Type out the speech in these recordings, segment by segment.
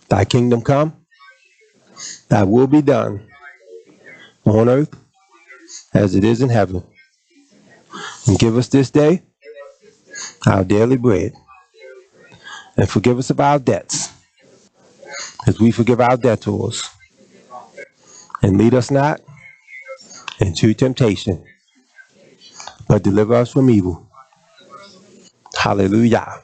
Thy kingdom come, thy will be done on earth as it is in heaven. And give us this day our daily bread. And forgive us of our debts as we forgive our debtors. And lead us not into temptation, but deliver us from evil. Hallelujah.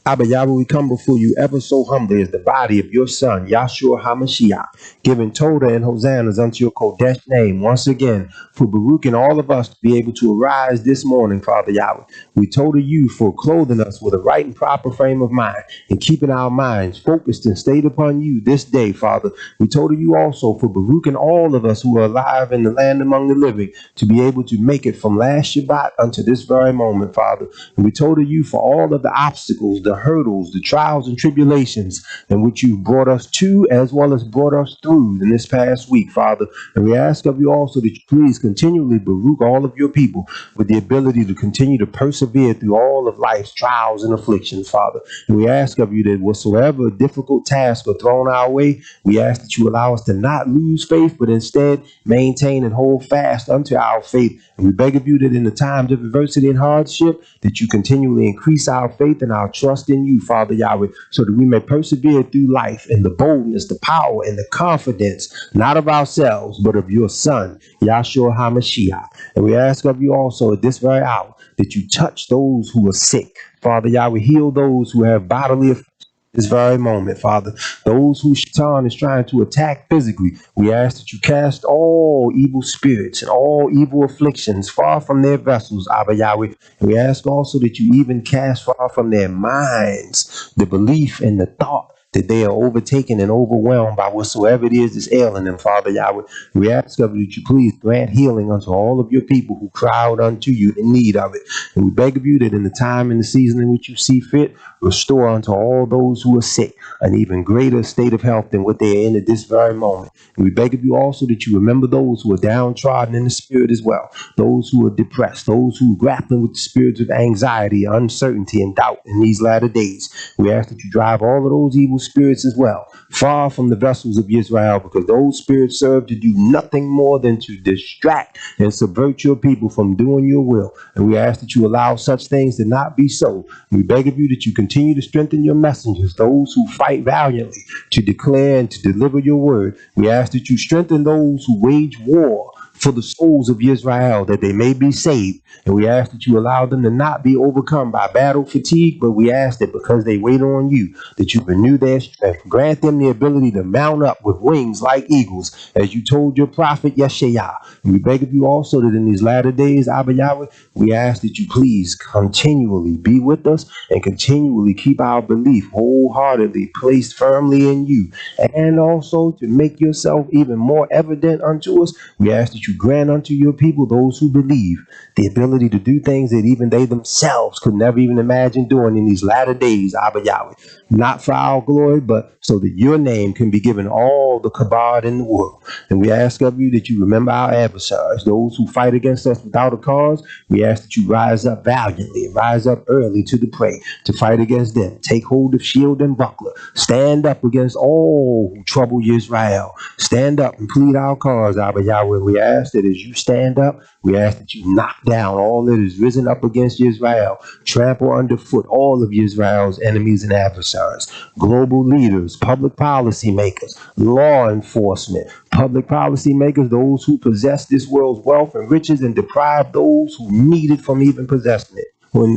Abba Yahweh, we come before you ever so humbly as the body of your son, Yahshua HaMashiach, giving Todah and Hosannas unto your Kodesh name once again for Baruch and all of us to be able to arise this morning, Father Yahweh. We Todah you for clothing us with a right and proper frame of mind and keeping our minds focused and stayed upon you this day, Father. We Todah you also for Baruch and all of us who are alive in the land among the living to be able to make it from last Shabbat unto this very moment, Father. And we Todah you for all of the obstacles, the hurdles, the trials and tribulations in which you brought us to as well as brought us through in this past week, Father. And we ask of you also that you please continually Baruch all of your people with the ability to continue to persevere through all of life's trials and afflictions, Father. And we ask of you that whatsoever difficult tasks are thrown our way, we ask that you allow us to not lose faith, but instead maintain and hold fast unto our faith. And we beg of you that in the times of adversity and hardship, that you continually increase our faith and our trust in you, Father Yahweh, so that we may persevere through life in the boldness, the power, and the confidence, not of ourselves, but of your Son, Yahshua HaMashiach. And we ask of you also at this very hour that you touch those who are sick. Father Yahweh, heal those who have bodily afflictions this very moment, Father. Those who Shaitan is trying to attack physically, we ask that you cast all evil spirits and all evil afflictions far from their vessels, Abba Yahweh. And we ask also that you even cast far from their minds the belief and the thought that they are overtaken and overwhelmed by whatsoever it is that's ailing them, Father Yahweh. We ask of you that you please grant healing unto all of your people who cry out unto you in need of it. And we beg of you that in the time and the season in which you see fit, restore unto all those who are sick an even greater state of health than what they are in at this very moment. And we beg of you also that you remember those who are downtrodden in the spirit as well, those who are depressed, those who are grappling with the spirits of anxiety, uncertainty, and doubt in these latter days. We ask that you drive all of those evil spirits as well far from the vessels of Israel, because those spirits serve to do nothing more than to distract and subvert your people from doing your will. And we ask that you allow such things to not be so. We beg of you that you continue to strengthen your messengers, those who fight valiantly to declare and to deliver your word. We ask that you strengthen those who wage war for the souls of Israel, that they may be saved. And we ask that you allow them to not be overcome by battle fatigue, but we ask that because they wait on you, that you renew their strength. Grant them the ability to mount up with wings like eagles, as you told your prophet Yeshaya. And we beg of you also that in these latter days, Abba Yahweh, we ask that you please continually be with us and continually keep our belief wholeheartedly placed firmly in you. And also to make yourself even more evident unto us, we ask that you grant unto your people, those who believe, the ability to do things that even they themselves could never even imagine doing in these latter days, Abba Yahweh. Not for our glory, but so that your name can be given all the kabod in the world. And we ask of you that you remember our adversaries, those who fight against us without a cause. We ask that you rise up valiantly and rise up early to the prey to fight against them. Take hold of shield and buckler. Stand up against all who trouble Israel. Stand up and plead our cause, Abba Yahweh. We ask that as you stand up, we ask that you knock down all that is risen up against Israel. Trample underfoot all of Israel's enemies and adversaries. Global leaders, public policy makers, law enforcement, public policy makers, those who possess this world's wealth and riches and deprive those who need it from even possessing it. When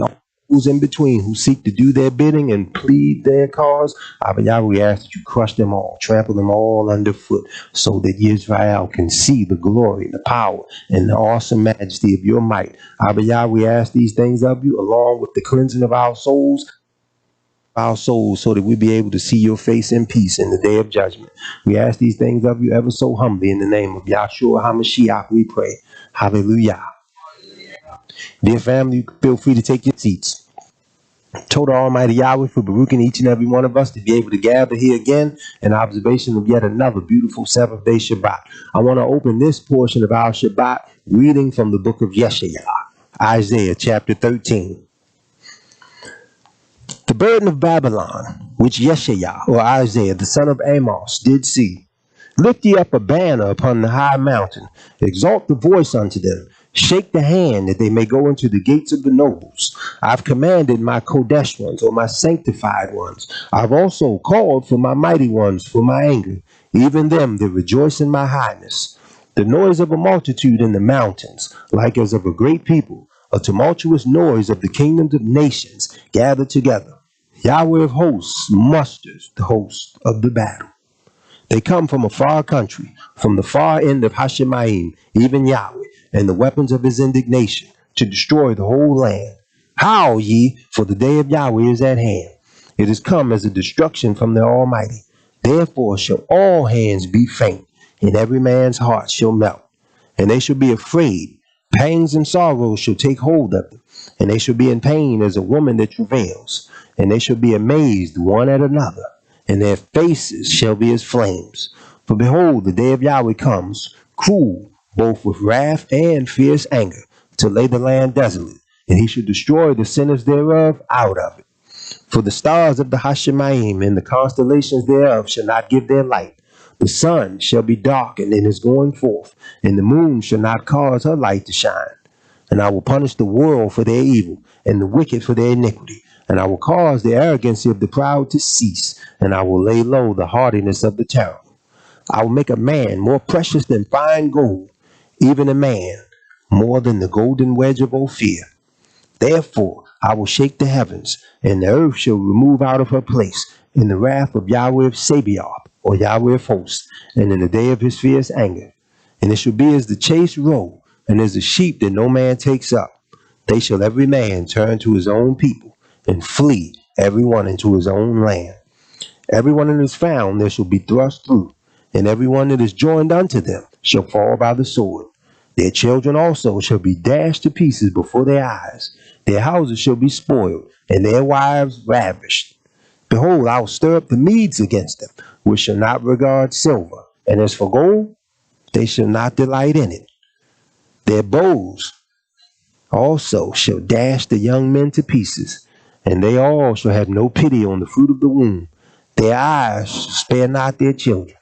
those in between who seek to do their bidding and plead their cause, Abba Yahweh, we ask that you crush them all, trample them all underfoot, so that Israel can see the glory, the power, and the awesome majesty of your might. Abba Yahweh, we ask these things of you, along with the cleansing of our souls, so that we be able to see your face in peace in the day of judgment. We ask these things of you ever so humbly in the name of Yahshua HaMashiach, we pray. Hallelujah. Dear family, feel free to take your seats. Todah Almighty Yahweh for Baruching each and every one of us to be able to gather here again in observation of yet another beautiful seventh-day Shabbat. I want to open this portion of our Shabbat reading from the book of Yeshaya, Isaiah chapter 13. The burden of Babylon which Yeshayah or Isaiah the son of Amos did see. Lift ye up a banner upon the high mountain, exalt the voice unto them, shake the hand that they may go into the gates of the nobles. I've commanded my Kodesh ones, or my sanctified ones. I've also called for my mighty ones for my anger, even them that rejoice in my highness. The noise of a multitude in the mountains, like as of a great people, a tumultuous noise of the kingdoms of nations gathered together. Yahweh of hosts musters the host of the battle. They come from a far country, from the far end of Hashemayim, even Yahweh, and the weapons of his indignation, to destroy the whole land. Howl ye, for the day of Yahweh is at hand. It is come as a destruction from the Almighty. Therefore shall all hands be faint, and every man's heart shall melt. And they shall be afraid. Pangs and sorrows shall take hold of them, and they shall be in pain as a woman that travails. And they shall be amazed one at another, and their faces shall be as flames. For behold, the day of Yahweh comes, cruel, both with wrath and fierce anger, to lay the land desolate, and he shall destroy the sinners thereof out of it. For the stars of the Hashemayim and the constellations thereof shall not give their light. The sun shall be darkened in his going forth, and the moon shall not cause her light to shine. And I will punish the world for their evil, and the wicked for their iniquity. And I will cause the arrogancy of the proud to cease, and I will lay low the haughtiness of the terrible. I will make a man more precious than fine gold, even a man more than the golden wedge of Ophir. Therefore I will shake the heavens, and the earth shall remove out of her place in the wrath of Yahweh of Sabaoth, or Yahweh of hosts, and in the day of his fierce anger. And it shall be as the chased roe, and as the sheep that no man takes up. They shall every man turn to his own people, and flee every one into his own land. Every one that is found there shall be thrust through, and every one that is joined unto them shall fall by the sword. Their children also shall be dashed to pieces before their eyes. Their houses shall be spoiled, and their wives ravished. Behold, I will stir up the Medes against them, which shall not regard silver. And as for gold, they shall not delight in it. Their bows also shall dash the young men to pieces, and they all shall have no pity on the fruit of the womb. Their eyes shall spare not their children.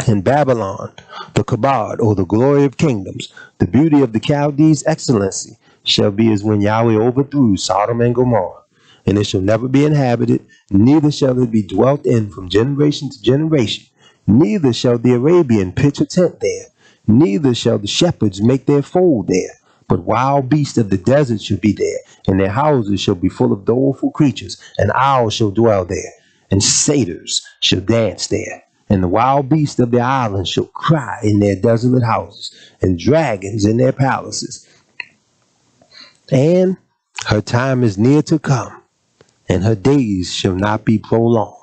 In Babylon, the kabod, or the glory of kingdoms, the beauty of the Chaldees' excellency, shall be as when Yahweh overthrew Sodom and Gomorrah. And it shall never be inhabited, neither shall it be dwelt in from generation to generation. Neither shall the Arabian pitch a tent there, neither shall the shepherds make their fold there. But wild beasts of the desert shall be there, and their houses shall be full of doleful creatures, and owls shall dwell there, and satyrs shall dance there. And the wild beasts of the islands shall cry in their desolate houses, and dragons in their palaces. And her time is near to come, and her days shall not be prolonged.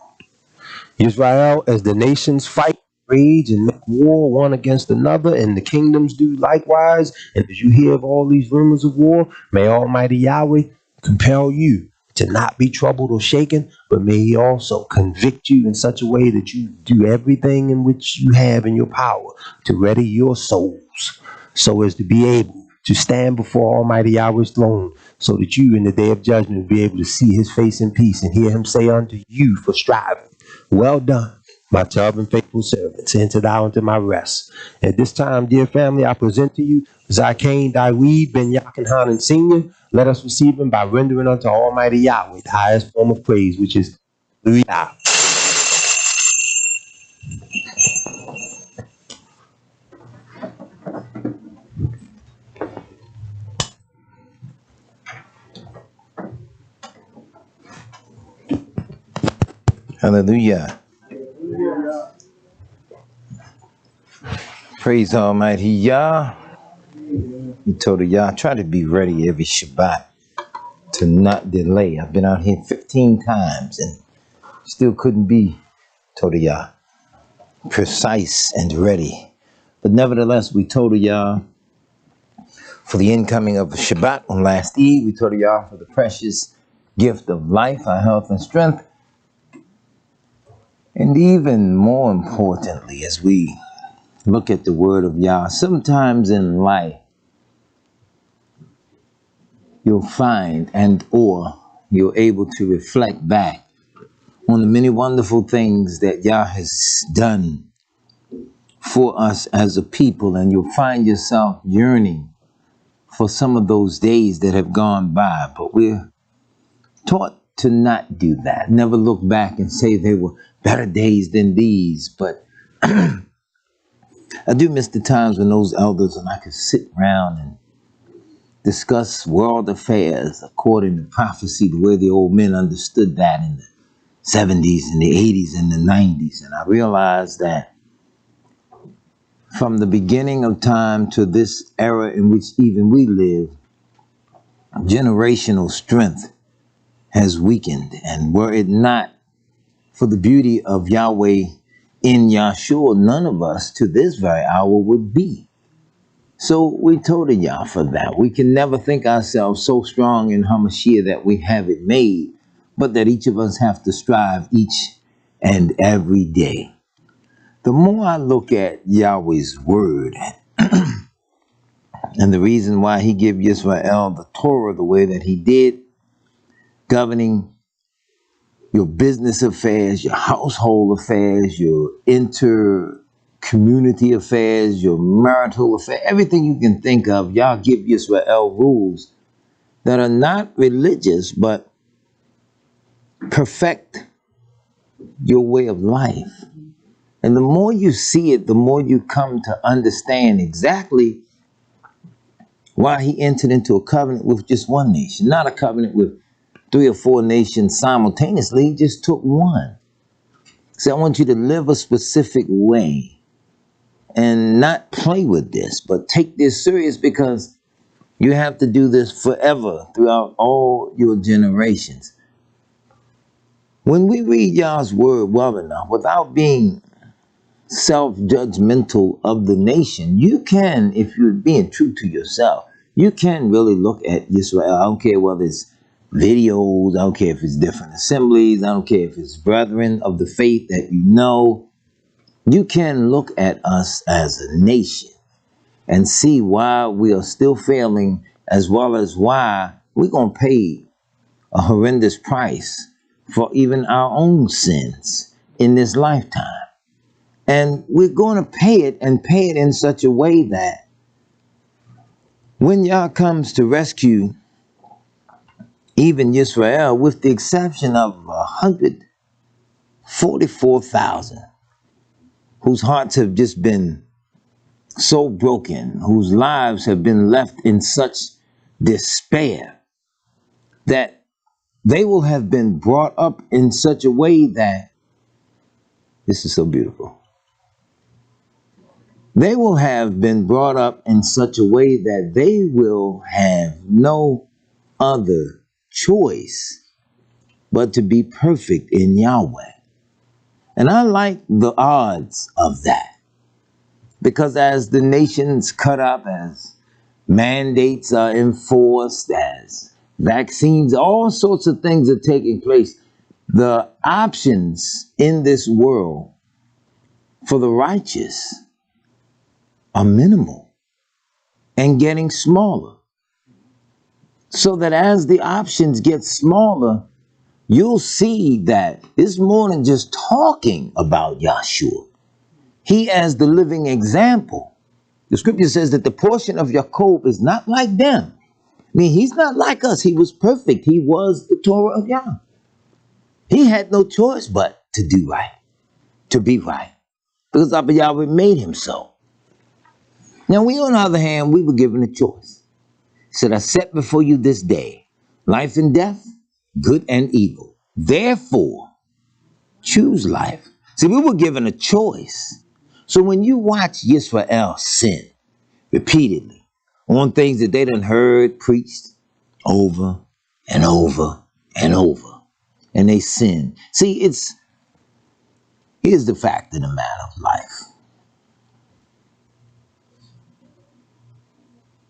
Israel, as the nations fight, rage, and make war one against another, and the kingdoms do likewise, and as you hear of all these rumors of war, may Almighty Yahweh compel you to not be troubled or shaken, but may he also convict you in such a way that you do everything in which you have in your power to ready your souls, so as to be able to stand before Almighty Yahweh's throne, so that you in the day of judgment will be able to see his face in peace and hear him say unto you for striving, well done, my tub and faithful servants, enter thou into my rest. At this time, dear family, I present to you Zakane Daiweed Ben Yakinhanan Sr. Let us receive him by rendering unto Almighty Yahweh the highest form of praise, which is Hallelujah. Hallelujah. Praise Almighty Yah. He told Yah, try to be ready every Shabbat to not delay. I've been out here 15 times and still couldn't be, told Yah, precise and ready. But nevertheless, we told Yah for the incoming of Shabbat on last Eve. We told Yah for the precious gift of life, our health and strength. And even more importantly, as we look at the word of Yah, sometimes in life, you'll find and or you're able to reflect back on the many wonderful things that Yah has done for us as a people, and you'll find yourself yearning for some of those days that have gone by. But we're taught to not do that. Never look back and say they were better days than these. But I do miss the times when those elders and I could sit around and discuss world affairs according to prophecy, the way the old men understood that in the 70s and the 80s and the 90s. And I realized that from the beginning of time to this era in which even we live, generational strength has weakened. And were it not for the beauty of Yahweh in Yahshua, none of us to this very hour would be. So we told Yah for that. We can never think ourselves so strong in Hamashiach that we have it made, but that each of us have to strive each and every day. The more I look at Yahweh's word, and the reason why he gave Israel the Torah the way that he did, governing your business affairs, your household affairs, your inter-community affairs, your marital affairs, everything you can think of, Yah give Israel rules that are not religious, but perfect your way of life. And the more you see it, the more you come to understand exactly why he entered into a covenant with just one nation, not a covenant with 3 or 4 nations simultaneously. He just took one. So I want you to live a specific way and not play with this, but take this serious, because you have to do this forever throughout all your generations. When we read Yah's word well enough, without being self-judgmental of the nation, you can, if you're being true to yourself, you can really look at Israel. I don't care whether it's videos, I don't care if it's different assemblies, I don't care if it's brethren of the faith that you know. You can look at us as a nation and see why we are still failing, as well as why we're going to pay a horrendous price for even our own sins in this lifetime. And we're going to pay it, and pay it in such a way that when Yah comes to rescue even Israel, with the exception of 144,000 whose hearts have just been so broken, whose lives have been left in such despair, that they will have been brought up in such a way that, this is so beautiful, they will have been brought up in such a way that they will have no other choice but to be perfect in Yahweh. And I like the odds of that, because as the nations cut up, as mandates are enforced, as vaccines, all sorts of things are taking place, the options in this world for the righteous are minimal and getting smaller. So that as the options get smaller, you'll see that it's more than just talking about Yahshua. He as the living example. The scripture says that the portion of Jacob is not like them. I mean, he's not like us. He was perfect. He was the Torah of Yah. He had no choice but to do right, to be right, because Abba Yahweh made him so. Now, we, on the other hand, we were given a choice. He said, I set before you this day life and death, good and evil. Therefore, choose life. See, we were given a choice. So when you watch Yisrael sin repeatedly on things that they done heard preached over and over and over, and they sin. See, here's the fact of the matter of life.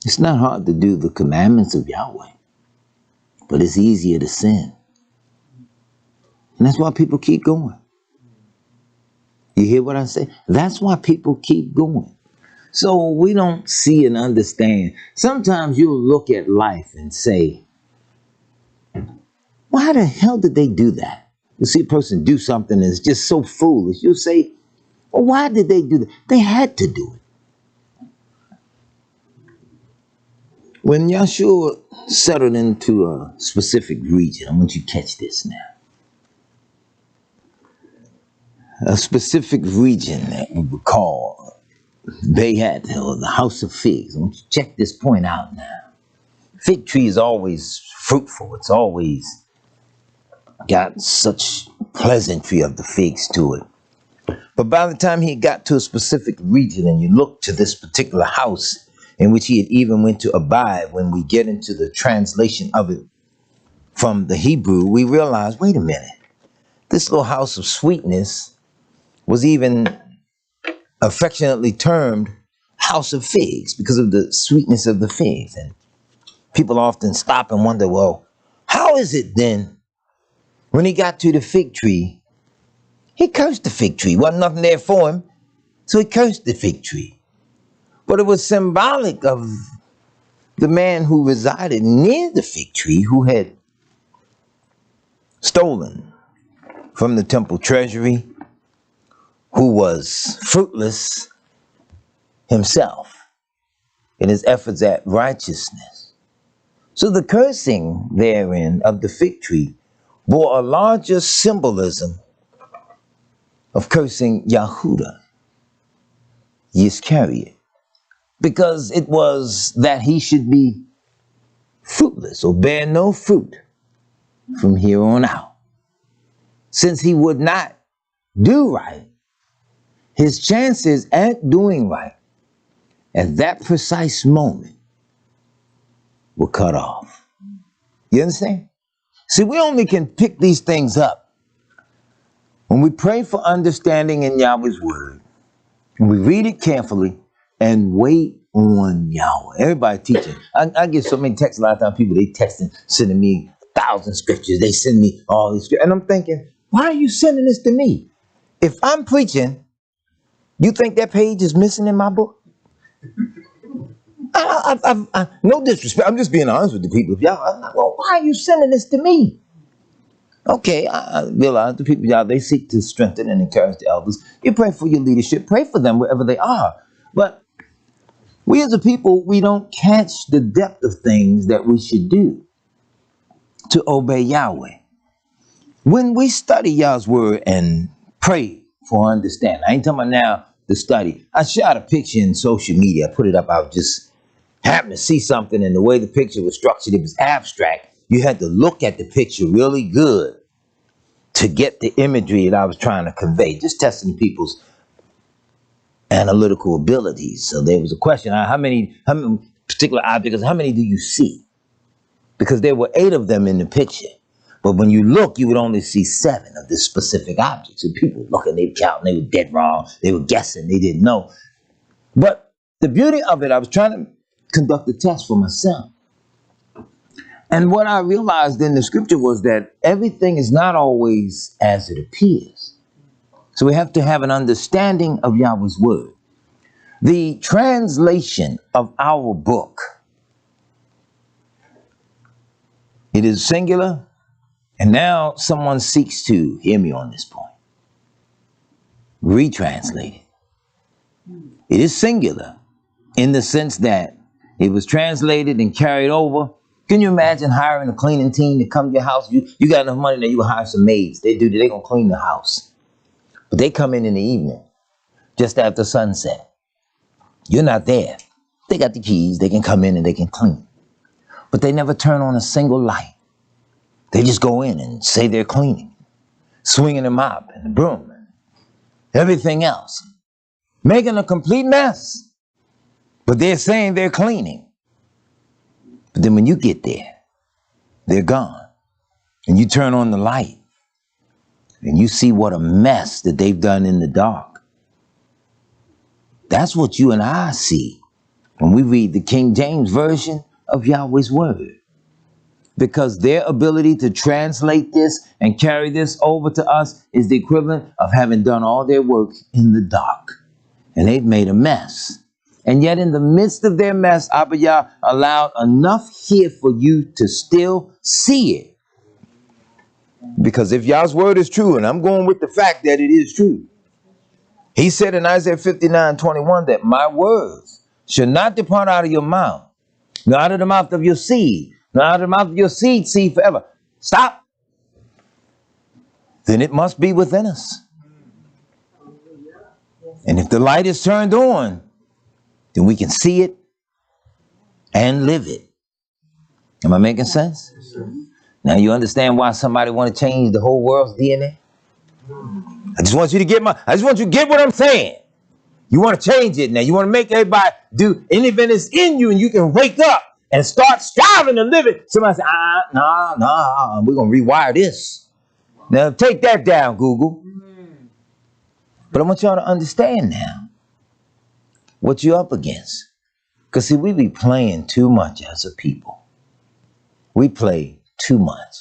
It's not hard to do the commandments of Yahweh, but it's easier to sin. And that's why people keep going. You hear what I say? That's why people keep going. So we don't see and understand. Sometimes you'll look at life and say, why the hell did they do that? You see a person do something that's just so foolish. You'll say, well, why did they do that? They had to do it. When Yahshua settled into a specific region, I want you to catch this now. A specific region that we would call Bayat, or the house of figs. I want you to check this point out now. Fig tree is always fruitful. It's always got such pleasantry of the figs to it. But by the time he got to a specific region, and you look to this particular house in which he had even went to abide, when we get into the translation of it from the Hebrew, we realize, wait a minute, this little house of sweetness was even affectionately termed house of figs because of the sweetness of the figs. And people often stop and wonder, well, how is it then when he got to the fig tree, he cursed the fig tree? Wasn't nothing there for him, so he cursed the fig tree. But it was symbolic of the man who resided near the fig tree, who had stolen from the temple treasury, who was fruitless himself in his efforts at righteousness. So the cursing therein of the fig tree bore a larger symbolism of cursing Yahudah, Iscariot, because it was that he should be fruitless or bear no fruit from here on out. Since he would not do right, his chances at doing right at that precise moment were cut off. You understand? See, we only can pick these things up when we pray for understanding in Yahweh's word, and we read it carefully and wait on Yahweh. Everybody teaching. I get so many texts a lot of times. People, they texting, sending me 1,000 scriptures. They send me all these scriptures. And I'm thinking, why are you sending this to me? If I'm preaching, you think that page is missing in my book? No disrespect. I'm just being honest with the people. Well, why are you sending this to me? Okay, I realize the people, y'all, they seek to strengthen and encourage the elders. You pray for your leadership. Pray for them wherever they are. But we as a people, we don't catch the depth of things that we should do to obey Yahweh. When we study Yah's word and pray for understanding, I ain't talking about now the study. I shot a picture in social media. I put it up. I just happened to see something, and the way the picture was structured, it was abstract. You had to look at the picture really good to get the imagery that I was trying to convey, just testing people's analytical abilities. So there was a question, how many particular objects, how many do you see? Because there were 8 of them in the picture. But when you look, you would only see 7 of this specific object. So people looking, they were counting, they were dead wrong, they were guessing, they didn't know. But the beauty of it, I was trying to conduct a test for myself. And what I realized in the scripture was that everything is not always as it appears. So we have to have an understanding of Yahweh's word. The translation of our book, it is singular. And now someone seeks to hear me on this point. Retranslate it. It is singular in the sense that it was translated and carried over. Can you imagine hiring a cleaning team to come to your house? You got enough money that you will hire some maids. They're going to clean the house. But they come in the evening, just after sunset. You're not there. They got the keys. They can come in and they can clean. But they never turn on a single light. They just go in and say they're cleaning, swinging the mop and the broom and everything else, making a complete mess. But they're saying they're cleaning. But then when you get there, they're gone. And you turn on the light and you see what a mess that they've done in the dark. That's what you and I see when we read the King James Version of Yahweh's word. Because their ability to translate this and carry this over to us is the equivalent of having done all their work in the dark. And they've made a mess. And yet in the midst of their mess, Abba Yah allowed enough here for you to still see it. Because if Yah's word is true, and I'm going with the fact that it is true, he said in Isaiah 59:21 that my words should not depart out of your mouth, nor out of the mouth of your seed, nor out of the mouth of your seed forever. Stop. Then it must be within us. And if the light is turned on, then we can see it and live it. Am I making sense? Now you understand why somebody want to change the whole world's DNA? I just want you to get what I'm saying. You want to change it now. You want to make everybody do anything that's in you, and you can wake up and start striving to live it. Somebody say, nah, we're going to rewire this. Now take that down, Google. But I want y'all to understand now what you're up against. Because see, we be playing too much as a people. We play too much.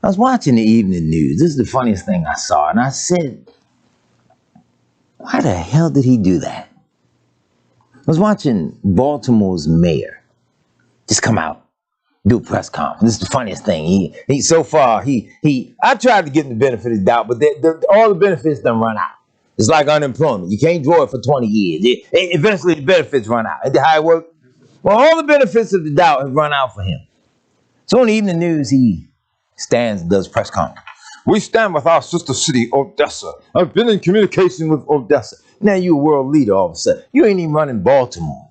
I was watching the evening news. This is the funniest thing I saw. And I said, why the hell did he do that? I was watching Baltimore's mayor just come out, do a press conference. This is the funniest thing. I tried to give him the benefit of the doubt, but all the benefits done run out. It's like unemployment. You can't draw it for 20 years. Eventually the benefits run out. Isn't that how it works? Well, all the benefits of the doubt have run out for him. So on the evening news, he stands and does press conference. We stand with our sister city, Odessa. I've been in communication with Odessa. Now you're a world leader all of a sudden. You ain't even running Baltimore.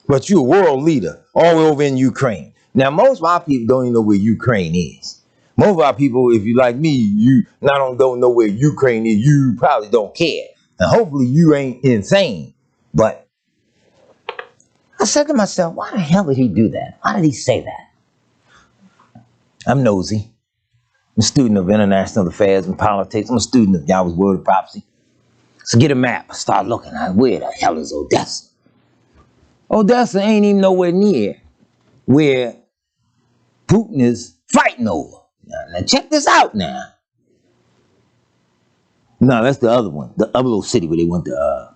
But you're a world leader all the way over in Ukraine. Now most of our people don't even know where Ukraine is. Most of our people, if you like me, you not only don't know where Ukraine is, you probably don't care. And hopefully you ain't insane. But I said to myself, why the hell did he do that? Why did he say that? I'm nosy. I'm a student of international affairs and politics. I'm a student of Yahweh's word of prophecy. So get a map. I start looking at where the hell is Odessa? Odessa ain't even nowhere near where Putin is fighting over. Now check this out now. No, that's the other one. The other little city where they want the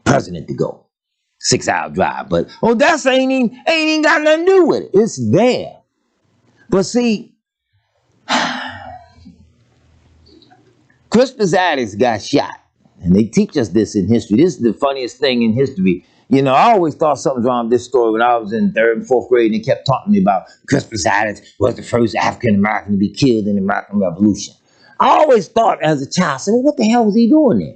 president to go. 6-hour drive. But Odessa ain't even got nothing to do with it. It's there. But see, Crispus Attucks got shot. And they teach us this in history. This is the funniest thing in history. You know, I always thought something was wrong with this story when I was in 3rd and 4th grade, and they kept talking to me about Crispus Attucks was the first African-American to be killed in the American Revolution. I always thought as a child, I said, well, what the hell was he doing there?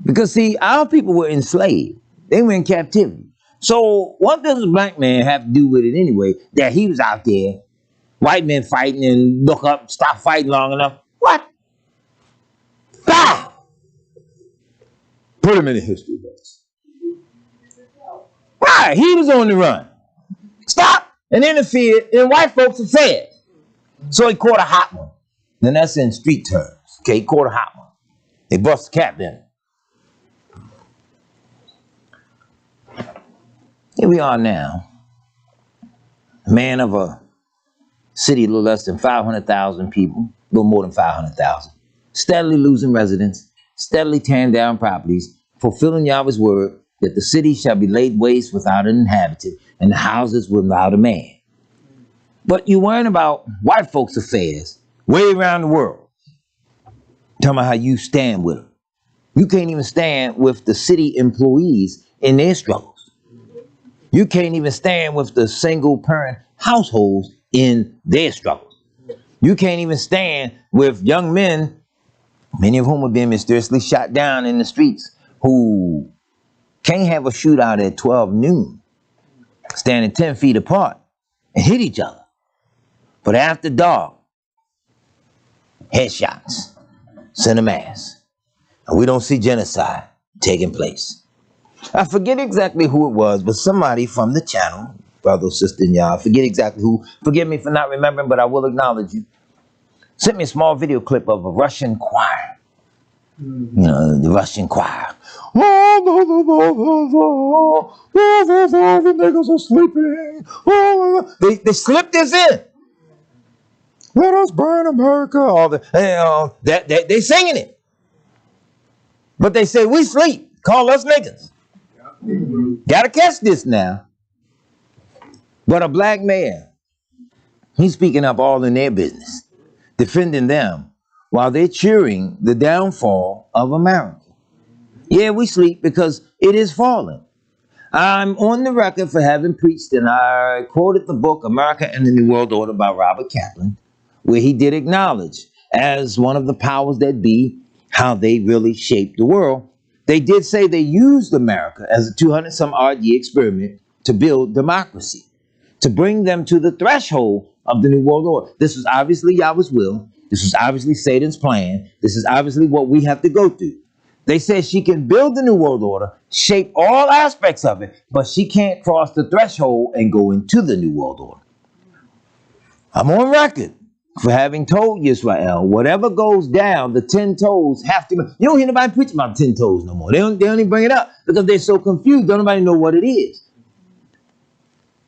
Because, see, our people were enslaved. They were in captivity. So what does a black man have to do with it anyway, that he was out there, white men fighting and look up, stop fighting long enough? What? Ah! Put him in the history books. Right, he was on the run. Stop and interfered in white folks' affairs. So he caught a hot one. And that's in street terms. Okay, he caught a hot one. They bust the cap in. Here we are now. A man of a city a little less than 500,000 people, a little more than 500,000. Steadily losing residents, steadily tearing down properties, fulfilling Yahweh's word that the city shall be laid waste without an inhabitant and the houses without a man. But you worrying about white folks' affairs way around the world. Tell me how you stand with them. You can't even stand with the city employees in their struggles. You can't even stand with the single parent households in their struggles. You can't even stand with young men, many of whom are being mysteriously shot down in the streets, who can't have a shootout at 12 noon, standing 10 feet apart and hit each other. But after dark, headshots, send a mass. And we don't see genocide taking place. I forget exactly who it was, but somebody from the channel, brother or sister in Yah, I forget exactly who, forgive me for not remembering, but I will acknowledge you, sent me a small video clip of a Russian choir. You know, the Russian choir. The niggas are sleeping. They slipped this in. Let us burn America. All the they singing it. But they say we sleep. Call us niggas. Gotta catch this now. But a black man He's speaking up all in their business, defending them while they're cheering the downfall of America. Yeah, we sleep because it is falling. I'm on the record for having preached, and I quoted the book America and the New World Order by Robert Kaplan, where he did acknowledge, as one of the powers that be, how they really shaped the world. They did say they used America as a 200-some-odd-year experiment to build democracy, to bring them to the threshold of the New World Order. This was obviously Yahweh's will. This was obviously Satan's plan. This is obviously what we have to go through. They said she can build the New World Order, shape all aspects of it, but she can't cross the threshold and go into the New World Order. I'm on record for having told Israel, whatever goes down, the 10 toes have to... You don't hear nobody preach about 10 toes no more. They don't even bring it up because they're so confused. Don't nobody know what it is.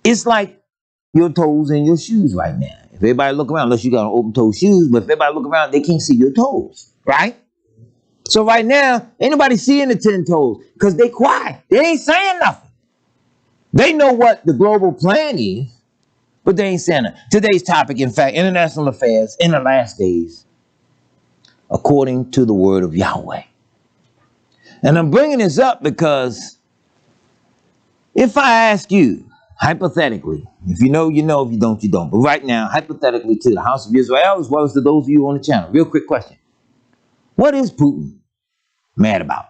It's like your toes in your shoes right now. If everybody look around, unless you got open-toe shoes, but if everybody look around, they can't see your toes, right? So right now, ain't nobody seeing the 10 toes because they quiet. They ain't saying nothing. They know what the global plan is, but they ain't saying it. Today's topic, in fact, international affairs in the last days, according to the word of Yahweh. And I'm bringing this up because if I ask you, hypothetically, if you know, you know, if you don't, you don't. But right now, hypothetically to the house of Israel, as well as to those of you on the channel, real quick question. What is Putin mad about?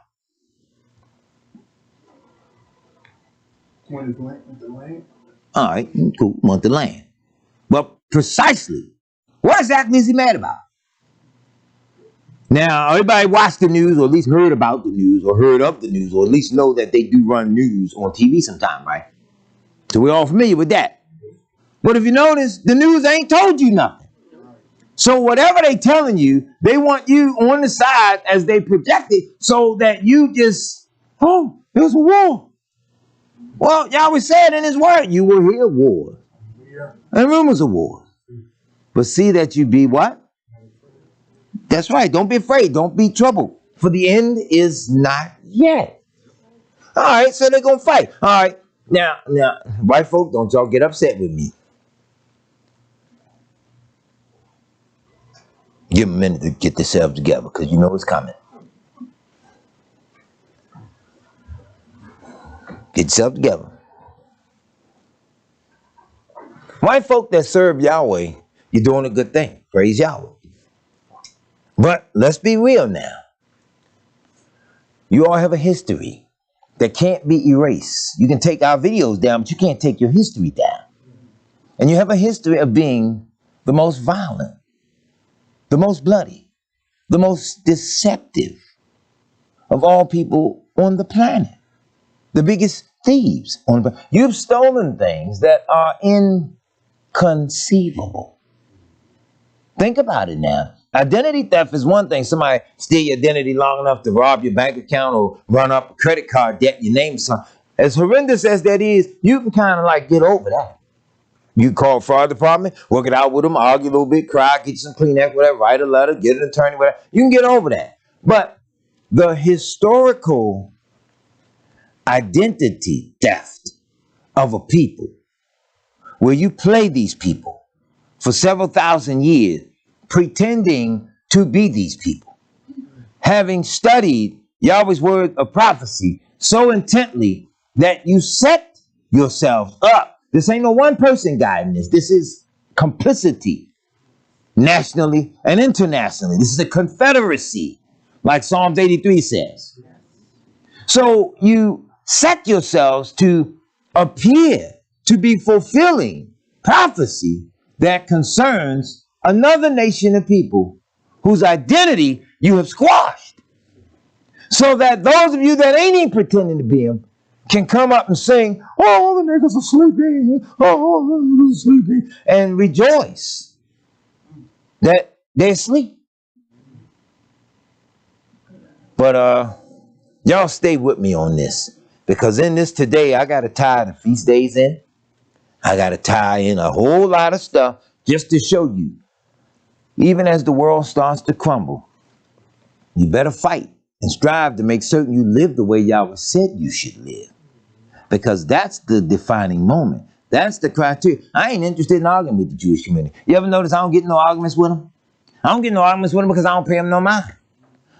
Want the land? All right, cool, want the land. But precisely, what exactly is he mad about? Now, everybody watched the news, or at least heard about the news, or heard of the news, or at least know that they do run news on TV sometime, right? So we're all familiar with that. But if you notice, the news ain't told you nothing. So whatever they telling you, they want you on the side as they project it so that you just, oh, there's a war. Well, Yahweh said in his word, you will hear war and rumors of war. But see that you be what? That's right. Don't be afraid. Don't be troubled. For the end is not yet. All right, so they're going to fight. All right. Now, white folk, don't y'all get upset with me. Give them a minute to get themselves together because you know it's coming. Get yourself together. White folk that serve Yahweh, you're doing a good thing. Praise Yahweh. But let's be real now. You all have a history that can't be erased. You can take our videos down, but you can't take your history down. And you have a history of being the most violent, the most bloody, the most deceptive of all people on the planet. The biggest thieves on the planet. You've stolen things that are inconceivable. Think about it now. Identity theft is one thing. Somebody steal your identity long enough to rob your bank account or run up a credit card debt, your name something. As horrendous as that is, you can kind of like get over that. You call fraud department, work it out with them, argue a little bit, cry, get you some Kleenex, whatever, write a letter, get an attorney, whatever. You can get over that. But the historical identity theft of a people, where you play these people for several thousand years, pretending to be these people, having studied Yahweh's word of prophecy so intently that you set yourselves up. This ain't no one person guiding this. This is complicity, nationally and internationally. This is a confederacy, like Psalms 83 says. So you set yourselves to appear to be fulfilling prophecy that concerns another nation of people whose identity you have squashed. So that those of you that ain't even pretending to be them can come up and sing, oh, the niggas are sleeping, oh, the niggas are sleeping, and rejoice that they're asleep. But y'all stay with me on this, because in this today, I got to tie the feast days in. I got to tie in a whole lot of stuff just to show you, even as the world starts to crumble, you better fight and strive to make certain you live the way Yahweh said you should live. Because that's the defining moment. That's the criteria. I ain't interested in arguing with the Jewish community. You ever notice I don't get no arguments with them? I don't get no arguments with them because I don't pay them no mind.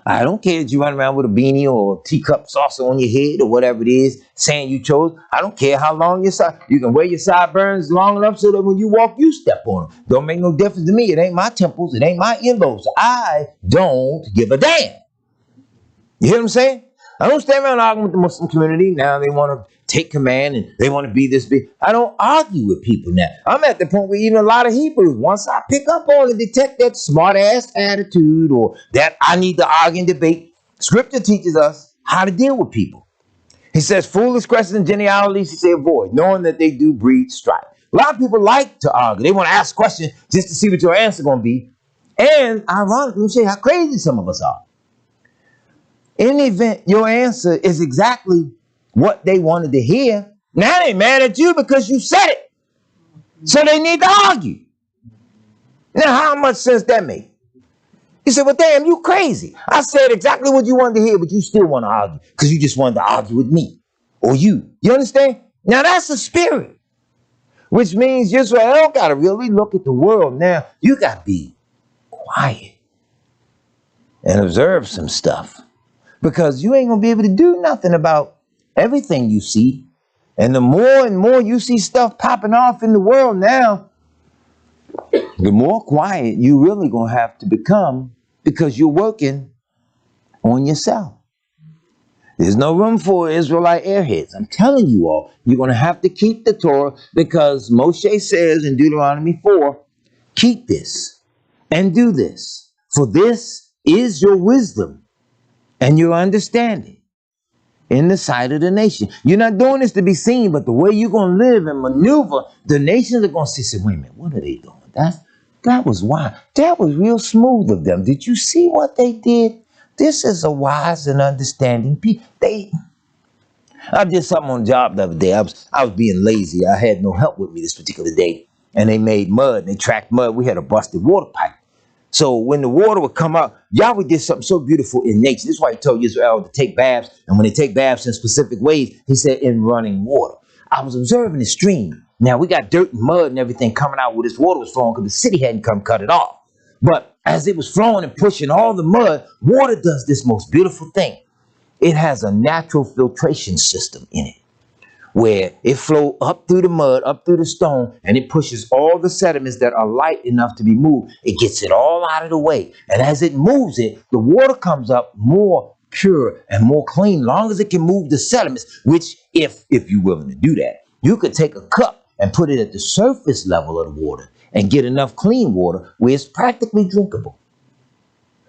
I don't care if you run around with a beanie or a teacup saucer on your head or whatever it is, saying you chose. I don't care how long your side. You can wear your sideburns long enough so that when you walk, you step on them. Don't make no difference to me. It ain't my temples. It ain't my earlobes. I don't give a damn. You hear what I'm saying? I don't stand around arguing with the Muslim community. Now they want to take command and they want to be this big. I don't argue with people now. I'm at the point where even a lot of Hebrews, once I pick up on and detect that smart-ass attitude or that I need to argue and debate, Scripture teaches us how to deal with people. He says, foolish questions and genealogies, he said, avoid, knowing that they do breed strife. A lot of people like to argue. They want to ask questions just to see what your answer is going to be. And ironically, let me show you how crazy some of us are. In the event your answer is exactly what they wanted to hear, now they mad at you because you said it. So they need to argue. Now, how much sense that make? You say, well, damn, you crazy. I said exactly what you wanted to hear, but you still want to argue because you just wanted to argue with me or you. You understand? Now, that's the spirit, which means you don't got to really look at the world now. You got to be quiet and observe some stuff. Because you ain't going to be able to do nothing about everything you see. And the more and more you see stuff popping off in the world now, the more quiet you really going to have to become because you're working on yourself. There's no room for Israelite airheads. I'm telling you all, you're going to have to keep the Torah because Moshe says in Deuteronomy 4, keep this and do this, for this is your wisdom and your understanding in the sight of the nation. You're not doing this to be seen, but the way you're going to live and maneuver, the nations are going to say, wait a minute, what are they doing? That was wise. That was real smooth of them. Did you see what they did? This is a wise and understanding people. I did something on the job the other day. I was being lazy. I had no help with me this particular day. And they made mud, and they tracked mud. We had a busted water pipe. So when the water would come out, Yahweh did something so beautiful in nature. This is why he told Israel to take baths. And when they take baths in specific ways, he said in running water. I was observing the stream. Now we got dirt and mud and everything coming out where this water was flowing because the city hadn't come cut it off. But as it was flowing and pushing all the mud, water does this most beautiful thing. It has a natural filtration system in it, where it flows up through the mud, up through the stone, and it pushes all the sediments that are light enough to be moved. It gets it all out of the way. And as it moves it, the water comes up more pure and more clean, long as it can move the sediments, which if you're willing to do that, you could take a cup and put it at the surface level of the water and get enough clean water where it's practically drinkable.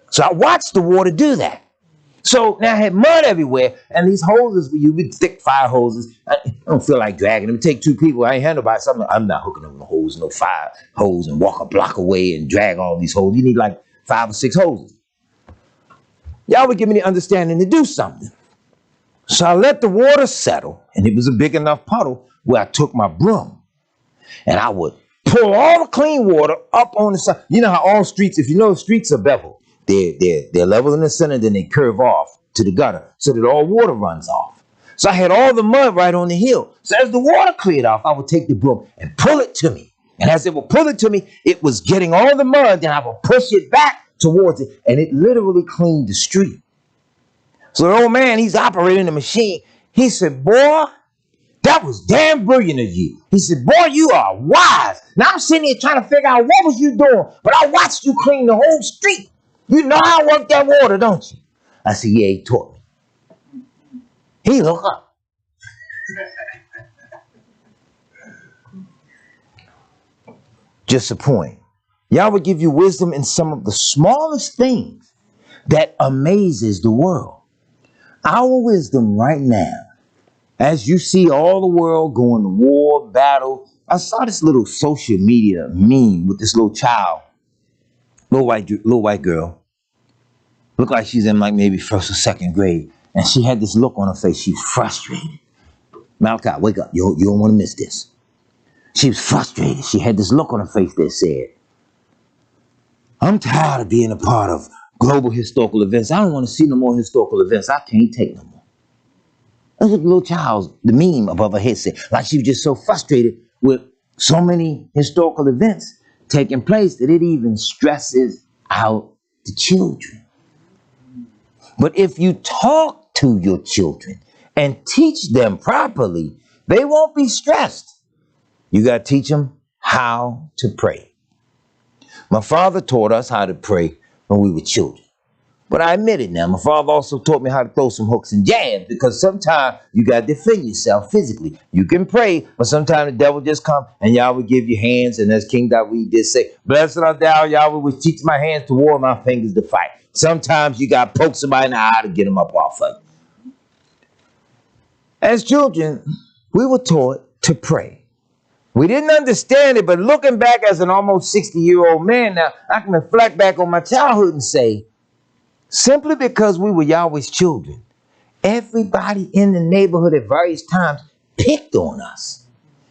So I watched the water do that. So now I had mud everywhere, and these hoses, you would thick fire hoses. I don't feel like dragging them. It take two people. I ain't had nobody. I'm not hooking up no hose, no fire hose, and walk a block away and drag all these hoses. You need like 5 or 6 hoses. Y'all would give me the understanding to do something. So I let the water settle, and it was a big enough puddle where I took my broom, and I would pull all the clean water up on the side. You know how all streets, if you know streets are beveled, they're level in the center, then they curve off to the gutter so that all water runs off. So I had all the mud right on the hill. So as the water cleared off, I would take the broom and pull it to me. And as it would pull it to me, it was getting all the mud. Then I would push it back towards it, and it literally cleaned the street. So the old man, he's operating the machine. He said, boy, that was damn brilliant of you. He said, boy, you are wise. Now I'm sitting here trying to figure out what was you doing, but I watched you clean the whole street. You know how I work that water, don't you? I said, yeah, he taught me. He looked up. Just a point. Y'all would give you wisdom in some of the smallest things that amazes the world. Our wisdom right now, as you see all the world going to war, battle. I saw this little social media meme with this little child, little white girl. Looked like she's in like maybe 1st or 2nd grade. And she had this look on her face. She was frustrated. Malachi, wake up. You don't want to miss this. She was frustrated. She had this look on her face that said, I'm tired of being a part of global historical events. I don't want to see no more historical events. I can't take no more. That's what the little child's, the meme above her head said. Like she was just so frustrated with so many historical events taking place that it even stresses out the children. But if you talk to your children and teach them properly, they won't be stressed. You got to teach them how to pray. My father taught us how to pray when we were children. But I admit it now, my father also taught me how to throw some hooks and jabs, because sometimes you got to defend yourself physically. You can pray, but sometimes the devil just come and Yahweh give you hands. And as King David did say, blessed art thou, Yahweh, which teach my hands to war, my fingers to fight. Sometimes you got to poke somebody in the eye to get them up off of you. As children, we were taught to pray. We didn't understand it, but looking back as an almost 60-year-old man now, I can reflect back on my childhood and say, simply because we were Yahweh's children, everybody in the neighborhood at various times picked on us.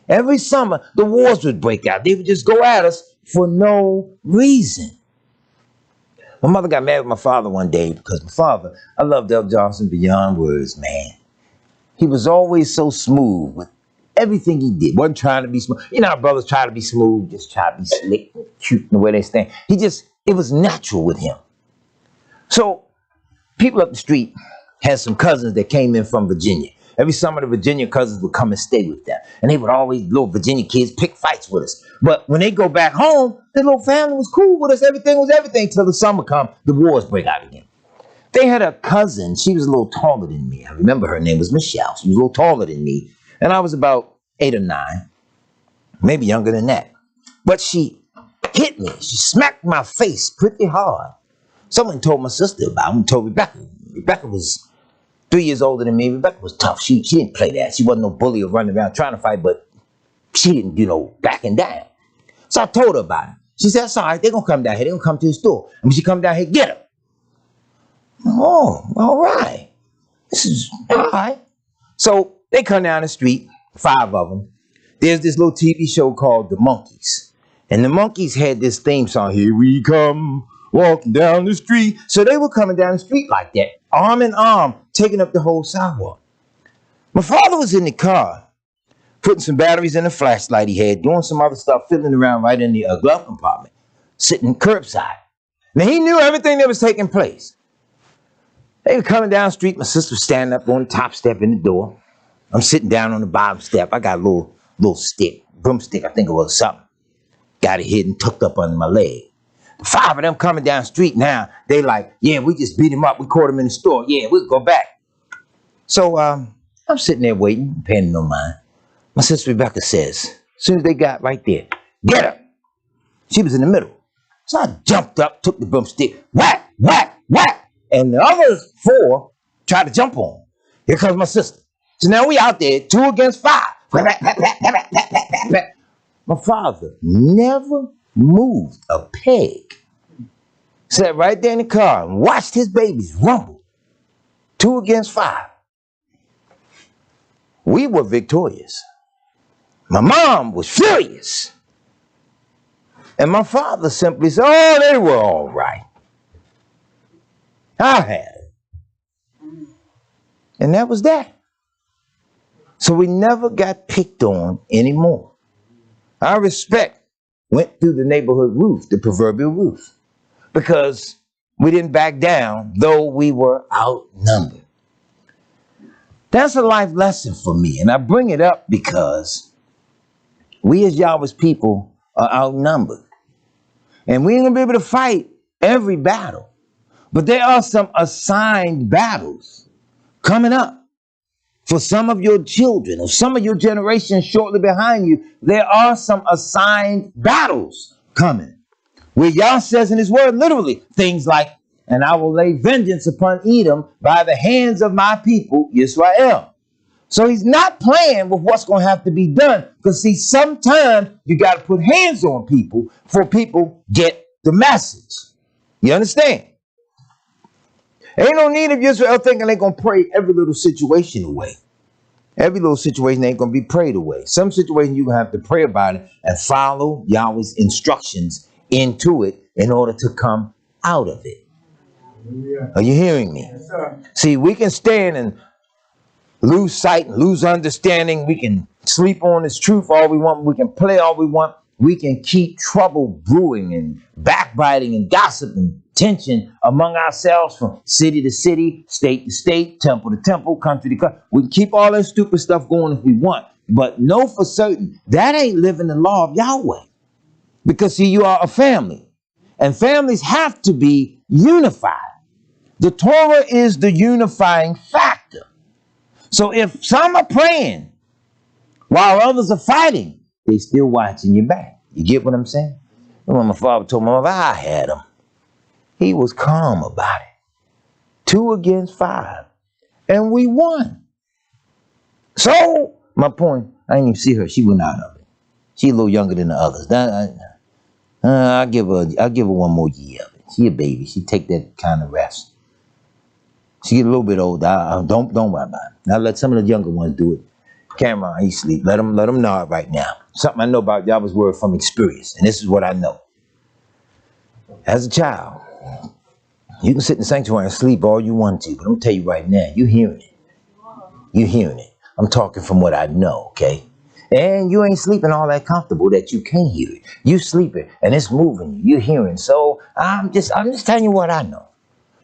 Every summer, the wars would break out. They would just go at us for no reason. My mother got mad with my father one day because my father, I loved L. Johnson beyond words, man. He was always so smooth with everything he did. Wasn't trying to be smooth. You know how brothers try to be smooth, just try to be slick and cute in the way they stand. It was natural with him. So people up the street had some cousins that came in from Virginia. Every summer, the Virginia cousins would come and stay with them. And they would always, little Virginia kids, pick fights with us. But when they go back home, the little family was cool with us. Everything was everything till the summer come. The wars break out again. They had a cousin. She was a little taller than me. I remember her name was Michelle. She was a little taller than me. And I was about 8 or 9, maybe younger than that. But she hit me. She smacked my face pretty hard. Someone told my sister about him, told Rebecca. Rebecca was 3 years older than me. Rebecca was tough. She didn't play that. She wasn't no bully or running around trying to fight, but she didn't, backing down. So I told her about it. She said, it's all right. They're going to come down here. They're going to come to the store. And when she come down here, get her. Oh, all right. This is all right. So they come down the street, 5 of them. There's this little TV show called The Monkees. And the Monkees had this theme song, here we come, walking down the street. So they were coming down the street like that, arm in arm, taking up the whole sidewalk. My father was in the car, putting some batteries in the flashlight he had, doing some other stuff, fiddling around right in the glove compartment, sitting curbside. Now, he knew everything that was taking place. They were coming down the street. My sister was standing up on the top step in the door. I'm sitting down on the bottom step. I got a little stick, broomstick, I think it was, something. Got it hidden, tucked up under my leg. The 5 of them coming down the street now, they like, yeah, we just beat him up. We caught him in the store. Yeah, we'll go back. So I'm sitting there waiting, paying no mind. My sister Rebecca says, as soon as they got right there, get her. She was in the middle. So I jumped up, took the broomstick, whack, whack, whack. And the other 4 tried to jump on. Here comes my sister. So now we out there, 2 against 5. My father never moved a peg. Sat right there in the car and watched his babies rumble. 2 against 5. We were victorious. My mom was furious. And my father simply said, oh, they were all right. I had it. And that was that. So we never got picked on anymore. Our respect went through the neighborhood roof, the proverbial roof, because we didn't back down, though we were outnumbered. That's a life lesson for me, and I bring it up because we as Yahweh's people are outnumbered. And we ain't gonna be able to fight every battle. But there are some assigned battles coming up for some of your children or some of your generation shortly behind you. There are some assigned battles coming where Yah says in his word, literally, things like, and I will lay vengeance upon Edom by the hands of my people, Israel. So he's not playing with what's going to have to be done. Because see, sometimes you got to put hands on people for people get the message. You understand? Ain't no need of Israel thinking they're going to pray every little situation away. Every little situation ain't going to be prayed away. Some situations you're going to have to pray about it and follow Yahweh's instructions into it in order to come out of it. Yeah. Are you hearing me? Yes, sir. See, we can stand and lose sight and lose understanding. We can sleep on this truth all we want. We can play all we want. We can keep trouble brewing and backbiting and gossip and tension among ourselves from city to city, state to state, temple to temple, country to country. We can keep all that stupid stuff going if we want. But know for certain, that ain't living the law of Yahweh. Because see, you are a family. And families have to be unified. The Torah is the unifying factor. So if some are praying while others are fighting, they still watching your back. You get what I'm saying? When my father told my mother I had him, he was calm about it. 2 against 5. And we won. So, my point, I didn't even see her. She went out of it. She a little younger than the others. I'll give her 1 more year of it. She a baby. She take that kind of rest. She get a little bit older. Don't worry about it. Now let some of the younger ones do it. Cameron, he sleep. Let them nod right now. Something I know about Yahweh's word from experience. And this is what I know. As a child, you can sit in the sanctuary and sleep all you want to, but I'm tell you right now, you're hearing it. You're hearing it. I'm talking from what I know, okay? And you ain't sleeping all that comfortable that you can't hear it. You sleeping and it's moving you. You're hearing. So I'm just telling you what I know.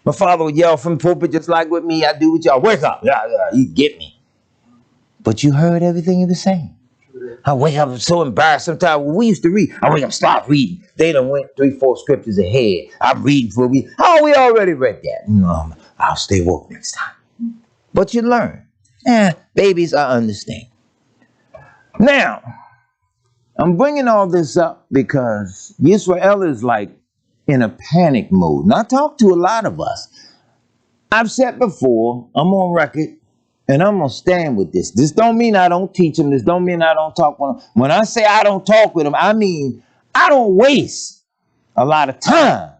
My father would yell from the pulpit just like with me. I do with y'all. Wake up. Yeah, you get me. But you heard everything he was saying. I wake up so embarrassed sometimes. When we used to read, I wake up, stop reading. They done went 3-4 scriptures ahead. I'm reading for me. Oh, we already read that. I'll stay woke next time. But you learn. Babies, I understand. Now, I'm bringing all this up because Israel is like in a panic mode. And I talk to a lot of us. I've said before, I'm on record, and I'm going to stand with this. This don't mean I don't teach them. This don't mean I don't talk with them. When I say I don't talk with them, I mean I don't waste a lot of time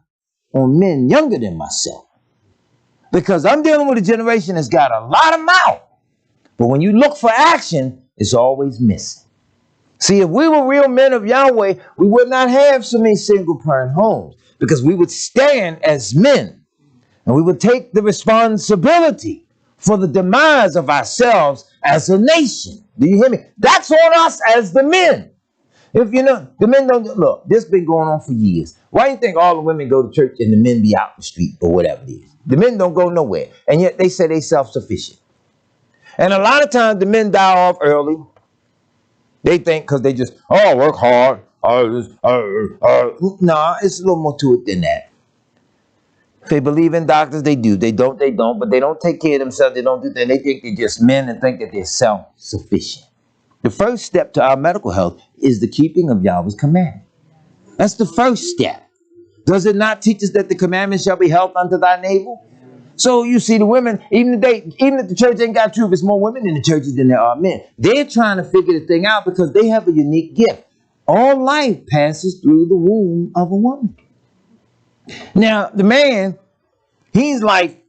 on men younger than myself. Because I'm dealing with a generation that's got a lot of mouth. But when you look for action, it's always missing. See, if we were real men of Yahweh, we would not have so many single-parent homes. Because we would stand as men. And we would take the responsibility for the demise of ourselves as a nation. Do you hear me? That's on us as the men. If you know, the men don't, look, this been going on for years. Why do you think all the women go to church and the men be out in the street or whatever it is? The men don't go nowhere. And yet they say they self-sufficient. And a lot of times the men die off early. They think because they just, work hard. No, it's a little more to it than that. If they believe in doctors, they do. They don't, they don't. But they don't take care of themselves. They don't do that. They think they're just men and think that they're self-sufficient. The first step to our medical health is the keeping of Yahweh's commandment. That's the first step. Does it not teach us that the commandment shall be held unto thy neighbor? So you see the women, even if the church ain't got truth, it's more women in the churches than there are men. They're trying to figure the thing out because they have a unique gift. All life passes through the womb of a woman. Now, the man, he's like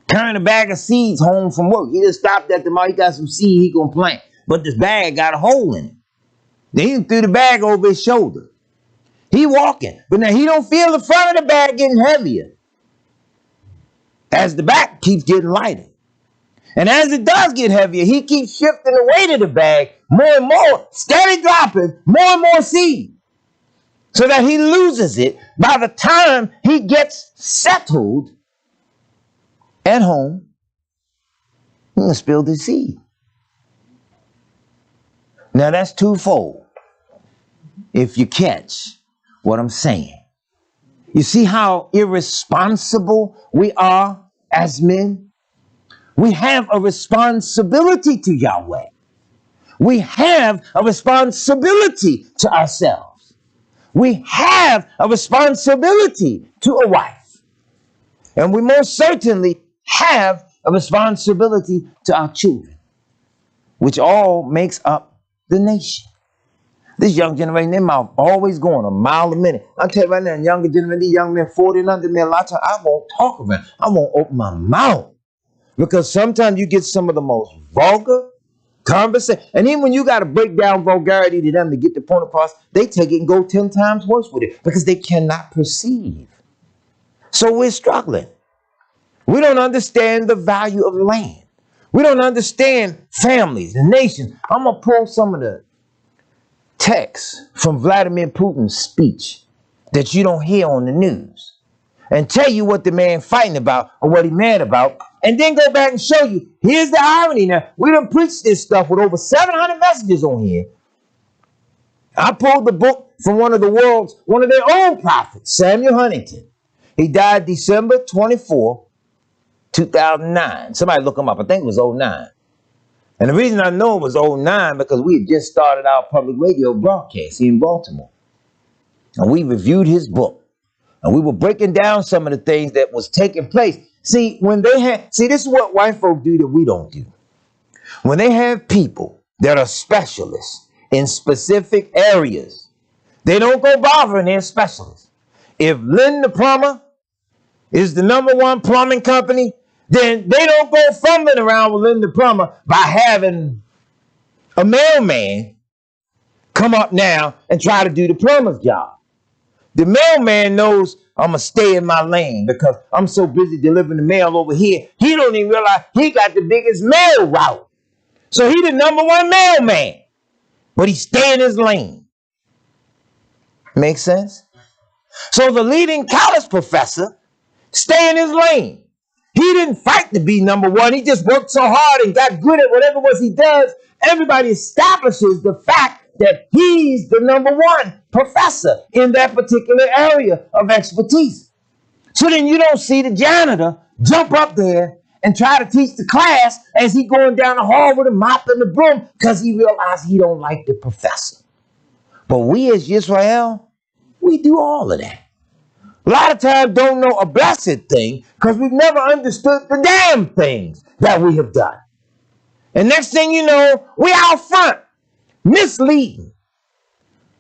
carrying a bag of seeds home from work. He just stopped at the mall. He got some seed he gonna plant. But this bag got a hole in it. Then he threw the bag over his shoulder. He walking. But now he don't feel the front of the bag getting heavier as the back keeps getting lighter. And as it does get heavier, he keeps shifting the weight of the bag more and more, steady dropping more and more seed. So that he loses it by the time he gets settled at home. He's going to spill the seed. Now that's twofold. If you catch what I'm saying. You see how irresponsible we are as men? We have a responsibility to Yahweh. We have a responsibility to ourselves. We have a responsibility to a wife. And we most certainly have a responsibility to our children, which all makes up the nation. This young generation, their mouth always going a mile a minute. I'll tell you right now, younger generation, these young men 40 and under me, a lot of times I won't talk about it. I won't open my mouth. Because sometimes you get some of the most vulgar conversation. And even when you got to break down vulgarity to them to get the point across, they take it and go 10 times worse with it because they cannot perceive. So we're struggling. We don't understand the value of land. We don't understand families and nations. I'm going to pull some of the texts from Vladimir Putin's speech that you don't hear on the news and tell you what the man fighting about or what he mad about, and then go back and show you. Here's the irony now. We done preached this stuff with over 700 messages on here. I pulled the book from one of their own prophets, Samuel Huntington. He died December 24, 2009. Somebody look him up. I think it was 09. And the reason I know it was 09 because we had just started our public radio broadcast here in Baltimore. And we reviewed his book. And we were breaking down some of the things that was taking place. See, this is what white folk do that we don't do. When they have people that are specialists in specific areas, they don't go bothering their specialists. If Lynn the plumber is the #1 plumbing company, then they don't go fumbling around with Lynn the plumber by having a mailman come up now and try to do the plumber's job. The mailman knows I'm going to stay in my lane because I'm so busy delivering the mail over here. He don't even realize he got the biggest mail route. So he the #1 mailman, but he stay in his lane. Make sense? So the leading college professor stay in his lane. He didn't fight to be #1. He just worked so hard and got good at whatever it was he does. Everybody establishes the fact that he's the #1 professor in that particular area of expertise. So then you don't see the janitor jump up there and try to teach the class as he going down the hall with a mop and the broom because he realized he don't like the professor. But we as Israel, we do all of that. A lot of times don't know a blessed thing because we've never understood the damn things that we have done. And next thing you know, we out front, misleading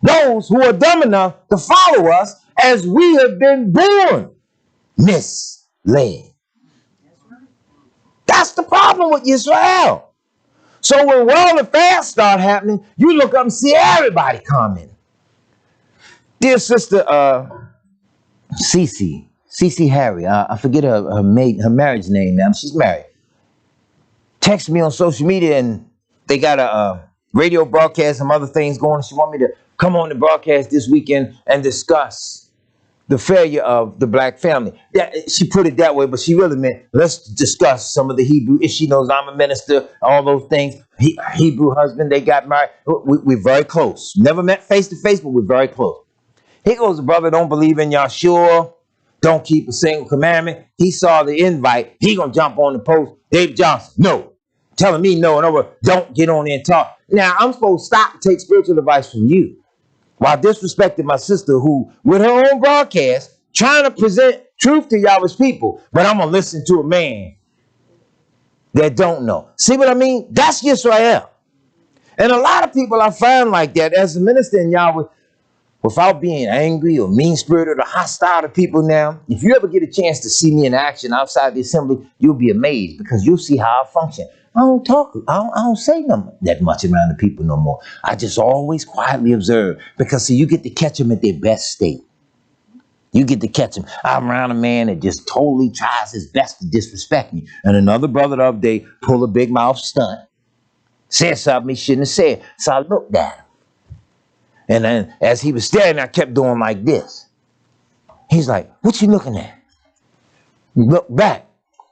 those who are dumb enough to follow us as we have been born misled. That's the problem with Israel. So when world affairs start happening, you look up and see everybody commenting. Dear sister Cece Harry, I forget her marriage name now. She's married. Text me on social media and they got a radio broadcast, some other things going. She want me to come on the broadcast this weekend and discuss the failure of the black family. Yeah, she put it that way, but she really meant let's discuss some of the Hebrew. If she knows I'm a minister, all those things. Hebrew husband, they got married. We're very close. Never met face to face, but we're very close. Here goes a brother, don't believe in Yahshua, don't keep a single commandment. He saw the invite. He gonna jump on the post. Dave Johnson, no. Telling me no and over, don't get on there and talk. Now, I'm supposed to stop and take spiritual advice from you while disrespecting my sister who, with her own broadcast, trying to present truth to Yahweh's people. But I'm going to listen to a man that don't know. See what I mean? That's Yisrael. And a lot of people I find like that as a minister in Yahweh, without being angry or mean-spirited or hostile to people now, if you ever get a chance to see me in action outside the assembly, you'll be amazed because you'll see how I function. I don't talk. I don't say that much around the people no more. I just always quietly observe because, see, you get to catch them at their best state. You get to catch them. I'm around a man that just totally tries his best to disrespect me. And another brother the other day pulled a big mouth stunt, said something he shouldn't have said. So I looked at him. And then as he was staring, I kept doing like this. He's like, what you looking at? Look back.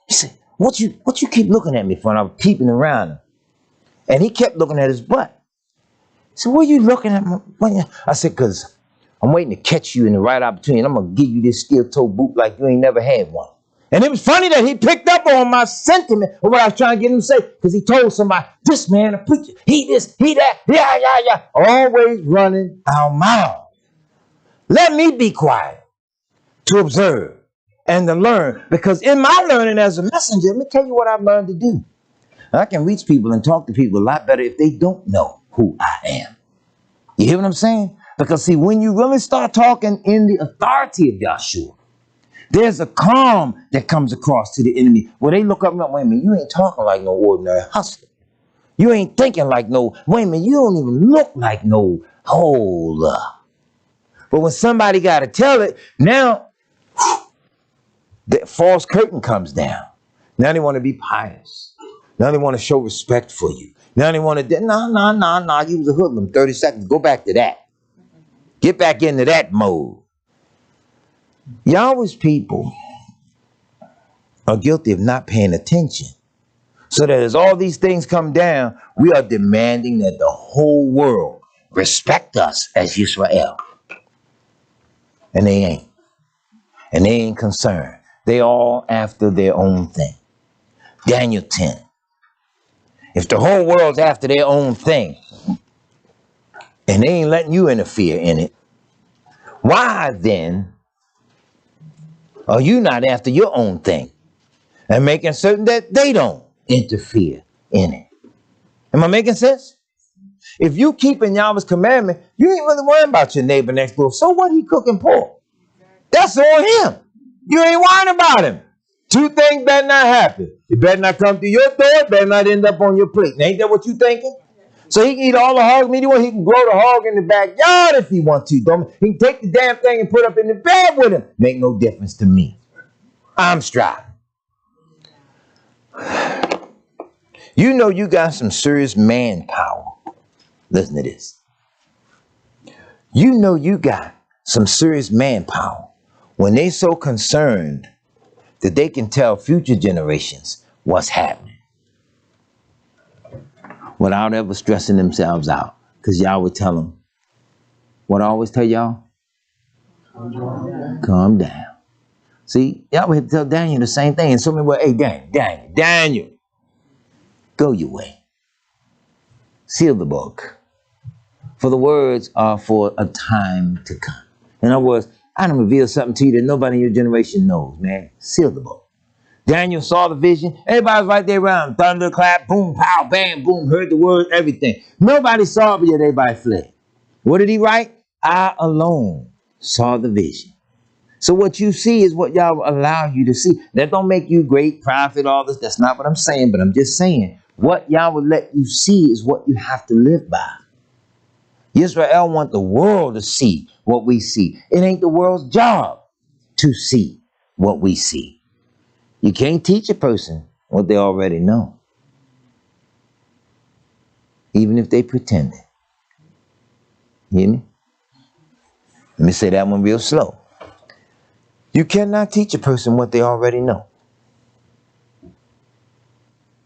He said, what you keep looking at me for? And I was peeping around him. And he kept looking at his butt. He said, what are you looking at? I said, because I'm waiting to catch you in the right opportunity. And I'm going to give you this steel-toe boot like you ain't never had one. And it was funny that he picked up on my sentiment of what I was trying to get him to say. Because he told somebody, this man, a preacher, he this, he that, yeah. Always running our mouth. Let me be quiet to observe and to learn. Because in my learning as a messenger, let me tell you what I've learned to do. I can reach people and talk to people a lot better if they don't know who I am. You hear what I'm saying? Because see, when you really start talking in the authority of Yahshua, there's a calm that comes across to the enemy where they look up and go, wait a minute, you ain't talking like no ordinary hustler. You ain't thinking like no, wait a minute, you don't even look like no hola. But when somebody got to tell it, now the false curtain comes down. Now they want to be pious. Now they want to show respect for you. Now they want to, nah, you was a hoodlum 30 seconds. Go back to that. Get back into that mode. Yahweh's people are guilty of not paying attention. So that as all these things come down, we are demanding that the whole world respect us as Israel. And they ain't. And they ain't concerned. They all after their own thing. Daniel 10. If the whole world's after their own thing, and they ain't letting you interfere in it, why then are you not after your own thing and making certain that they don't interfere in it? Am I making sense? If you keeping Yahweh's commandment, you ain't really worrying about your neighbor next door. So what, he cooking pork? That's on him. You ain't worrying about him. Two things better not happen. It better not come through your door. It better not end up on your plate. Now, ain't that what you thinking? So he can eat all the hog meat he want. He can grow the hog in the backyard if he wants to. He can take the damn thing and put it up in the bed with him. Make no difference to me. I'm striving. You know you got some serious manpower. Listen to this. You know you got some serious manpower when they so concerned that they can tell future generations what's happening without ever stressing themselves out. Because y'all would tell them, what I always tell y'all? Calm down. See, y'all would tell Daniel the same thing. And so many ways, hey, Daniel, go your way. Seal the book. For the words are for a time to come. In other words, I done revealed something to you that nobody in your generation knows, man. Seal the book. Daniel saw the vision. Everybody was right there around. Thunder, clap, boom, pow, bam, boom. Heard the word, everything. Nobody saw it, but yet everybody fled. What did he write? I alone saw the vision. So what you see is what y'all allow you to see. That don't make you great prophet, all this. That's not what I'm saying, but I'm just saying what y'all would let you see is what you have to live by. Israel want the world to see what we see. It ain't the world's job to see what we see. You can't teach a person what they already know, even if they pretend it. You hear me? Let me say that one real slow. You cannot teach a person what they already know.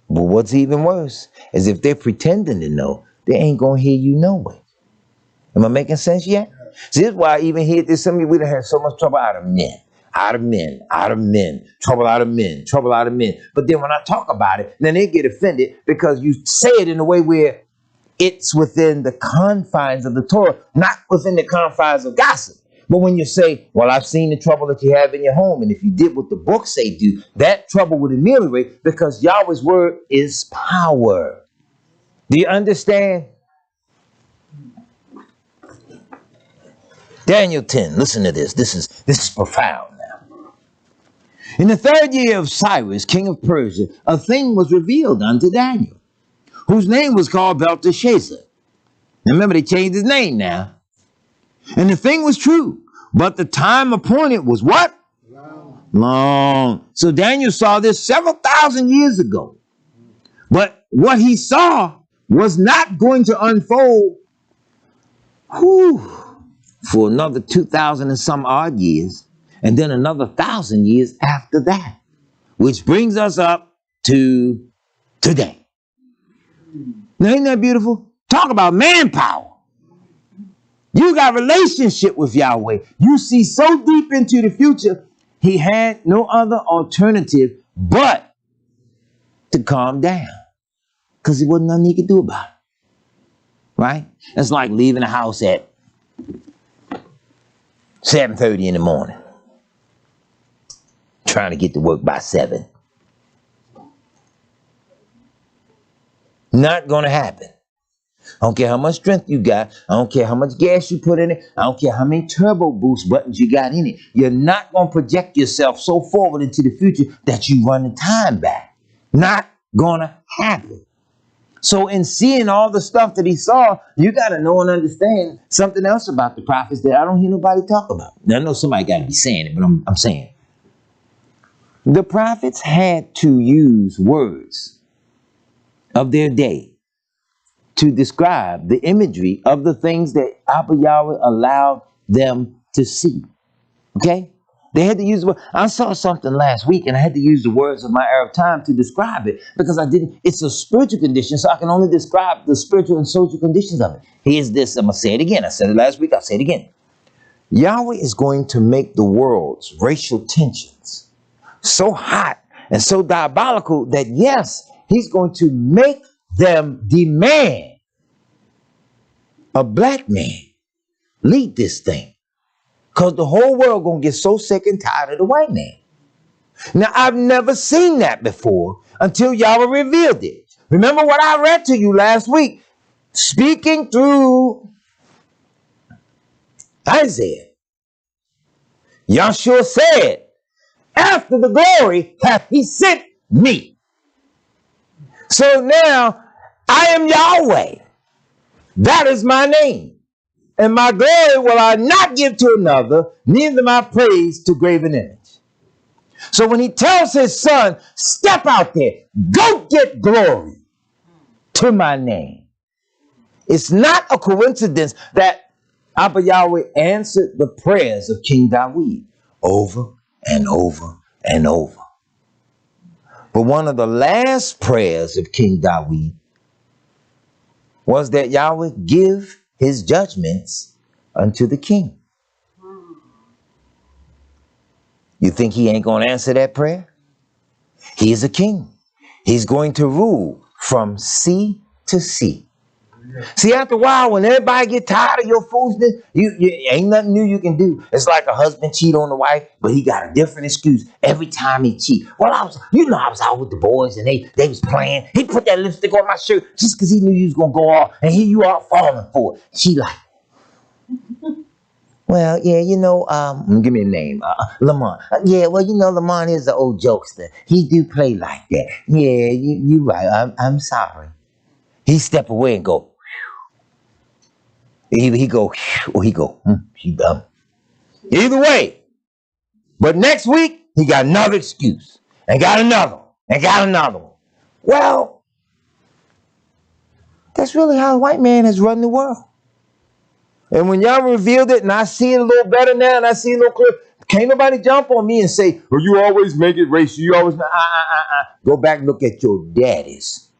But what's even worse is if they're pretending to know, they ain't going to hear you no way. Am I making sense yet? See, this is why I even hear this. Some of you, we done had so much trouble out of men. Out of men, trouble out of men, trouble out of men. But then when I talk about it, then they get offended because you say it in a way where it's within the confines of the Torah, not within the confines of gossip. But when you say, well, I've seen the trouble that you have in your home, and if you did what the books say do, that trouble would ameliorate because Yahweh's word is power. Do you understand? Daniel 10, listen to this. This is profound now. In the 3rd year of Cyrus, king of Persia, a thing was revealed unto Daniel, whose name was called Belteshazzar. Now remember, they changed his name now. And the thing was true, but the time appointed was what? Long. So Daniel saw this several thousand years ago. But what he saw was not going to unfold for another 2,000 and some odd years, and then another 1,000 years after that, which brings us up to today. Now, ain't that beautiful? Talk about manpower. You got relationship with Yahweh. You see so deep into the future, he had no other alternative but to calm down, because there wasn't nothing he could do about it. Right? It's like leaving the house at 7:30 in the morning, trying to get to work by 7. Not going to happen. I don't care how much strength you got. I don't care how much gas you put in it. I don't care how many turbo boost buttons you got in it. You're not going to project yourself so forward into the future that you run the time back. Not going to happen. So in seeing all the stuff that he saw, you got to know and understand something else about the prophets that I don't hear nobody talk about. Now, I know somebody got to be saying it, but I'm saying. The prophets had to use words of their day to describe the imagery of the things that Abba Yahweh allowed them to see. Okay? They had to use the word. I saw something last week and I had to use the words of my Arab time to describe it because it's a spiritual condition, so I can only describe the spiritual and social conditions of it. Here's this, I'm going to say it again. I said it last week, I'll say it again. Yahweh is going to make the world's racial tensions so hot and so diabolical that, yes, he's going to make them demand a black man lead this thing. Because the whole world going to get so sick and tired of the white man. Now, I've never seen that before until Yahweh revealed it. Remember what I read to you last week? Speaking through Isaiah. Yahshua said, after the glory hath he sent me. So now, I am Yahweh. That is my name. And my glory will I not give to another, neither my praise to graven image. So when he tells his son, step out there, go get glory to my name. It's not a coincidence that Abba Yahweh answered the prayers of King Dawid over and over and over. But one of the last prayers of King Dawid was that Yahweh give his judgments unto the king. You think he ain't going to answer that prayer? He is a king. He's going to rule from sea to sea. See, after a while, when everybody get tired of your foolishness, you ain't nothing new you can do. It's like a husband cheat on the wife, but he got a different excuse every time he cheat. Well, I was out with the boys and they was playing. He put that lipstick on my shirt just because he knew you was gonna go off, and here you are falling for it. She like, well, yeah, give me a name, Lamont. Yeah, well, Lamont is an old jokester. He do play like that. Yeah, you right. I'm sorry. He step away and go. He go. She done. Either way. But next week, he got another excuse. And got another one. And got another one. Well, that's really how the white man has run the world. And when y'all revealed it, and I see it a little better now, and I see it a little clearer, can't nobody jump on me and say, well, you always make it racial. You always, Go back and look at your daddies.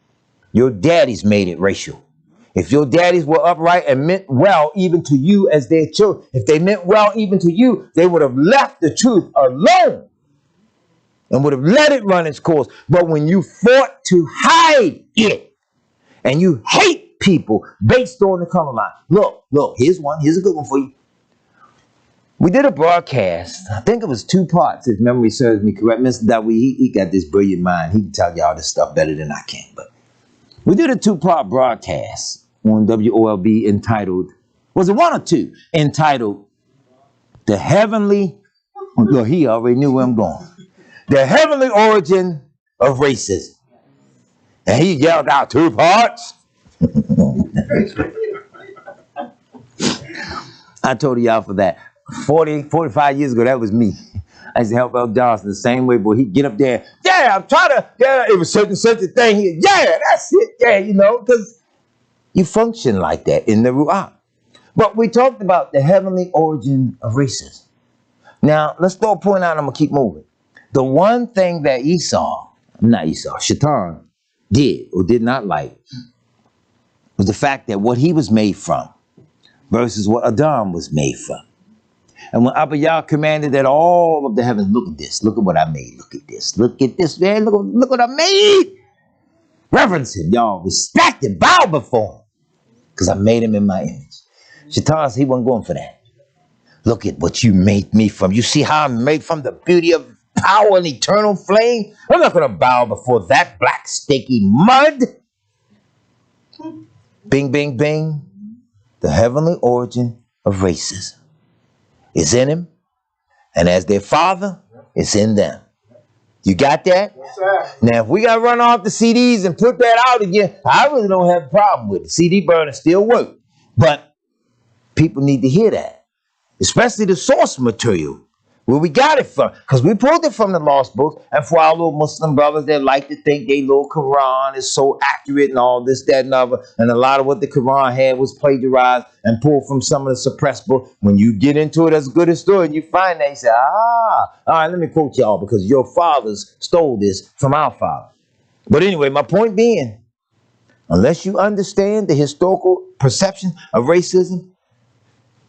Your daddies made it racial. If your daddies were upright and meant well even to you as their children, if they meant well even to you, they would have left the truth alone and would have let it run its course. But when you fought to hide it and you hate people based on the color line. Look, here's one. Here's a good one for you. We did a broadcast. I think it was 2 parts, if memory serves me correct. Mr. Dawid, he got this brilliant mind. He can tell y'all this stuff better than I can. But we did a 2-part broadcast on WOLB entitled, was it 1 or 2? Entitled, The Heavenly, look, he already knew where I'm going. The Heavenly Origin of Racism. And he yelled out 2 parts. I told y'all for that. 45 years ago, that was me. I used to help El Johnson the same way, boy. He'd get up there, I'm trying to, it was such a thing. That's it, because you function like that in the Ruach. But we talked about the heavenly origin of racism. Now, let's throw a point out, I'm going to keep moving. The one thing that Shaitan did or did not like was the fact that what he was made from versus what Adam was made from. And when Abba Yah commanded that all of the heavens, look at this, look at what I made, look at this, man, look what I made. Reverence him, y'all, respect him, bow before him, because I made him in my image. Shaitan, he wasn't going for that. Look at what you made me from. You see how I'm made from the beauty of power and eternal flame? I'm not going to bow before that black, sticky mud. Bing, bing, bing. The heavenly origin of racism is in him, and as their father, it's in them. You got that? Yes, now, if we got to run off the CDs and put that out again, I really don't have a problem with it. CD burner still work. But people need to hear that, especially the source material Where we got it from, because we pulled it from the lost book. And for our little Muslim brothers that like to think their little Quran is so accurate and all this, that, and other, and a lot of what the Quran had was plagiarized and pulled from some of the suppressed book. When you get into it as good a story, and you find that, you say, all right, let me quote y'all, because your fathers stole this from our father. But anyway, my point being, unless you understand the historical perception of racism,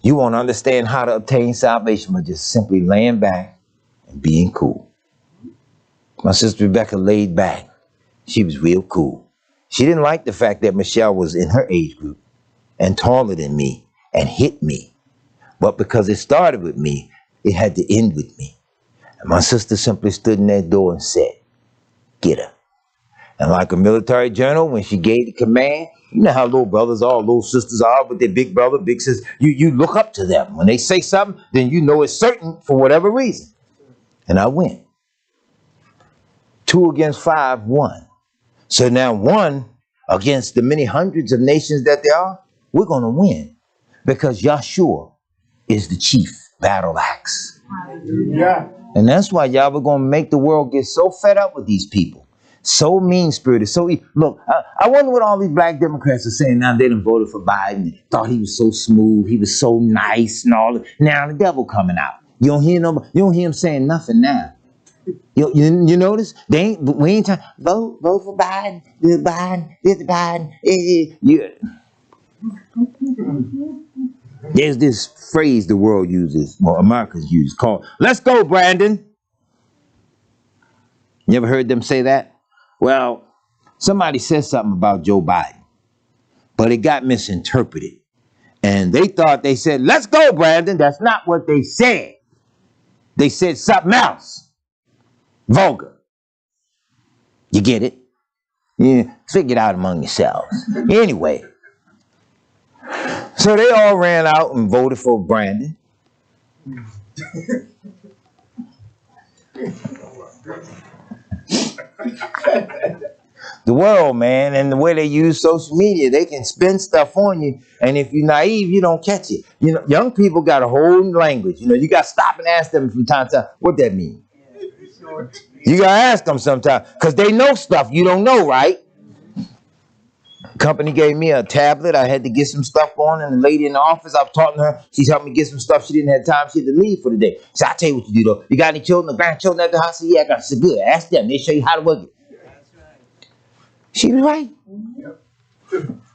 you won't understand how to obtain salvation by just simply laying back and being cool. My sister Rebecca laid back. She was real cool. She didn't like the fact that Michelle was in her age group and taller than me and hit me. But because it started with me, it had to end with me. And my sister simply stood in that door and said, get her. And like a military general, when she gave the command, you know how little brothers are, little sisters are with their big brother, big sister. You look up to them. When they say something, then you know it's certain for whatever reason. And I win. 2 against 5 won. So now 1 against the many hundreds of nations that there are, we're going to win. Because Yahshua is the chief battle axe. Hallelujah. And that's why y'all were going to make the world get so fed up with these people. So mean-spirited, look, I wonder what all these black Democrats are saying now. They done voted for Biden, thought he was so smooth, he was so nice and all that. Now the devil coming out. You don't hear him saying nothing now. You notice? We ain't trying vote for Biden, Biden. Yeah. There's this phrase the world uses, or Americans use, called, let's go, Brandon. You ever heard them say that? Well, somebody said something about Joe Biden, but it got misinterpreted. And they thought they said, let's go, Brandon. That's not what they said. They said something else. Vulgar. You get it? Yeah, figure it out among yourselves. Anyway, so they all ran out and voted for Brandon. The world, man, and the way they use social media, they can spin stuff on you, and if you're naive, you don't catch it. You know, young people got a whole language. You know, you got to stop and ask them from time to time, what that mean? You got to ask them sometimes, because they know stuff you don't know, right? Company gave me a tablet. I had to get some stuff on, and the lady in the office, I was talking to her. She's helping me get some stuff. She didn't have time. She had to leave for the day. So I tell you what you do, though. You got any children or grandchildren at the house? I said, yeah, I got. I said, good. Ask them. They show you how to work it. She was right.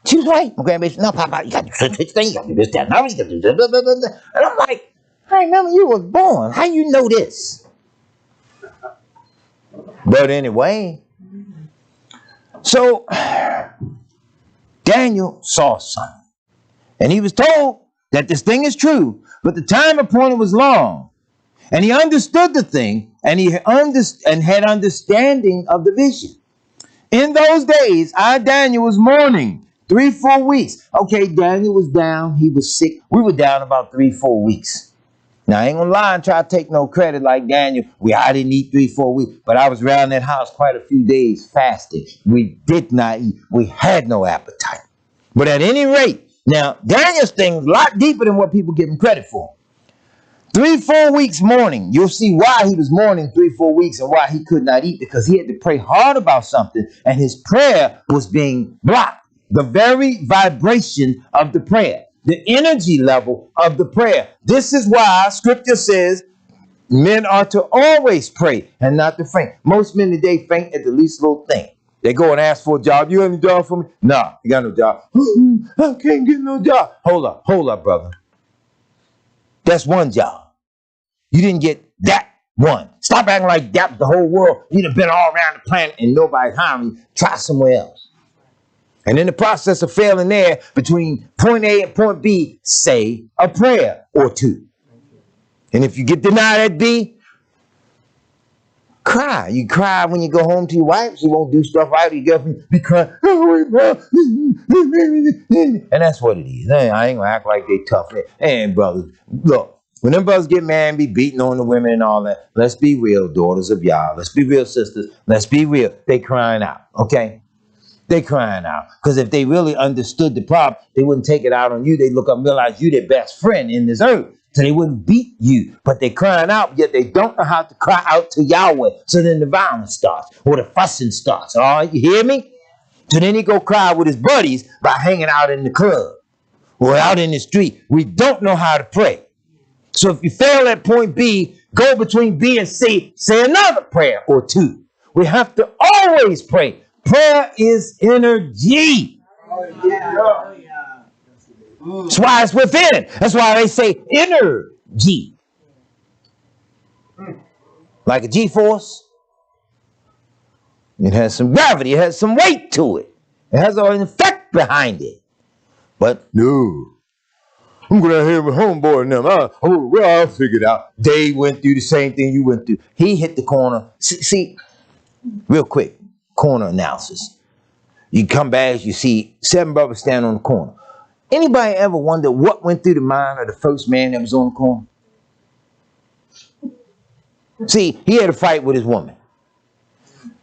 She was right. My grandbaby said, no, Papa, you got to do such thing. You got to do this, that, and you got to do blah, blah, blah, blah. And I'm like, I remember you was born. How you know this? But anyway, so Daniel saw something. And he was told that this thing is true, but the time appointed was long. And he understood the thing, and he had understanding of the vision. In those days, I, Daniel, was mourning 3-4 weeks. Okay, Daniel was down. He was sick. We were down about 3-4 weeks. Now, I ain't gonna lie and try to take no credit like Daniel. I didn't eat 3-4 weeks, but I was around that house quite a few days fasting. We did not eat. We had no appetite. But at any rate, now, Daniel's thing is a lot deeper than what people give him credit for. 3-4 weeks mourning. You'll see why he was mourning 3-4 weeks and why he could not eat, because he had to pray hard about something and his prayer was being blocked. The very vibration of the prayer, the energy level of the prayer. This is why scripture says men are to always pray and not to faint. Most men today faint at the least little thing. They go and ask for a job. You have any job for me? Nah, you got no job. I can't get no job. Hold up, brother. That's one job. You didn't get that one. Stop acting like that was the whole world. You'd have been all around the planet and nobody's hiring you. Try somewhere else. And in the process of failing there, between point A and point B, say a prayer or two. And if you get denied at B, cry. You cry when you go home to your wife. She won't do stuff right. Your girlfriend be crying. And that's what it is. I ain't gonna act like they tough. Hey, brothers, look. When them brothers get mad and be beating on the women and all that, let's be real, daughters of Yah. Let's be real, sisters. Let's be real. They crying out, okay? They crying out. Because if they really understood the problem, they wouldn't take it out on you. They look up and realize you their best friend in this earth. so they wouldn't beat you. But they're crying out, yet they don't know how to cry out to Yahweh. So then the violence starts, or the fussing starts. Oh, you hear me? So then he go cry with his buddies by hanging out in the club or out in the street. We don't know how to pray. So if you fail at point B, go between B and C, say another prayer or two. We have to always pray. Prayer is energy. That's why it's within. That's why they say energy. Like a G-force. It has some gravity. It has some weight to it. It has an effect behind it. But no. I'm going out here with homeboy and them. I'll figure it out. They went through the same thing you went through. He hit the corner. See, real quick, corner analysis. You come back, you see 7 brothers standing on the corner. Anybody ever wonder what went through the mind of the first man that was on the corner? See, he had a fight with his woman.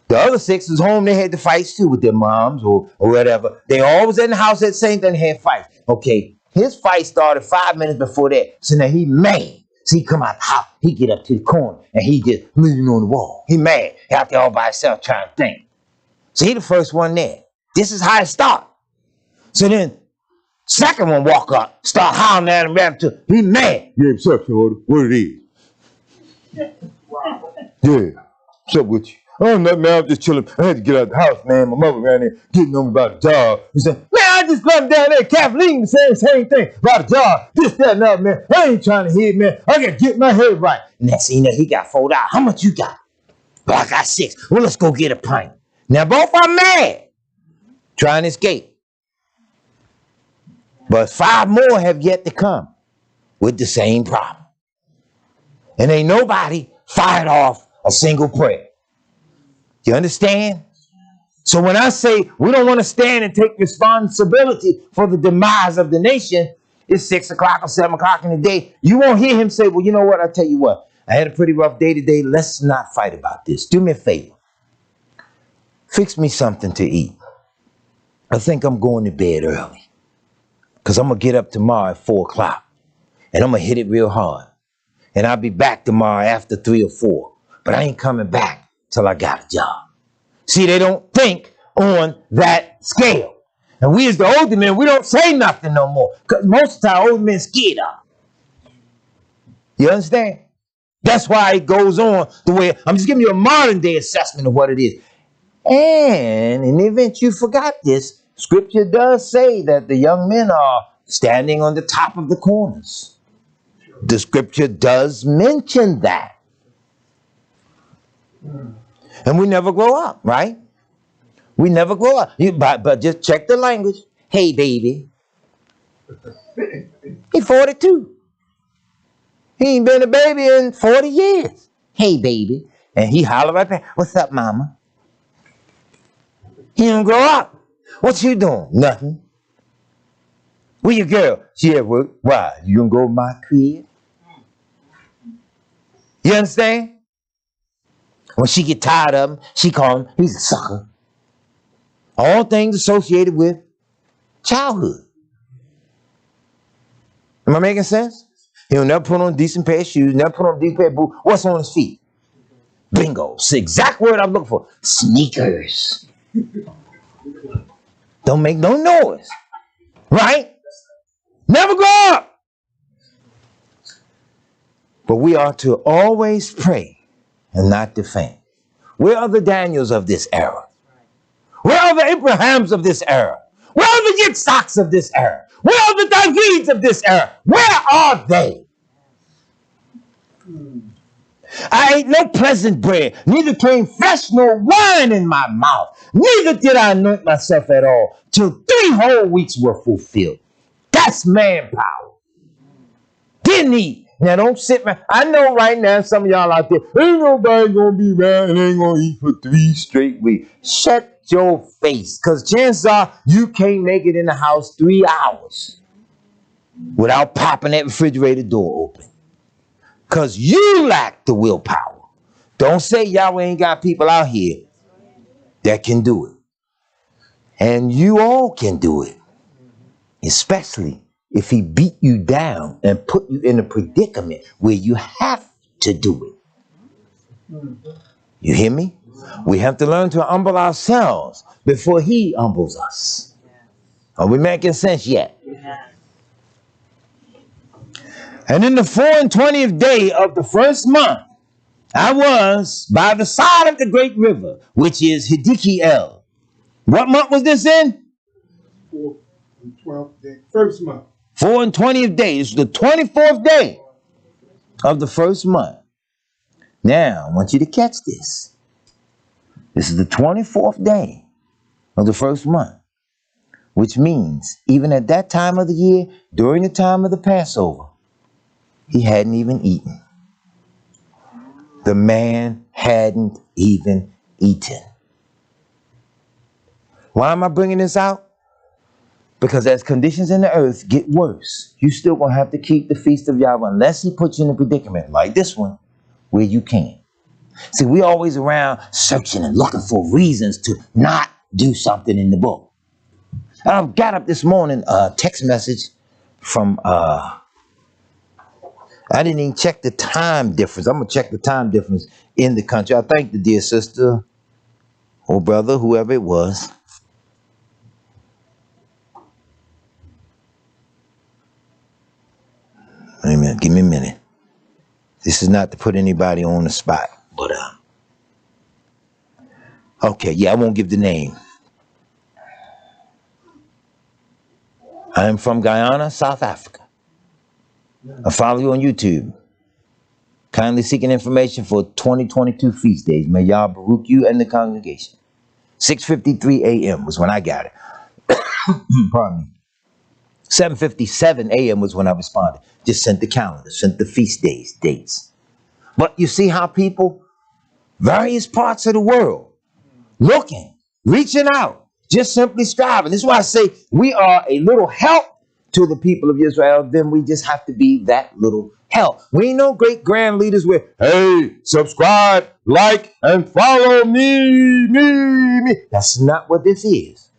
The other 6 was home. They had to fight too with their moms or whatever. They all was in the house at the same time. They had fights. Okay, his fight started 5 minutes before that. So now he mad. So he come out the house. He get up to the corner and he just leaning on the wall. He mad. He out there all by himself trying to think. So he the first one there. This is how it start. So then second one walk up, start howling at him, rapping to him. He mad. Yeah, what's up, what it is? Yeah, what's up with you? Oh, nothing, man. I'm just chilling. I had to get out of the house, man. My mother ran there getting on me about the job. He said, man, I just come down there. Kathleen saying the same thing about the job. This, that, and that, man. I ain't trying to hear, man. I got to get my head right. Next thing you know, he got $4. How much you got? Well, I got 6. Well, let's go get a pint. Now, both are mad. Trying to escape. But 5 more have yet to come with the same problem. And ain't nobody fired off a single prayer. You understand? So when I say we don't want to stand and take responsibility for the demise of the nation, it's 6 o'clock or 7 o'clock in the day. You won't hear him say, well, you know what? I'll tell you what. I had a pretty rough day today. Let's not fight about this. Do me a favor. Fix me something to eat. I think I'm going to bed early. Because I'm going to get up tomorrow at 4 o'clock. And I'm going to hit it real hard. And I'll be back tomorrow after 3 or 4. But I ain't coming back till I got a job. See, they don't think on that scale. And we as the older men, we don't say nothing no more. Because most of the time, older men scared of. You understand? That's why it goes on the way, I'm just giving you a modern day assessment of what it is. And in the event you forgot this, Scripture does say that the young men are standing on the top of the corners. The Scripture does mention that. And we never grow up, right? We never grow up. But just check the language. Hey, baby. He's 42. He ain't been a baby in 40 years. Hey, baby. And he holler right back. What's up, mama? He don't grow up. What you doing? Nothing. Where your girl? She at work. Why? You gonna go to my crib? You understand? When she get tired of him, she call him, he's a sucker. All things associated with childhood. Am I making sense? He'll never put on a decent pair of shoes, never put on a decent pair of boots. What's on his feet? Bingo. It's the exact word I'm looking for. Sneakers. Don't make no noise. Right? Never grow up. But we are to always pray and not defame. Where are the Daniels of this era? Where are the Abrahams of this era? Where are the Yitzhaks of this era? Where are the Davids of this era? Where are they? I ate no pleasant bread, neither came fresh nor wine in my mouth. Neither did I anoint myself at all, till 3 whole weeks were fulfilled. That's manpower. Didn't eat. Now don't sit man. I know right now some of y'all out there, ain't nobody gonna be around and ain't gonna eat for 3 straight weeks. Shut your face, because chances are you can't make it in the house 3 hours without popping that refrigerator door open. Because you lack the willpower. Don't say Yahweh ain't got people out here that can do it. And you all can do it. Especially if he beat you down and put you in a predicament where you have to do it? You hear me? We have to learn to humble ourselves before he humbles us. Are we making sense yet? And in the 24th day of the first month, I was by the side of the great river, which is Hiddekel. What month was this in? 4th and 12th day, first month. 24th day. It's the 24th day of the first month. Now, I want you to catch this. This is the 24th day of the first month, which means even at that time of the year, during the time of the Passover, he hadn't even eaten. The man hadn't even eaten. Why am I bringing this out? Because as conditions in the earth get worse, you still going to have to keep the feast of Yahweh unless he puts you in a predicament like this one where you can. See, we always around searching and looking for reasons to not do something in the book. I got up this morning, a text message from, I didn't even check the time difference. I'm going to check the time difference in the country. I thank the dear sister or brother, whoever it was. Amen. Give me a minute. This is not to put anybody on the spot, but okay, yeah, I won't give the name. I am from Guyana, South Africa. I follow you on YouTube. Kindly seeking information for 2022 feast days. May Yah Baruch you and the congregation. 6:53 a.m. was when I got it. Pardon me. 7:57 a.m. was when I responded. Just sent the calendar, sent the feast days, dates. But you see how people, various parts of the world, looking, reaching out, just simply striving. This is why I say we are a little help to the people of Israel. Then we just have to be that little help. We ain't no great grand leaders with, hey, subscribe, like, and follow me. That's not what this is.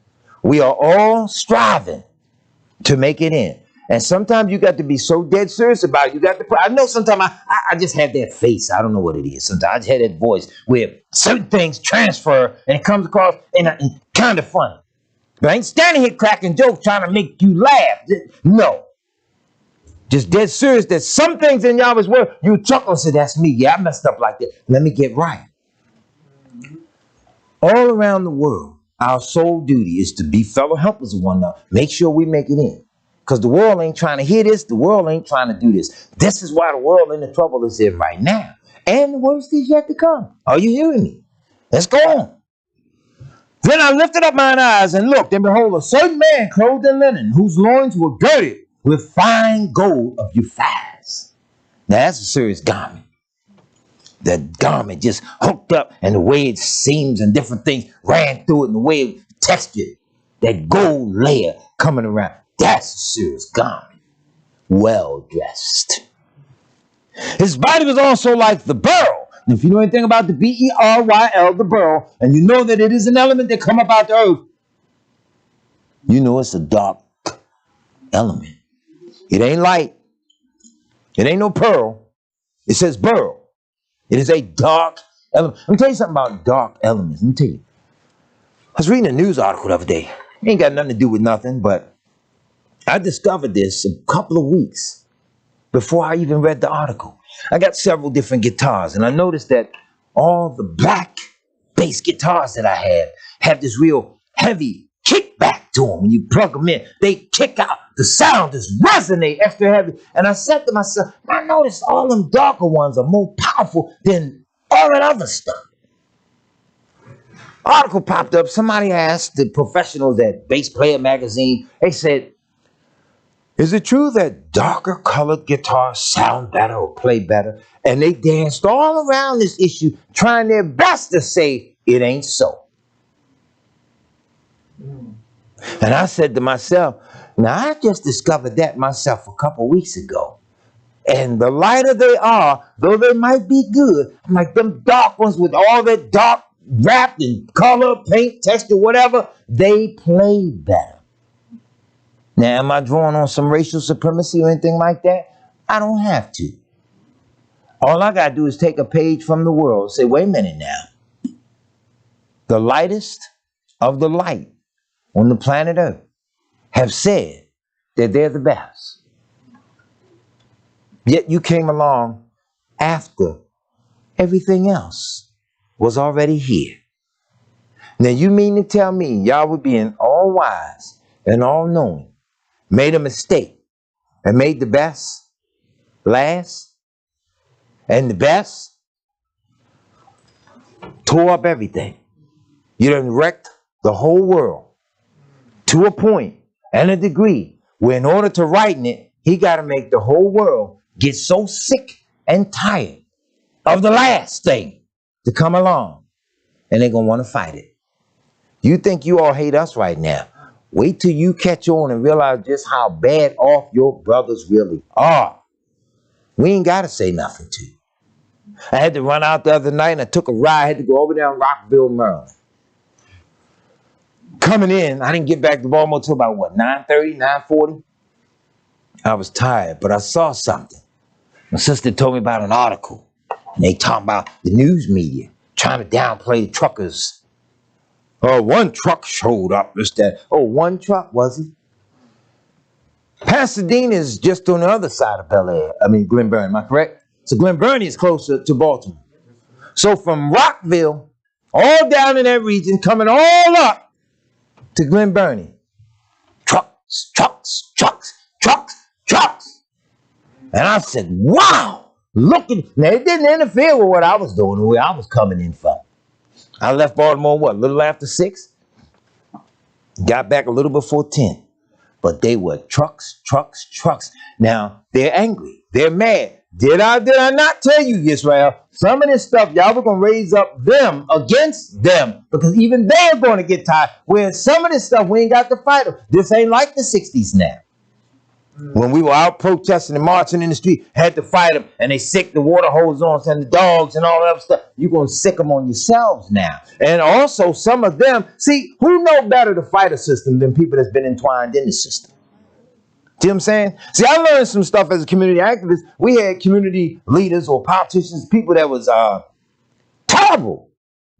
We are all striving to make it in. And sometimes you got to be so dead serious about it. You got to put, I know sometimes I just have that face. I don't know what it is. Sometimes I just have that voice where certain things transfer and it comes across and kind of funny. But I ain't standing here cracking jokes trying to make you laugh. No. Just dead serious that some things in Yahweh's word, you chuckle and say, that's me. Yeah, I messed up like that. Let me get right. All around the world, our sole duty is to be fellow helpers of one another. Make sure we make it in. Because the world ain't trying to hear this. The world ain't trying to do this. This is why the world in the trouble is in right now. And the worst is yet to come. Are you hearing me? Let's go on. Then I lifted up mine eyes and looked, and behold, a certain man clothed in linen, whose loins were girded with fine gold of Euphaz. Now that's a serious garment. That garment just hooked up, and the way it seams and different things ran through it, and the way it textured, that gold layer coming around. That's a serious garment. Well dressed. His body was also like the beryl. And if you know anything about the B-E-R-Y-L, the beryl, and you know that it is an element that come up out the earth, you know it's a dark element. It ain't light. It ain't no pearl. It says beryl. It is a dark element. Let me tell you something about dark elements. Let me tell you. I was reading a news article the other day. It ain't got nothing to do with nothing, but I discovered this a couple of weeks before I even read the article. I got several different guitars, and I noticed that all the black bass guitars that I have this real heavy kickback to them. When you plug them in, they kick out. The sound just resonate extra heavy. And I said to myself, I noticed all them darker ones are more powerful than all that other stuff. Article popped up. Somebody asked the professionals at Bass Player magazine, they said, is it true that darker colored guitars sound better or play better? And they danced all around this issue, trying their best to say it ain't so. And I said to myself, now I just discovered that myself a couple weeks ago. And the lighter they are, though they might be good, I'm like them dark ones with all that dark wrapped in color, paint, texture, whatever, they play better. Now, am I drawing on some racial supremacy or anything like that? I don't have to. All I got to do is take a page from the world and say, wait a minute now. The lightest of the light on the planet Earth have said that they're the best. Yet you came along after everything else was already here. Now you mean to tell me Yahweh being all wise and all knowing made a mistake and made the best last, and the best tore up everything? You done wrecked the whole world to a point and a degree where in order to righten it, he got to make the whole world get so sick and tired of the last thing to come along, and they're going to want to fight it. You think you all hate us right now. Wait till you catch on and realize just how bad off your brothers really are. We ain't got to say nothing to you. I had to run out the other night and I took a ride. I had to go over down Rockville, Maryland. Coming in, I didn't get back to Baltimore till about, what, 9:30, 9:40? I was tired, but I saw something. My sister told me about an article. And they talking about the news media trying to downplay truckers. Oh, one truck showed up. This, that. Oh, one truck, was he? Pasadena is just on the other side of Glen Burnie, am I correct? So Glen Burnie is closer to Baltimore. So from Rockville, all down in that region, coming all up to Glen Burnie. Trucks, trucks, trucks, trucks, trucks. And I said, wow, look at, now it didn't interfere with what I was doing and where I was coming in from. I left Baltimore, what, a little after 6? Got back a little before 10. But they were trucks, trucks, trucks. Now, they're angry. They're mad. Did I not tell you, Israel? Some of this stuff, y'all were going to raise up them against them. Because even they're going to get tired. Whereas some of this stuff, we ain't got to fight them. This ain't like the 60s now. When we were out protesting and marching in the street, had to fight them, and they sick the water hose on and the dogs and all that stuff. You're going to sick them on yourselves now. And also some of them, see, who know better to fight a system than people that's been entwined in the system? See what I'm saying? See, I learned some stuff as a community activist. We had community leaders or politicians, people that was terrible,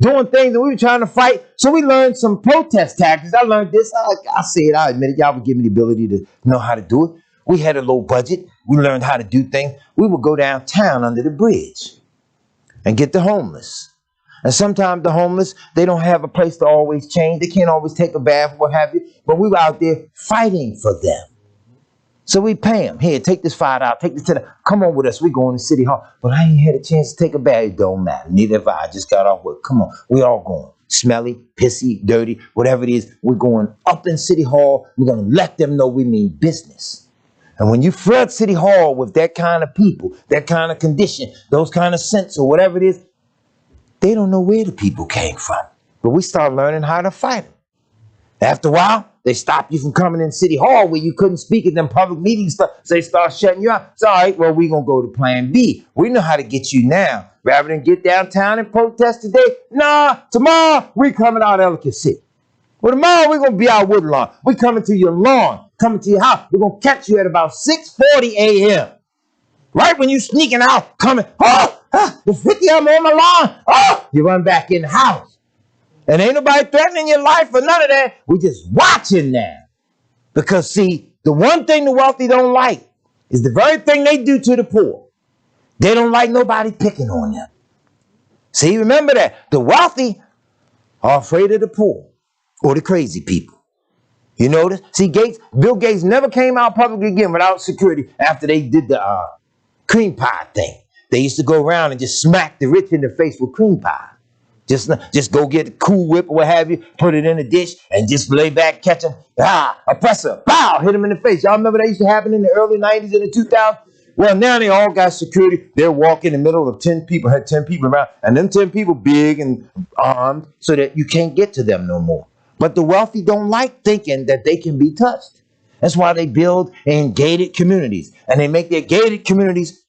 doing things that we were trying to fight. So we learned some protest tactics. I learned this. I say it, I admit it. Y'all would give me the ability to know how to do it. We had a low budget. We learned how to do things. We would go downtown under the bridge and get the homeless. And sometimes the homeless, they don't have a place to always change. They can't always take a bath, what have you. But we were out there fighting for them. So we pay them. Here, take this $5, take this $10. Come on with us. We're going to City Hall. But I ain't had a chance to take a bath. It don't matter. Neither have I. I just got off work. Come on. We all going. Smelly, pissy, dirty, whatever it is. We're going up in City Hall. We're going to let them know we mean business. And when you flood City Hall with that kind of people, that kind of condition, those kind of scents or whatever it is, they don't know where the people came from. But we start learning how to fight them. After a while, they stop you from coming in City Hall where you couldn't speak at them public meetings. So they start shutting you out. It's all right, well, we're going to go to plan B. We know how to get you now. Rather than get downtown and protest today, nah, tomorrow we coming out of Ellicott City. Well, tomorrow we're going to be out Woodlawn. We're coming to your lawn, coming to your house. We're going to catch you at about 6:40 a.m. Right when you sneaking out, coming, the 50 of them on my lawn. You run back in the house. And ain't nobody threatening your life or none of that. We're just watching now. Because, see, the one thing the wealthy don't like is the very thing they do to the poor. They don't like nobody picking on them. See, remember that. The wealthy are afraid of the poor or the crazy people. You notice? See, Bill Gates never came out publicly again without security after they did the cream pie thing. They used to go around and just smack the rich in the face with cream pie. Just go get a Cool Whip or what have you, put it in a dish, and just lay back, catch them. Oppressor, bow, hit them in the face. Y'all remember that used to happen in the early 90s and the 2000s? Well, now they all got security. They're walking in the middle of 10 people, had 10 people around, and them 10 people big and armed so that you can't get to them no more. But the wealthy don't like thinking that they can be touched. That's why they build in gated communities, and they make their gated communities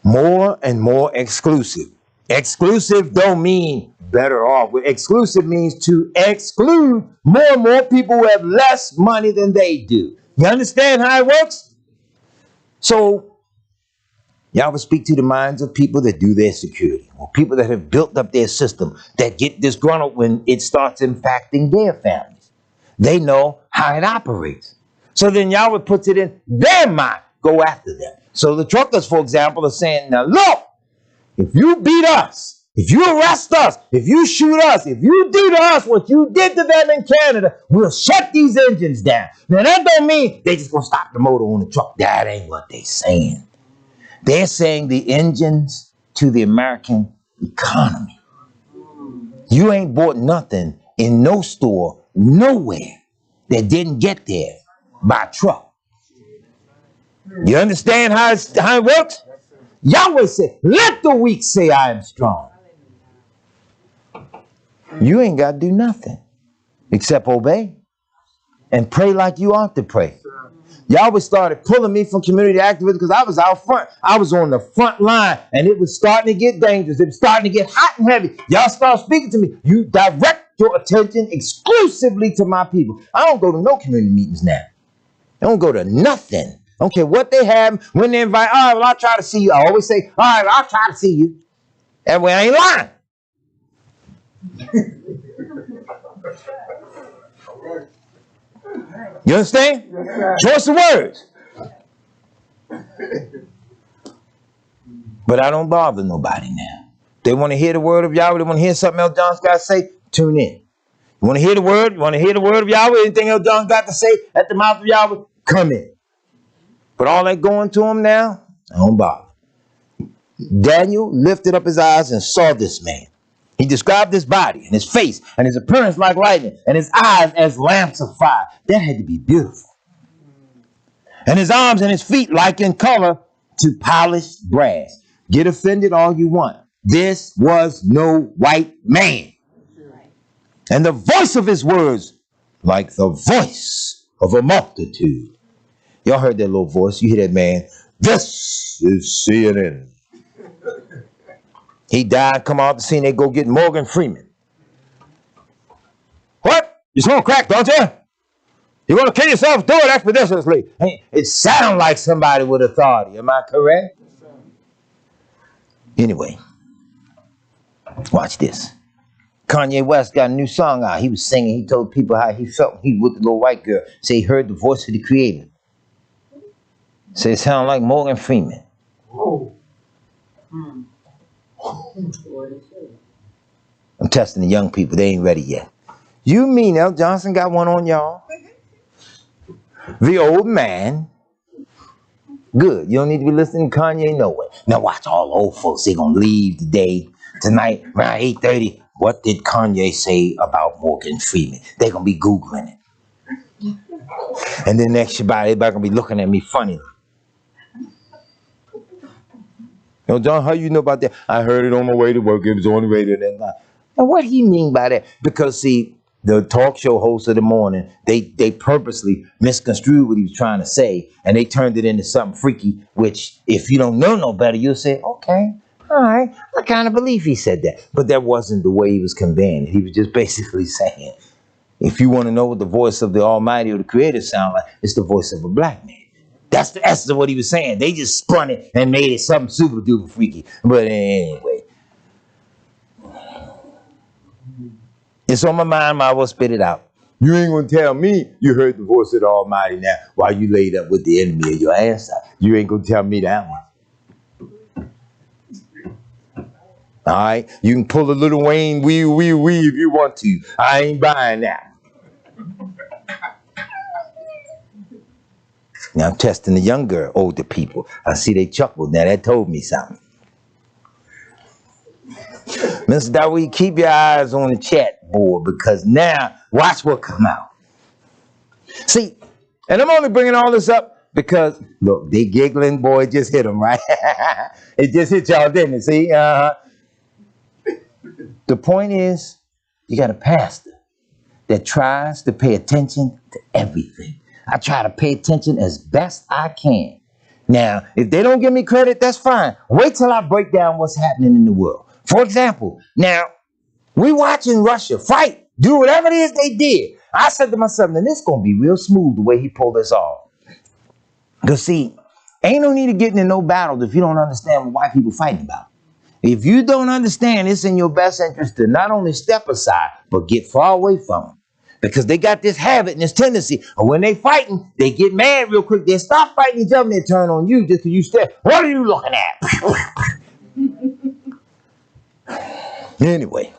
more and more exclusive. Exclusive don't mean better off. Exclusive means to exclude more and more people who have less money than they do. You understand how it works? So, y'all will speak to the minds of people that do their security, or people that have built up their system, that get disgruntled when it starts impacting their families. They know how it operates. So then Yahweh puts it in their mind. Go after them. So the truckers, for example, are saying, now look, if you beat us, if you arrest us, if you shoot us, if you do to us what you did to them in Canada, we'll shut these engines down. Now that don't mean they just gonna stop the motor on the truck. That ain't what they saying. They're saying the engines to the American economy. You ain't bought nothing in no store, nowhere, that didn't get there by truck. You understand how it works? Yahweh said, let the weak say I am strong. You ain't got to do nothing except obey and pray like you ought to pray. Yahweh started pulling me from community activism because I was out front. I was on the front line, and it was starting to get dangerous. It was starting to get hot and heavy. Y'all start speaking to me. You direct your attention exclusively to my people. I don't go to no community meetings now. I don't go to nothing. I don't care what they have, when they invite. All right, well, I'll try to see you. I always say, all right, I'll try to see you. That way I ain't lying. You understand? Choice of words. But I don't bother nobody now. They want to hear the word of Yahweh. They want to hear something else John's got to say. Tune in. You want to hear the word? You want to hear the word of Yahweh? Anything else John's got to say at the mouth of Yahweh? Come in. But all that going to him now, I don't bother. Daniel lifted up his eyes and saw this man. He described his body and his face and his appearance like lightning and his eyes as lamps of fire. That had to be beautiful. And his arms and his feet like in color to polished brass. Get offended all you want. This was no white man. And the voice of his words like the voice of a multitude. Y'all heard that little voice. You hear that man. This is CNN. He died, come out the scene, they go get Morgan Freeman. What? You smoke crack, don't you? You want to kill yourself? Do it expeditiously. Hey, it sounds like somebody with authority. Am I correct? Anyway, watch this. Kanye West got a new song out. He was singing. He told people how he felt. He with the little white girl. Say he heard the voice of the Creator. Say it sounded like Morgan Freeman. Oh. I'm testing the young people. They ain't ready yet. You mean L. Johnson got one on y'all? The old man. Good. You don't need to be listening to Kanye no way. Now watch all old folks. They're going to leave today, tonight, around 8:30. What did Kanye say about Morgan Freeman? They're going to be Googling it. And then next Shabbat, everybody going to be looking at me funny. Yo, John, how you know about that? I heard it on my way to work. It was on the radio that night. Now, what do you mean by that? Because, see, the talk show host of the morning, they purposely misconstrued what he was trying to say, and they turned it into something freaky, which, if you don't know no better, you'll say, okay, all right, I kind of believe he said that. But that wasn't the way he was conveying it. He was just basically saying, if you want to know what the voice of the Almighty or the Creator sound like, it's the voice of a black man. That's the essence of what he was saying. They just spun it and made it something super duper freaky. But anyway, it's on my mind. Might as well spit it out. You ain't gonna tell me you heard the voice of the Almighty now while you laid up with the enemy of your ass. You ain't gonna tell me that one. All right, you can pull a Little Wayne wee if you want to. I ain't buying that. Now I'm testing the younger, older people. I see they chuckled. Now that told me something. Mr. Dawid, keep your eyes on the chat board because now watch what come out. See, and I'm only bringing all this up because, look, they giggling, boy, it just hit them, right? It just hit y'all, didn't it? See? The point is, you got a pastor that tries to pay attention to everything. I try to pay attention as best I can. Now, if they don't give me credit, that's fine. Wait till I break down what's happening in the world. For example, now, we watching Russia fight, do whatever it is they did. I said to myself, then this going to be real smooth the way he pulled this off. Because see, ain't no need of getting in no battles if you don't understand what white people fighting about. If you don't understand, it's in your best interest to not only step aside, but get far away from them. Because they got this habit and this tendency, and when they fighting, they get mad real quick. They stop fighting each other and they turn on you just because you step. What are you looking at? Anyway,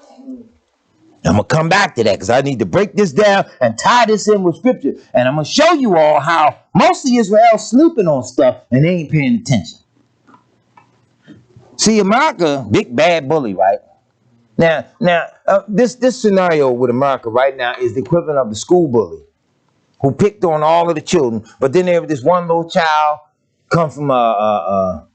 I'm going to come back to that because I need to break this down and tie this in with scripture. And I'm going to show you all how most of Israel snooping on stuff and they ain't paying attention. See, America, big bad bully, right? Now, this scenario with America right now is the equivalent of the school bully who picked on all of the children, but then there was this one little child come from a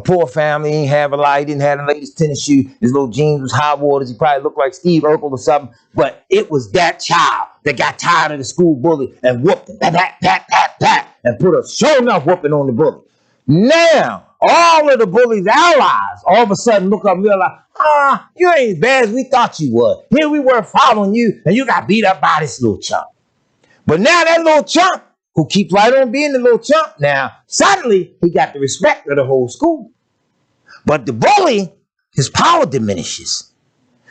poor family, he didn't have a light, didn't have the latest tennis shoe, his little jeans was high waters, he probably looked like Steve Urkel or something, but it was that child that got tired of the school bully and whooped him, pat, pat, pat, pat, and put a sure enough whooping on the bully. Now, all of the bully's allies all of a sudden look up and realize, you ain't as bad as we thought you were. Here we were following you, and you got beat up by this little chump. But now that little chump, who keeps right on being the little chump now, suddenly he got the respect of the whole school. But the bully, his power diminishes.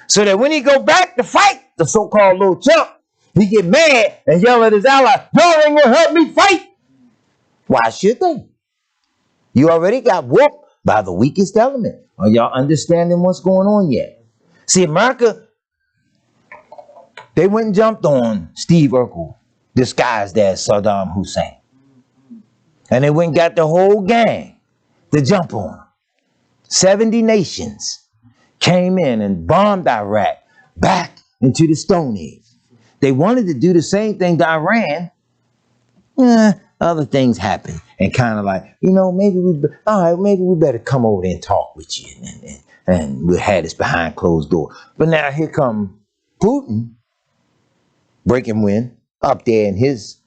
So that when he go back to fight the so-called little chump, he get mad and yell at his ally, y'all ain't gonna help me fight. Why should they? You already got whooped by the weakest element. Are y'all understanding what's going on yet? See, America, they went and jumped on Steve Urkel, disguised as Saddam Hussein. And they went and got the whole gang to jump on him. 70 nations came in and bombed Iraq back into the Stone Age. They wanted to do the same thing to Iran. Other things happened. And kind of like, maybe we better come over there and talk with you. And we'll have this behind closed door. But now here come Putin, breaking wind, up there in his,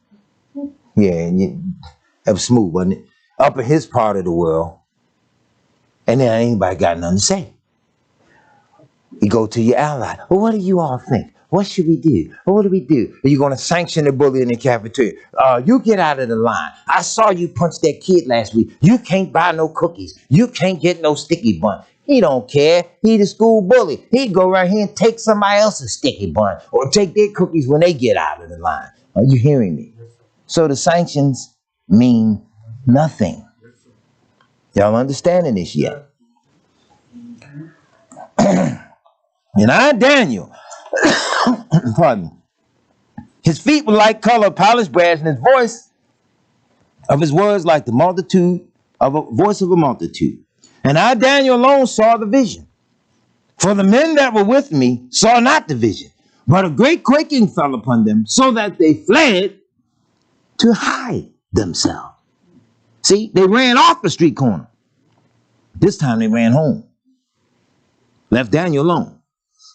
it was smooth, wasn't it? Up in his part of the world. And then anybody got nothing to say. You go to your ally. Well, what do you all think? What should we do? What do we do? Are you going to sanction the bully in the cafeteria? You get out of the line. I saw you punch that kid last week. You can't buy no cookies. You can't get no sticky bun. He don't care. He the school bully. He'd go right here and take somebody else's sticky bun or take their cookies when they get out of the line. Are you hearing me? So the sanctions mean nothing. Y'all understanding this yet? And I, Daniel, pardon me, his feet were like color of polished brass, and his voice of his words like the multitude of a voice of a multitude. And I, Daniel, alone saw the vision. For the men that were with me saw not the vision, but a great quaking fell upon them, so that they fled to hide themselves. See, they ran off the street corner. This time they ran home. Left Daniel alone.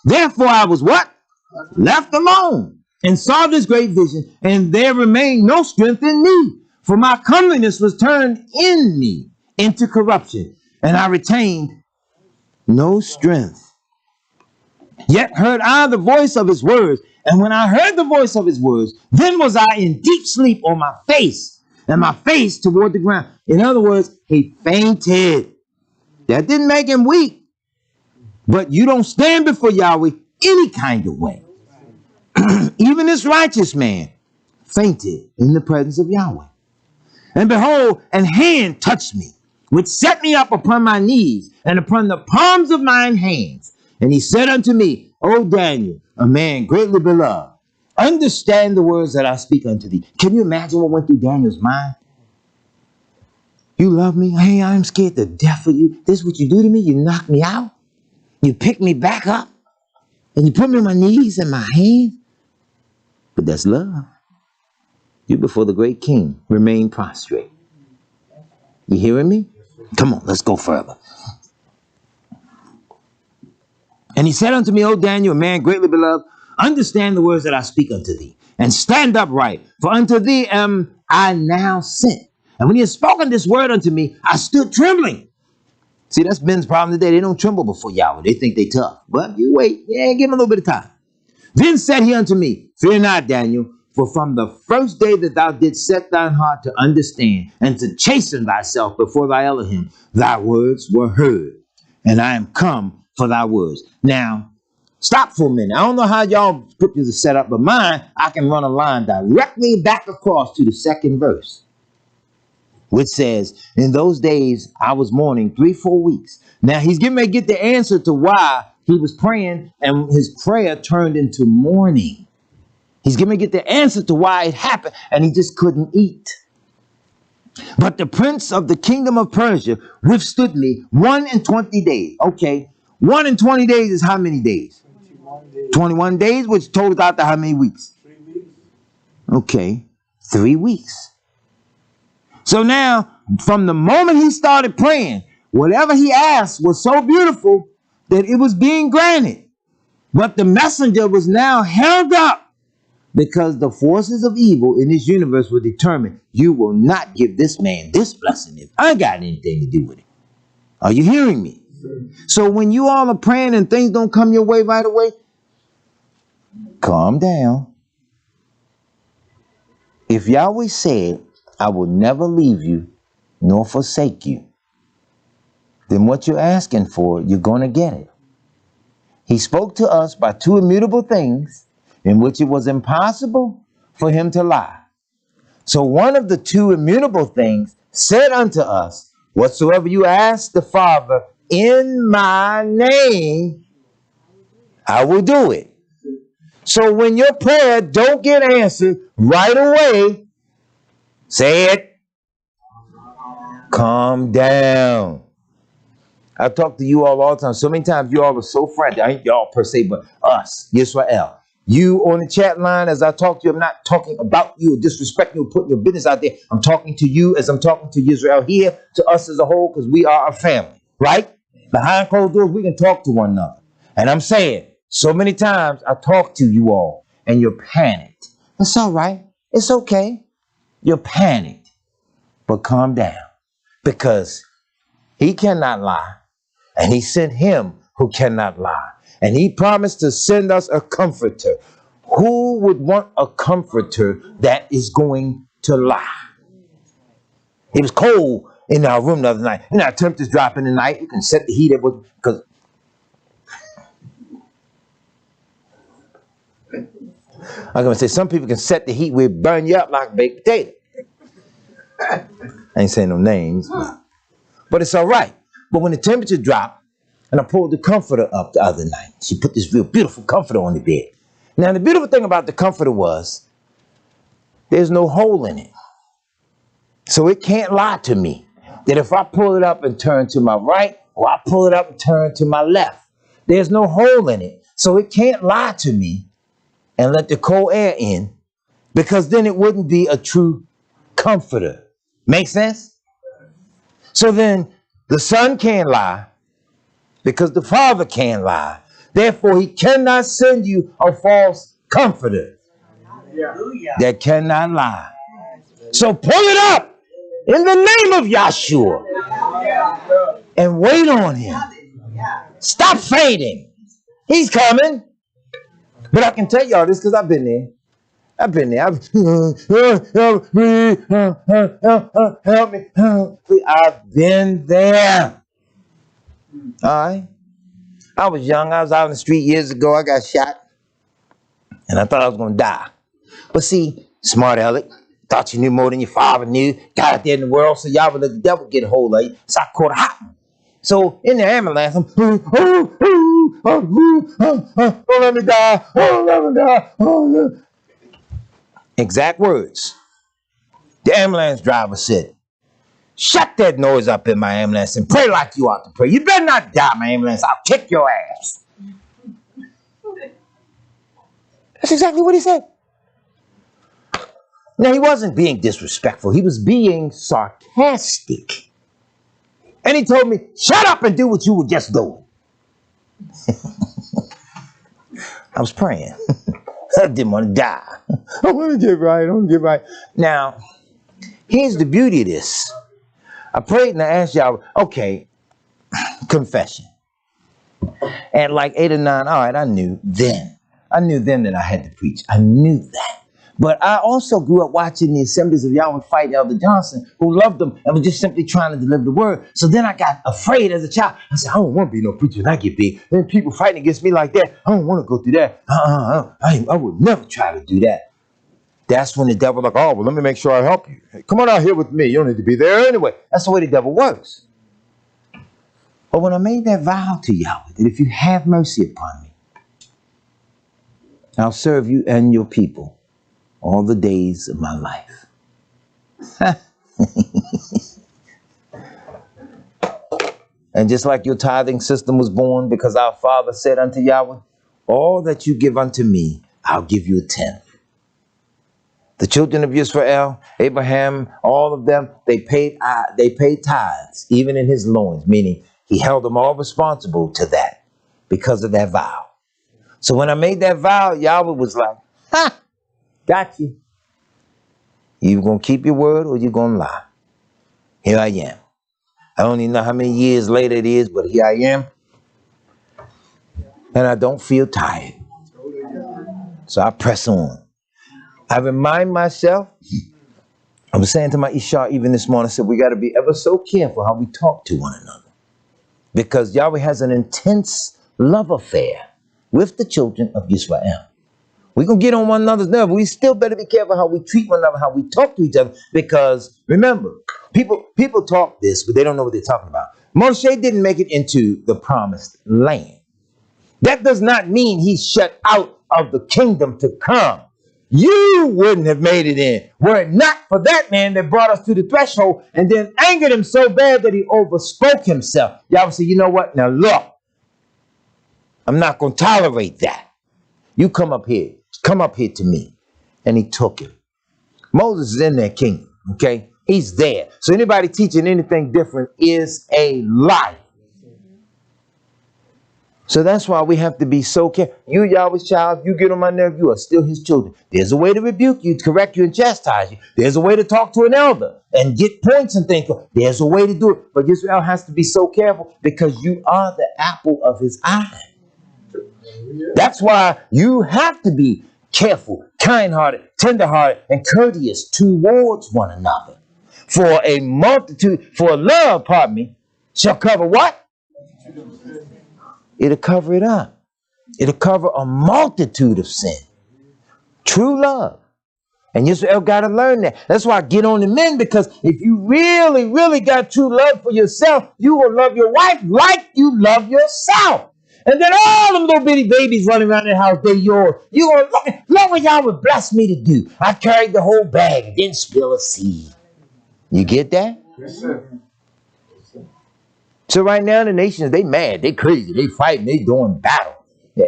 Therefore I was what? Left alone, and saw this great vision, and there remained no strength in me, for my comeliness was turned in me into corruption, and I retained no strength. Yet heard I the voice of his words, and when I heard the voice of his words, then was I in deep sleep on my face, and my face toward the ground. In other words, he fainted. That didn't make him weak. But you don't stand before Yahweh any kind of way. Even this righteous man fainted in the presence of Yahweh. And behold, an hand touched me, which set me up upon my knees and upon the palms of mine hands. And he said unto me, O Daniel, a man greatly beloved, understand the words that I speak unto thee. Can you imagine what went through Daniel's mind? You love me? Hey, I'm scared to death of you. This is what you do to me? You knock me out? You pick me back up? And you put me on my knees and my hands? But that's love. You before the great king remain prostrate. You hearing me? Come on, let's go further. And he said unto me, O Daniel, a man greatly beloved, understand the words that I speak unto thee, and stand upright, for unto thee am I now sent. And when he had spoken this word unto me, I stood trembling. See, that's men's problem today. They don't tremble before Yahweh. They think they tough. But you wait. Yeah, give him a little bit of time. Then said he unto me, Fear not, Daniel, for from the first day that thou didst set thine heart to understand and to chasten thyself before thy Elohim, thy words were heard, and I am come for thy words. Now, stop for a minute. I don't know how y'all scriptures are set up, but mine, I can run a line directly back across to the second verse, which says, in those days I was mourning 3-4 weeks. Now he's getting ready to get the answer to why he was praying and his prayer turned into mourning. He's getting ready to get the answer to why it happened and he just couldn't eat. But the prince of the kingdom of Persia withstood me 21 days. Okay, 21 days is how many days? 21 days, which totals out to how many weeks? 3 weeks. Okay, 3 weeks. So now, from the moment he started praying, whatever he asked was so beautiful that it was being granted. But the messenger was now held up because the forces of evil in this universe were determined. You will not give this man this blessing if I got anything to do with it. Are you hearing me? So when you all are praying and things don't come your way right away, calm down. If Yahweh said, I will never leave you nor forsake you, then what you're asking for, you're going to get it. He spoke to us by two immutable things in which it was impossible for him to lie. So one of the two immutable things said unto us, whatsoever you ask the Father in my name, I will do it. So when your prayer don't get answered right away, say it. Calm down. I talk to you all the time. So many times you all are so frantic. I ain't y'all per se, but us, Yisrael. You on the chat line, as I talk to you, I'm not talking about you or disrespecting you or putting your business out there. I'm talking to you as I'm talking to Israel here, to us as a whole, because we are a family, right? Behind closed doors, we can talk to one another. And I'm saying, so many times I talk to you all and you're panicked. It's all right. It's okay. You're panicked. But calm down, because he cannot lie. And he sent him who cannot lie. And he promised to send us a comforter. Who would want a comforter that is going to lie? It was cold in our room the other night. And our temperature's dropping tonight. You can set the heat up because I'm going to say some people can set the heat where it burn you up like a baked potato. I ain't saying no names, but it's all right. But when the temperature dropped, and I pulled the comforter up the other night, she put this real beautiful comforter on the bed. Now, the beautiful thing about the comforter was there's no hole in it. So it can't lie to me that if I pull it up and turn to my right, or I pull it up and turn to my left, there's no hole in it. So it can't lie to me and let the cold air in, because then it wouldn't be a true comforter. Make sense? So then the Son can't lie, because the Father can't lie. Therefore, he cannot send you a false comforter that cannot lie. So pull it up in the name of Yahshua and wait on him. Stop fainting. He's coming. But I can tell y'all this because I've been there. I've been there. Help me. I've been there. All right. I was young. I was out in the street years ago. I got shot. And I thought I was going to die. But see, smart aleck, thought you knew more than your father knew. Got out there in the world, so y'all would let the devil get a hold of you. So I caught a hot one. So in the ambulance, I'm, oh, let me die. Oh, let me die. Oh, exact words. The ambulance driver said, shut that noise up in my ambulance and pray like you ought to pray. You better not die, my ambulance. I'll kick your ass. That's exactly what he said. Now, he wasn't being disrespectful. He was being sarcastic. And he told me, shut up and do what you were just doing. I was praying. I didn't want to die. I want to get right. I want to get right. Now, here's the beauty of this. I prayed and I asked y'all, okay, confession. At like 8 or 9, all right, I knew then. I knew then that I had to preach. I knew that. But I also grew up watching the assemblies of Yahweh fight Elder Johnson, who loved them and was just simply trying to deliver the word. So then I got afraid as a child. I said, I don't want to be no preacher when I get big. Then people fighting against me like that, I don't want to go through that. I would never try to do that. That's when the devil like, oh, well, let me make sure I help you. Hey, come on out here with me. You don't need to be there anyway. That's the way the devil works. But when I made that vow to Yahweh, that if you have mercy upon me, I'll serve you and your people all the days of my life. And just like your tithing system was born because our father said unto Yahweh, all that you give unto me, I'll give you a tenth. The children of Israel, Abraham, all of them, they paid tithes, even in his loins, meaning he held them all responsible to that because of that vow. So when I made that vow, Yahweh was like, ha, got you. You gonna keep your word or you gonna lie? Here I am. I don't even know how many years later it is, but here I am. And I don't feel tired. So I press on. I remind myself, I was saying to my Isha even this morning, I said, we got to be ever so careful how we talk to one another. Because Yahweh has an intense love affair with the children of Israel. We're going to get on one another's nerve. We still better be careful how we treat one another, how we talk to each other. Because remember, people talk this, but they don't know what they're talking about. Moshe didn't make it into the promised land. That does not mean he's shut out of the kingdom to come. You wouldn't have made it in were it not for that man that brought us to the threshold and then angered him so bad that he overspoke himself. Y'all say, you know what? Now look, I'm not going to tolerate that. You come up here to me. And he took him. Moses is in that kingdom, okay? He's there. So anybody teaching anything different is a lie. So that's why we have to be so careful. You, Yahweh's child, if you get on my nerve, you are still his children. There's a way to rebuke you, to correct you, and chastise you. There's a way to talk to an elder and get points and things. There's a way to do it. But Israel has to be so careful because you are the apple of his eye. That's why you have to be careful, kind-hearted, tender-hearted, and courteous towards one another. For love, shall cover what? It'll cover it up. It'll cover a multitude of sin. True love. And Israel got to learn that. That's why I get on the men, because if you really, really got true love for yourself, you will love your wife like you love yourself. And then all them little bitty babies running around the house, they're yours. You gonna look what y'all would bless me to do. I carried the whole bag and didn't spill a seed. You get that? Yes, sir. So right now the nations, they mad, they crazy, they fighting, they doing battle. Yeah.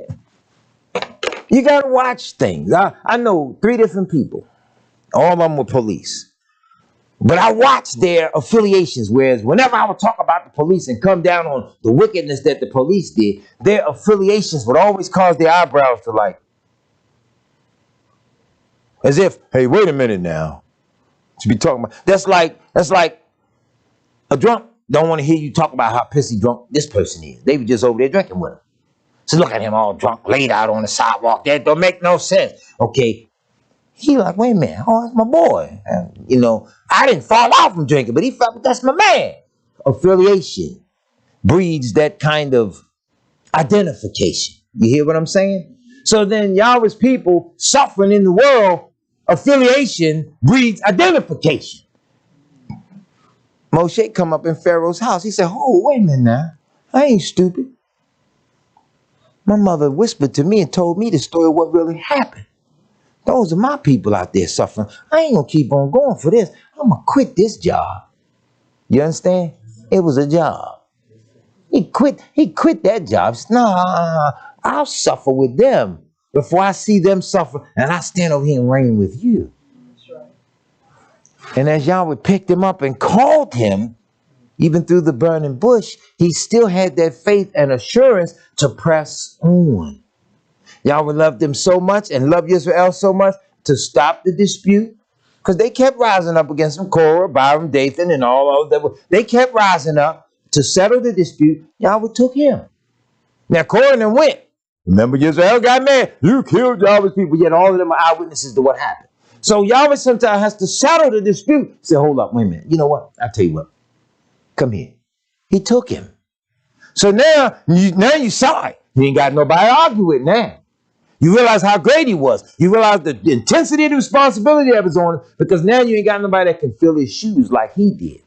You got to watch things. I know 3 different people. All of them were police. But I watched their affiliations, whereas whenever I would talk about the police and come down on the wickedness that the police did, their affiliations would always cause their eyebrows to like, as if, hey, wait a minute now. To be talking about, that's like a drunk don't want to hear you talk about how pissy drunk this person is. They were just over there drinking with him. So look at him all drunk, laid out on the sidewalk. That don't make no sense. Okay. He like, wait a minute. Oh, that's my boy. And, I didn't fall off from drinking, but he felt, but that's my man. Affiliation breeds that kind of identification. You hear what I'm saying? So then Yahweh's people suffering in the world, affiliation breeds identification. Moshe come up in Pharaoh's house. He said, oh, wait a minute now. I ain't stupid. My mother whispered to me and told me the story of what really happened. Those are my people out there suffering. I ain't going to keep on going for this. I'm going to quit this job. You understand? It was a job. He quit that job. He said, nah, I'll suffer with them before I see them suffer. And I stand over here and reign with you. And as Yahweh picked him up and called him, even through the burning bush, he still had that faith and assurance to press on. Yahweh loved him so much and loved Israel so much to stop the dispute, because they kept rising up against him. Korah, Byram, Dathan, and all of them. They kept rising up to settle the dispute. Yahweh took him. Now Korah and them went. Remember, Israel got mad. You killed Yahweh's people, yet all of them are eyewitnesses to what happened. So Yahweh sometimes has to settle the dispute. Say, hold up, wait a minute. You know what? I'll tell you what. Come here. He took him. So now you sorry. You ain't got nobody to argue with now. You realize how great he was. You realize the intensity of the responsibility that was on him, because now you ain't got nobody that can fill his shoes like he did.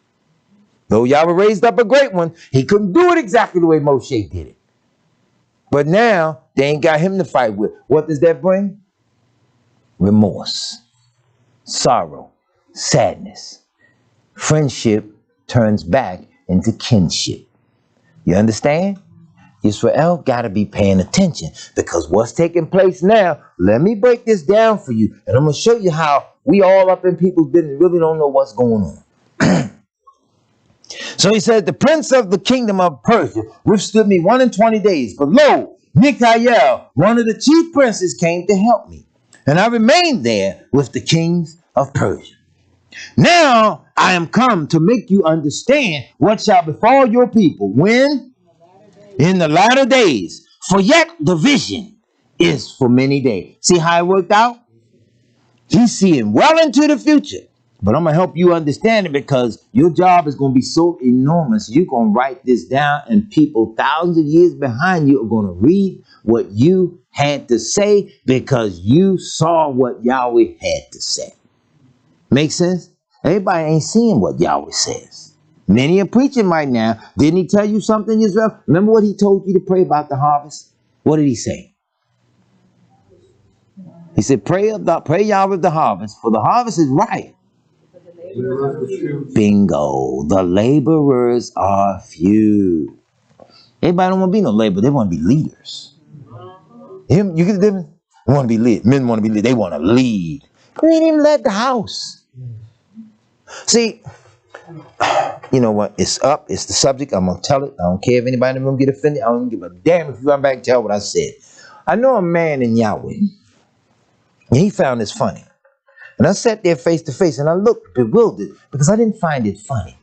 Though Yahweh raised up a great one, he couldn't do it exactly the way Moshe did it. But now they ain't got him to fight with. What does that bring? Remorse, sorrow, sadness. Friendship turns back into kinship. You understand? Israel got to be paying attention, because what's taking place now, let me break this down for you, and I'm going to show you how we all up in people's business really don't know what's going on. So he said, the prince of the kingdom of Persia withstood me 21 days, but lo, Mikael, one of the chief princes, came to help me, and I remained there with the kings of Persia. Now I am come to make you understand what shall befall your people when? In the latter days. For yet the vision is for many days. See how it worked out? He's seeing well into the future. But I'm going to help you understand it, because your job is going to be so enormous. You're going to write this down, and people thousands of years behind you are going to read what you had to say, because you saw what Yahweh had to say. Make sense? Everybody ain't seeing what Yahweh says. Many are preaching right now. Didn't he tell you something, Israel? Remember what he told you to pray about the harvest? What did he say? He said, pray Yahweh of the harvest, for the harvest is ripe. Bingo. The laborers are few. Everybody don't want to be no laborer. They want to be leaders. You get the difference? They want to be lead. Men want to be lead. They want to lead. We ain't even led the house. See, you know what? It's up. It's the subject. I'm going to tell it. I don't care if anybody in the room get offended. I don't give a damn if you run back and tell what I said. I know a man in Yahweh, and he found this funny. And I sat there face to face, and I looked bewildered, because I didn't find it funny.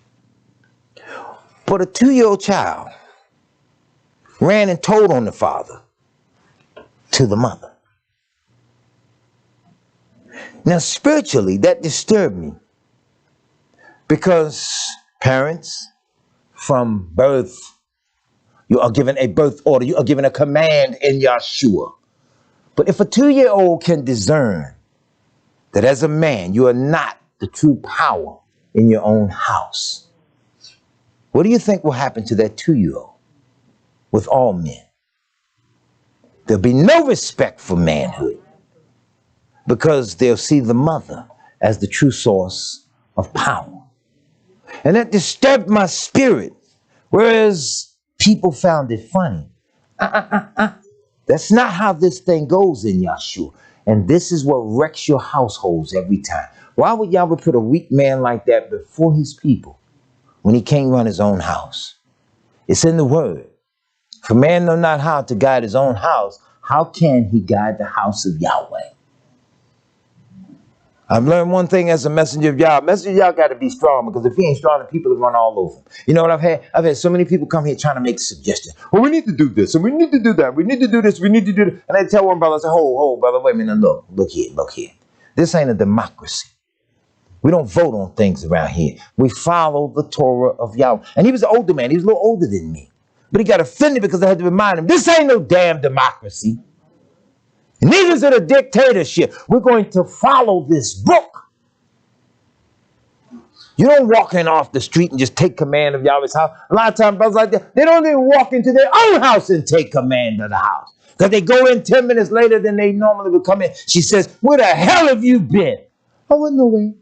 But a 2-year-old child ran and told on the father to the mother. Now, spiritually, that disturbed me, because parents from birth, you are given a birth order. You are given a command in Yahshua. But if a 2-year-old can discern that as a man, you are not the true power in your own house, what do you think will happen to that 2-year-old with all men? There'll be no respect for manhood, because they'll see the mother as the true source of power. And that disturbed my spirit, whereas people found it funny. That's not how this thing goes in Yahshua. And this is what wrecks your households every time. Why would Yahweh put a weak man like that before his people when he can't run his own house? It's in the word. If a man know not how to guide his own house, how can he guide the house of Yahweh? I've learned one thing as a messenger of Yah. Messenger of Yah got to be strong, because if he ain't strong, the people will run all over him. You know what I've had? I've had so many people come here trying to make suggestions. Well, we need to do this, and we need to do that. We need to do this, we need to do that. And I tell one brother, I say, hold, brother, wait a minute, look here. This ain't a democracy. We don't vote on things around here. We follow the Torah of Yahweh. And he was an older man. He was a little older than me. But he got offended because I had to remind him, this ain't no damn democracy. Neither is it a dictatorship. We're going to follow this book. You don't walk in off the street and just take command of Yahweh's house. A lot of times, brothers like that, they don't even walk into their own house and take command of the house, because they go in 10 minutes later than they normally would come in. She says, where the hell have you been? I wasn't away.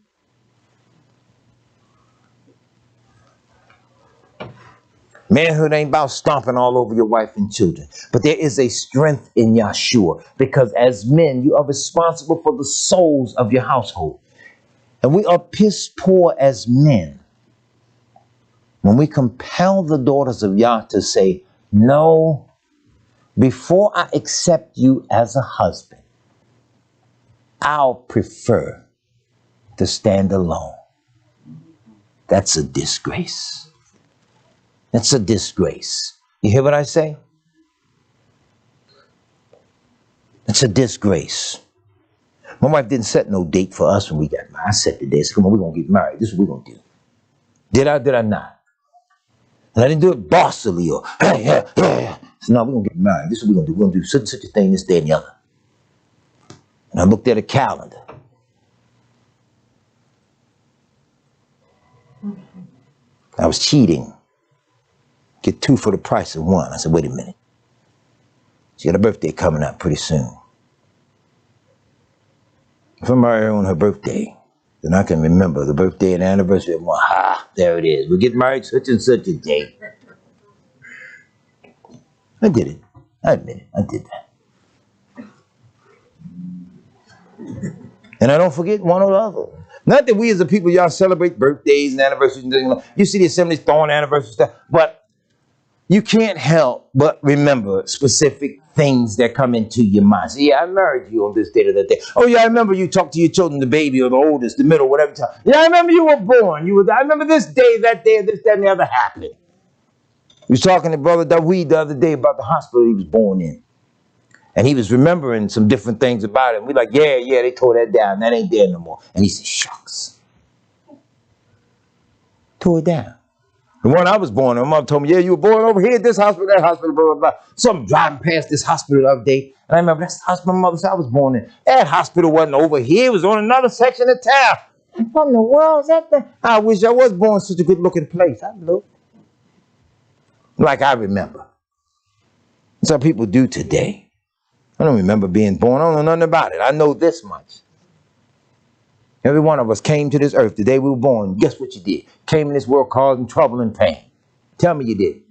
Manhood ain't about stomping all over your wife and children. But there is a strength in Yahshua, because as men, you are responsible for the souls of your household. And we are piss poor as men when we compel the daughters of Yah to say, no, before I accept you as a husband, I'll prefer to stand alone. That's a disgrace. That's a disgrace. You hear what I say? It's a disgrace. My wife didn't set no date for us when we got married. I set the date. I said, come on, we're going to get married. This is what we're going to do. Did I not? And I didn't do it bossily or, hey, yeah. So no, we're going to get married. This is what we're going to do. We're going to do such a thing, this, that, and the other. And I looked at a calendar. I was cheating. Get 2 for the price of 1. I said, wait a minute. She got a birthday coming up pretty soon. If I marry her on her birthday, then I can remember the birthday and anniversary of one. Ha, there it is. We get married such and such a day. I did it. I admit it. I did that. And I don't forget one or the other. Not that we as a people, y'all celebrate birthdays and anniversaries. You see the assemblies throwing anniversary stuff. But you can't help but remember specific things that come into your mind. So, yeah, I married you on this date or that day. Oh, yeah, I remember you talked to your children, the baby or the oldest, the middle, whatever time. Yeah, I remember you were born. I remember this day, that day, this, that, and the other happened. We was talking to Brother Daweed the other day about the hospital he was born in. And he was remembering some different things about it. And we like, yeah, they tore that down. That ain't there no more. And he said, shucks. Tore it down. The one I was born in, my mother told me, yeah, you were born over here at this hospital, that hospital, blah, blah, blah. So I'm driving past this hospital the other day, and I remember that's the hospital my mother said I was born in. That hospital wasn't over here. It was on another section of town. What in the world is that thing? I wish I was born in such a good-looking place. I look like I remember. That's how people do today. I don't remember being born. I don't know nothing about it. I know this much. Every one of us came to this earth the day we were born. Guess what you did? Came in this world causing trouble and pain. Tell me you did.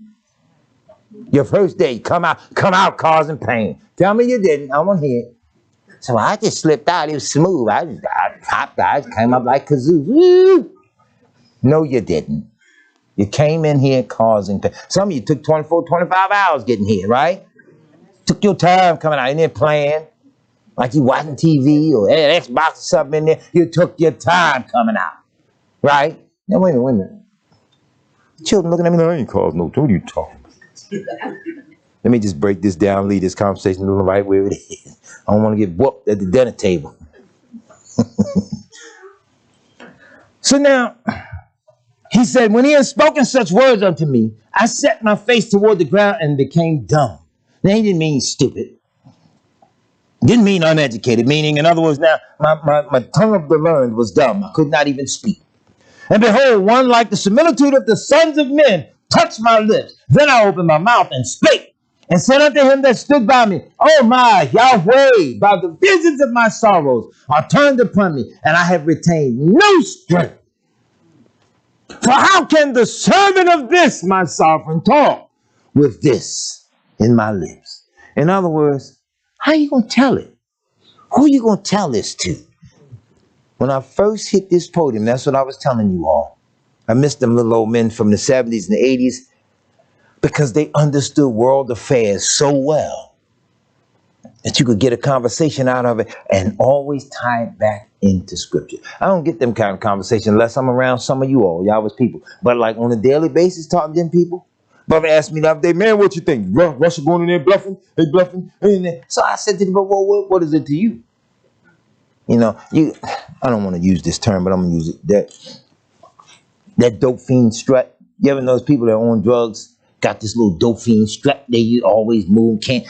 Your first day, come out causing pain. Tell me you didn't. I want to hear it. So I just slipped out. It was smooth. I popped out. Came up like kazoo. Woo! No, you didn't. You came in here causing pain. Some of you took 24, 25 hours getting here, right? Took your time coming out. You didn't plan. Like you watching TV or an Xbox or something in there. You took your time coming out. Right? Now, wait a minute. Children looking at me like, I ain't causing no. What are you talking about? Let me just break this down, lead this conversation right where it is. I don't want to get whooped at the dinner table. So now, he said, when he had spoken such words unto me, I set my face toward the ground and became dumb. Now, he didn't mean stupid. Didn't mean uneducated, meaning, in other words, now, my tongue of the learned was dumb. I could not even speak. And behold, one like the similitude of the sons of men touched my lips. Then I opened my mouth and spake, and said unto him that stood by me, O my Yahweh, by the visions of my sorrows are turned upon me, and I have retained no strength. For how can the servant of this, my sovereign, talk with this in my lips? In other words, how you going to tell it? Who you going to tell this to? When I first hit this podium, that's what I was telling you all. I missed them little old men from the 70s and the 80s because they understood world affairs so well that you could get a conversation out of it and always tie it back into scripture. I don't get them kind of conversation unless I'm around some of you all. Y'all was people. But like on a daily basis, talking to them people, Brother asked me the other day, man, what you think? Russia going in there bluffing? They bluffing? So I said to him, well, what is it to you? You know, I don't want to use this term, but I'm going to use it. That dope fiend strut. You ever know those people that are on drugs, got this little dope fiend strut? They always move, can't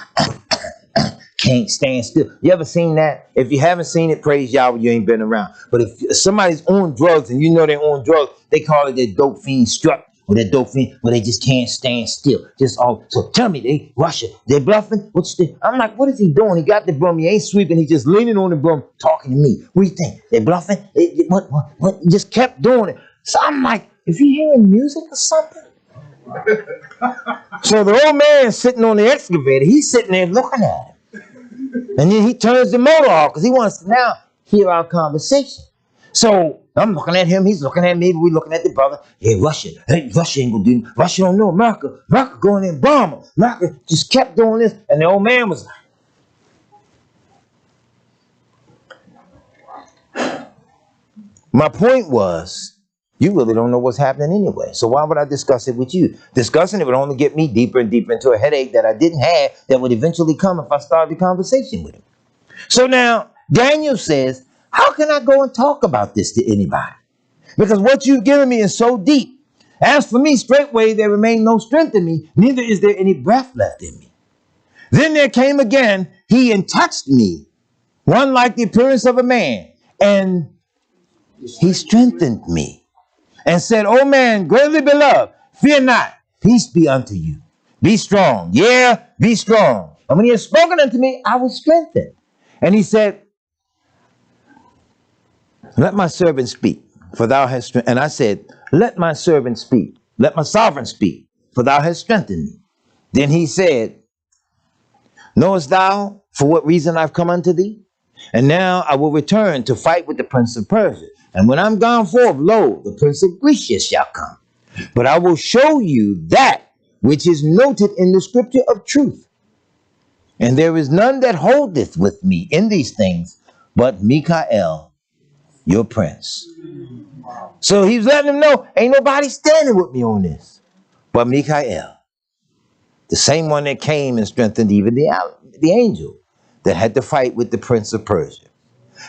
stand still. You ever seen that? If you haven't seen it, praise Yahweh, you ain't been around. But if somebody's on drugs and you know they're on drugs, they call it that dope fiend strut. Or that dope fiend, where they just can't stand still. So tell me, they Russia, they bluffing? I'm like, what is he doing? He got the broom, he ain't sweeping, he just leaning on the broom, talking to me. What do you think? They bluffing? What? He just kept doing it. So I'm like, is he hearing music or something? So the old man sitting on the excavator, he's sitting there looking at him. And then he turns the motor off because he wants to now hear our conversation. So I'm looking at him, he's looking at me, we looking at the brother. Hey, Russia ain't gonna do it. Russia don't know America. America going in bomber. America just kept doing this. And the old man was like, my point was, you really don't know what's happening anyway. So why would I discuss it with you? Discussing it would only get me deeper and deeper into a headache that I didn't have that would eventually come if I started the conversation with him. So now Daniel says, how can I go and talk about this to anybody? Because what you've given me is so deep. As for me, straightway there remain no strength in me, neither is there any breath left in me. Then there came again he and touched me, one like the appearance of a man, and he strengthened me, and said, O man, greatly beloved, fear not, peace be unto you. Be strong, yeah, be strong. And when he had spoken unto me, I was strengthened. And he said, let my servant speak, for thou hast strengthened. And I said, let my servant speak, let my sovereign speak, for thou hast strengthened me. Then he said, knowest thou for what reason I've come unto thee? And now I will return to fight with the prince of Persia. And when I'm gone forth, lo, the prince of Grecia shall come. But I will show you that which is noted in the scripture of truth. And there is none that holdeth with me in these things, but Michael, your prince. So he's letting them know, ain't nobody standing with me on this, but Michael, the same one that came and strengthened even the angel that had to fight with the prince of Persia.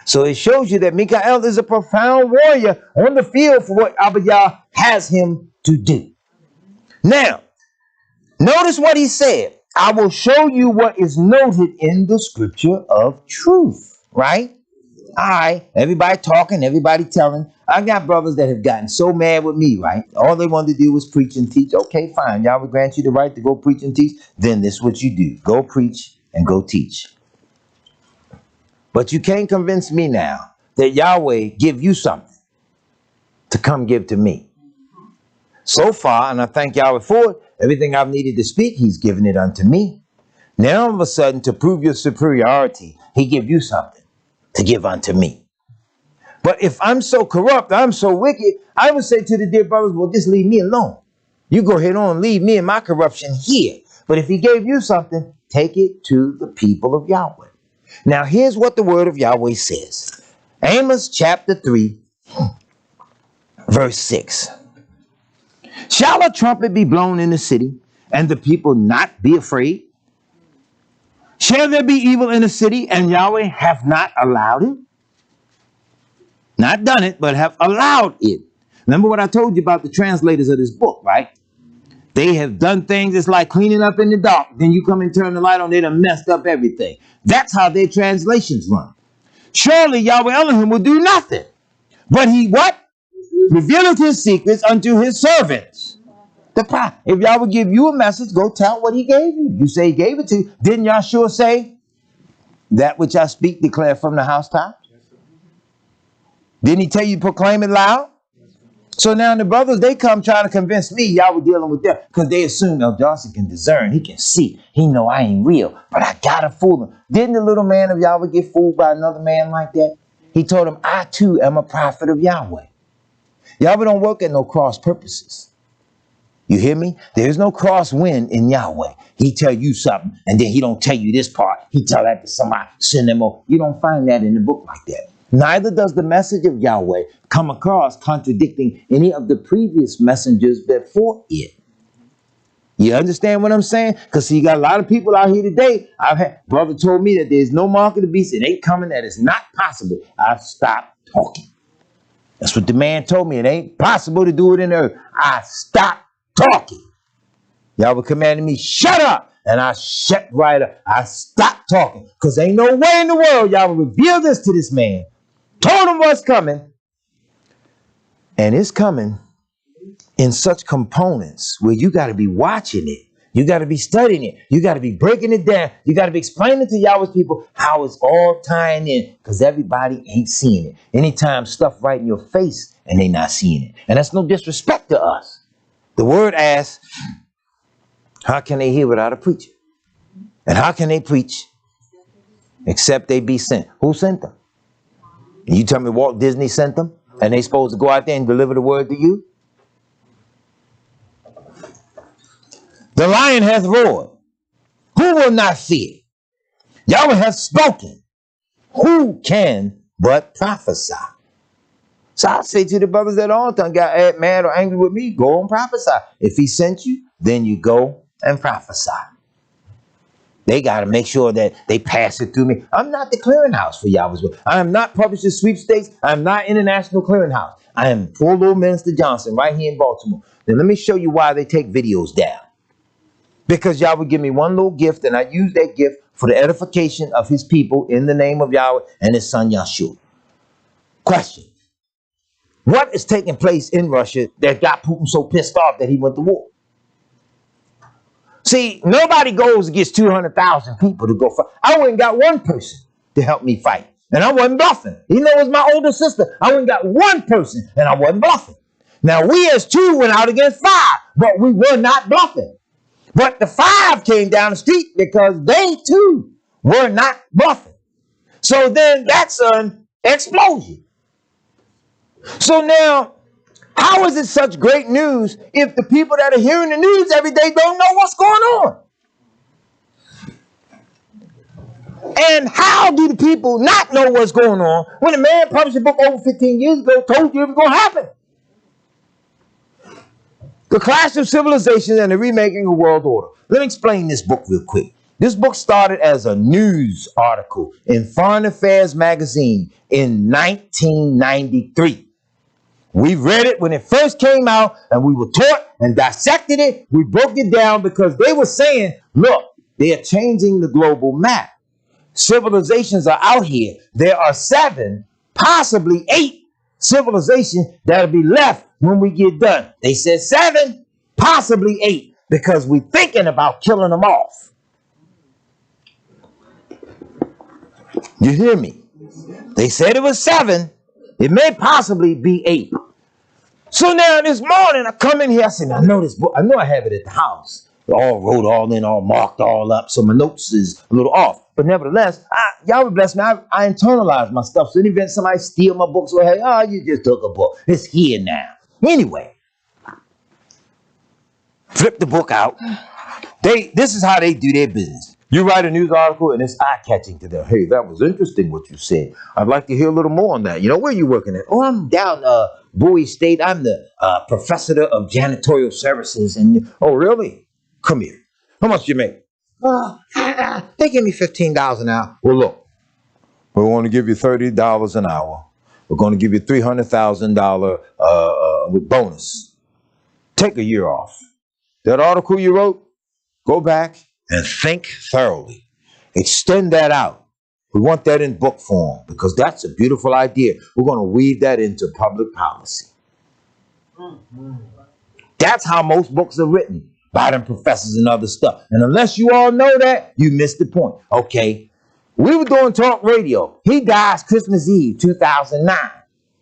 So it shows you that Michael is a profound warrior on the field for what Abba Yah has him to do. Now, notice what he said. I will show you what is noted in the scripture of truth, right? Everybody talking, everybody telling. I got brothers that have gotten so mad with me, right? All they wanted to do was preach and teach. Okay, fine. Y'all would grant you the right to go preach and teach. Then this is what you do. Go preach and go teach. But you can't convince me now that Yahweh give you something to come give to me. So far, and I thank Yahweh for it, everything I've needed to speak, he's given it unto me. Now all of a sudden, to prove your superiority, he give you something to give unto me. But if I'm so corrupt, I'm so wicked, I would say to the dear brothers, well, just leave me alone. You go ahead on, leave me and my corruption here. But if he gave you something, take it to the people of Yahweh. Now, here's what the word of Yahweh says. Amos chapter 3, verse 6. Shall a trumpet be blown in the city, and the people not be afraid? Shall there be evil in the city, and Yahweh have not allowed it? Not done it, but have allowed it. Remember what I told you about the translators of this book, right? They have done things, it's like cleaning up in the dark. Then you come and turn the light on, they done messed up everything. That's how their translations run. Surely Yahweh Elohim will do nothing. But he what? Revealeth his secrets unto his servants. The prophet. If Yahweh give you a message, go tell what he gave you. You say he gave it to you. Didn't Yahshua say, that which I speak, declare from the housetop? Didn't he tell you to proclaim it loud? So now the brothers, they come trying to convince me Yahweh dealing with them because they assume El Dawson can discern. He can see. He know I ain't real, but I got to fool him. Didn't the little man of Yahweh get fooled by another man like that? He told him, I too am a prophet of Yahweh. Yahweh don't work at no cross purposes. You hear me? There's no cross wind in Yahweh. He tell you something, and then he don't tell you this part. He tell that to somebody, send them over. You don't find that in the book like that. Neither does the message of Yahweh come across contradicting any of the previous messengers before it. You understand what I'm saying? Because see, you got a lot of people out here today. Brother told me that there's no mark of the beast. It ain't coming. That is not possible. I stopped talking. That's what the man told me. It ain't possible to do it in the earth. I stopped talking. Yahweh commanded me, shut up. And I shut right up. I stopped talking. Because ain't no way in the world Yahweh revealed this to this man. Told him what's coming. And it's coming in such components where you got to be watching it. You got to be studying it. You got to be breaking it down. You got to be explaining to Yahweh's people how it's all tying in, because everybody ain't seeing it. Anytime stuff right in your face and they not seeing it. And that's no disrespect to us. The word asks, how can they hear without a preacher? And how can they preach except they be sent? Who sent them? And you tell me Walt Disney sent them? And they supposed to go out there and deliver the word to you? The lion hath roared. Who will not fear? Yahweh hath spoken. Who can but prophesy? So I say to the brothers that all the time got mad or angry with me, go and prophesy. If he sent you, then you go and prophesy. They got to make sure that they pass it through me. I'm not the clearinghouse for Yahweh's word. I am not publishing sweepstakes. I'm not international clearinghouse. I am poor little Minister Johnson right here in Baltimore. Now let me show you why they take videos down. Because Yahweh give me one little gift, and I use that gift for the edification of his people in the name of Yahweh and his son Yahshua. Question. What is taking place in Russia that got Putin so pissed off that he went to war? See, nobody goes and gets 200,000 people to go fight. I went and got one person to help me fight, and I wasn't bluffing. You know, it was my older sister. I went and got one person, and I wasn't bluffing. Now, we as two went out against 5, but we were not bluffing. But the 5 came down the street because they, too, were not bluffing. So then that's an explosion. So now, how is it such great news if the people that are hearing the news every day don't know what's going on? And how do the people not know what's going on when a man published a book over 15 years ago told you it was going to happen? The Clash of Civilizations and the Remaking of World Order. Let me explain this book real quick. This book started as a news article in Foreign Affairs magazine in 1993. We read it when it first came out, and we were taught and dissected it. We broke it down because they were saying, look, they are changing the global map. Civilizations are out here. There are 7, possibly 8 civilizations that'll be left when we get done. They said 7, possibly 8, because we're thinking about killing them off. You hear me? They said it was 7. It may possibly be 8. So now this morning I come in here, I said, I know this book, I know I have it at the house. All wrote all in, all marked all up, so my notes is a little off. But nevertheless, Yahweh bless me, I internalize my stuff. So in the event somebody steal my books, or hey, oh, you just took a book. It's here now. Anyway, flip the book out. This is how they do their business. You write a news article and it's eye-catching to them. Hey, that was interesting what you said. I'd like to hear a little more on that. You know, where are you working at? Oh, I'm down Bowie State. I'm the professor of janitorial services. And oh, really? Come here. How much do you make? They give me $15 an hour. Well, look, we're going to give you $30 an hour. We're going to give you $300,000 with bonus. Take a year off. That article you wrote, go back and think thoroughly. Extend that out. We want that in book form because that's a beautiful idea. We're going to weave that into public policy. That's how most books are written by them professors and other stuff. And unless you all know that, you missed the point. Okay, we were doing talk radio. He dies Christmas Eve, 2009.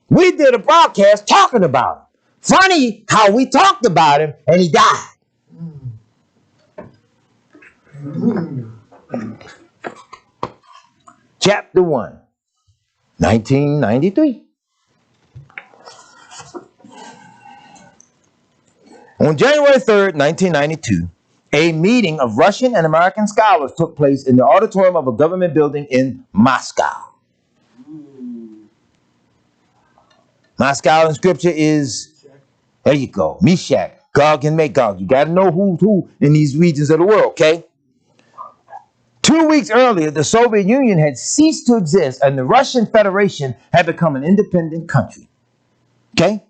We did a broadcast talking about him. Funny how we talked about him and he died. Chapter 1, 1993. On January 3rd, 1992, a meeting of Russian and American scholars took place in the auditorium of a government building in Moscow. Moscow in scripture is, there you go, Meshach, Gog and Magog. You got to know who's who in these regions of the world, okay? 2 weeks earlier, the Soviet Union had ceased to exist and the Russian Federation had become an independent country. Okay?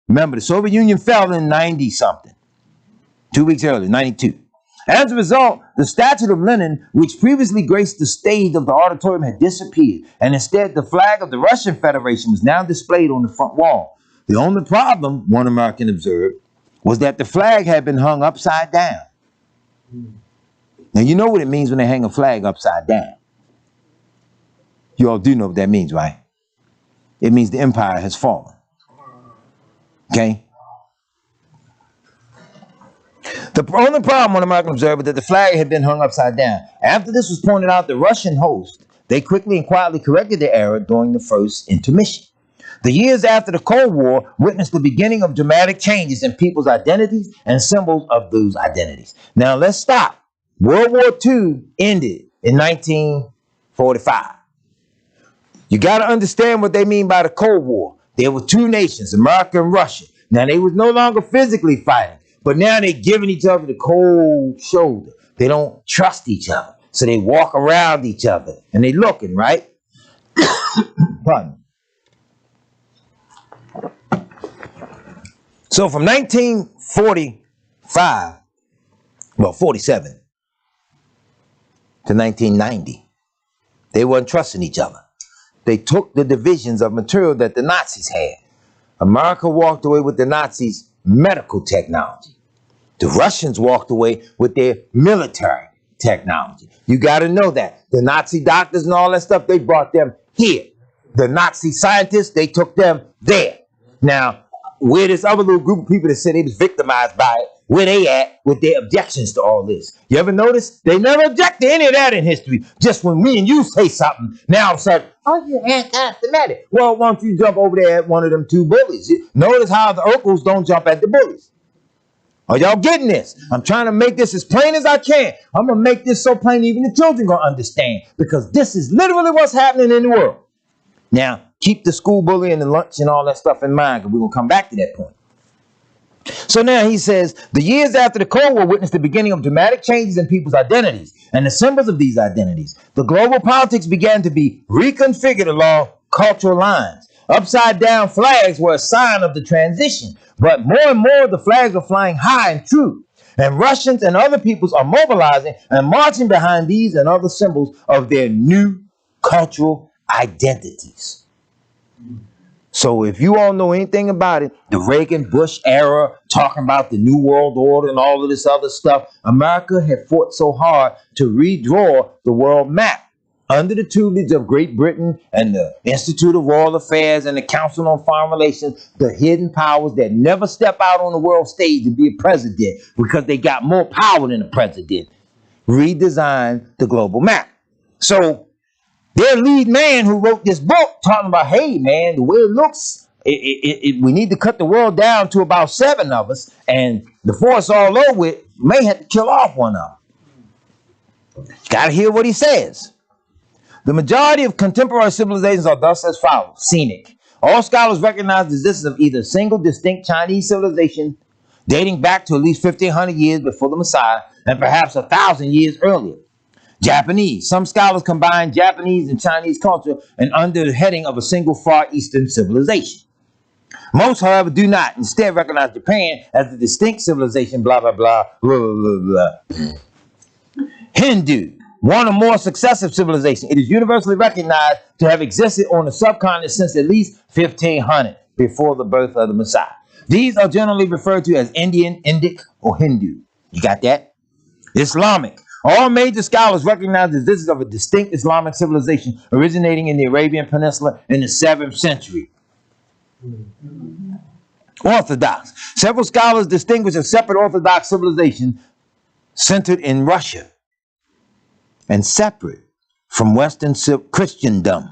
Remember, the Soviet Union fell in 90-something. 2 weeks earlier, 92. As a result, the statue of Lenin, which previously graced the stage of the auditorium, had disappeared. And instead, the flag of the Russian Federation was now displayed on the front wall. The only problem, one American observed, was that the flag had been hung upside down. Now, you know what it means when they hang a flag upside down. You all do know what that means, right? It means the empire has fallen. Okay? The only problem, one American observed, was that the flag had been hung upside down. After this was pointed out, the Russian host, they quickly and quietly corrected the error during the first intermission. The years after the Cold War witnessed the beginning of dramatic changes in people's identities and symbols of those identities. Now, let's stop. World War II ended in 1945. You got to understand what they mean by the Cold War. There were two nations, America and Russia. Now, they was no longer physically fighting, but now they're giving each other the cold shoulder. They don't trust each other. So they walk around each other and they looking, right? Pardon. So from 1945, well, 47 to 1990, they weren't trusting each other. They took the divisions of material that the Nazis had. America walked away with the Nazis' medical technology. The Russians walked away with their military technology. You got to know that. The Nazi doctors and all that stuff, they brought them here. The Nazi scientists, they took them there. Now, where this other little group of people that said they was victimized by it, where they at with their objections to all this? You ever notice? They never object to any of that in history. Just when me and you say something, now all of a sudden, oh, you're anti-Semitic. Well, why don't you jump over there at one of them two bullies? Notice how the Urkels don't jump at the bullies. Are y'all getting this? I'm trying to make this as plain as I can. I'm going to make this so plain even the children going to understand. Because this is literally what's happening in the world. Now, keep the school bully and the lunch and all that stuff in mind, because we're going to come back to that point. So now he says, the years after the Cold War witnessed the beginning of dramatic changes in people's identities and the symbols of these identities. The global politics began to be reconfigured along cultural lines. Upside down flags were a sign of the transition, but more and more the flags are flying high and true. And Russians and other peoples are mobilizing and marching behind these and other symbols of their new cultural identities. So if you all know anything about it, the Reagan-Bush era, talking about the New World Order and all of this other stuff, America had fought so hard to redraw the world map under the tutelage of Great Britain and the Institute of Royal Affairs and the Council on Foreign Relations, the hidden powers that never step out on the world stage to be a president because they got more power than a president, redesigned the global map. So their lead man who wrote this book talking about, hey, man, the way it looks, we need to cut the world down to about 7 of us, and before it's all over with, may have to kill off one of them. Got to hear what he says. The majority of contemporary civilizations are thus as follows. Scenic. All scholars recognize the existence of either a single distinct Chinese civilization dating back to at least 1,500 years before the Messiah and perhaps 1,000 years earlier. Japanese. Some scholars combine Japanese and Chinese culture and under the heading of a single Far Eastern civilization. Most, however, do not. Instead, recognize Japan as a distinct civilization, blah, blah, blah, blah, blah, blah. Hindu. One or more successive civilizations. It is universally recognized to have existed on the subcontinent since at least 1500, before the birth of the Messiah. These are generally referred to as Indian, Indic, or Hindu. You got that? Islamic. All major scholars recognize the existence of a distinct Islamic civilization originating in the Arabian Peninsula in the 7th century. Orthodox. Several scholars distinguish a separate Orthodox civilization centered in Russia and separate from Western Christendom.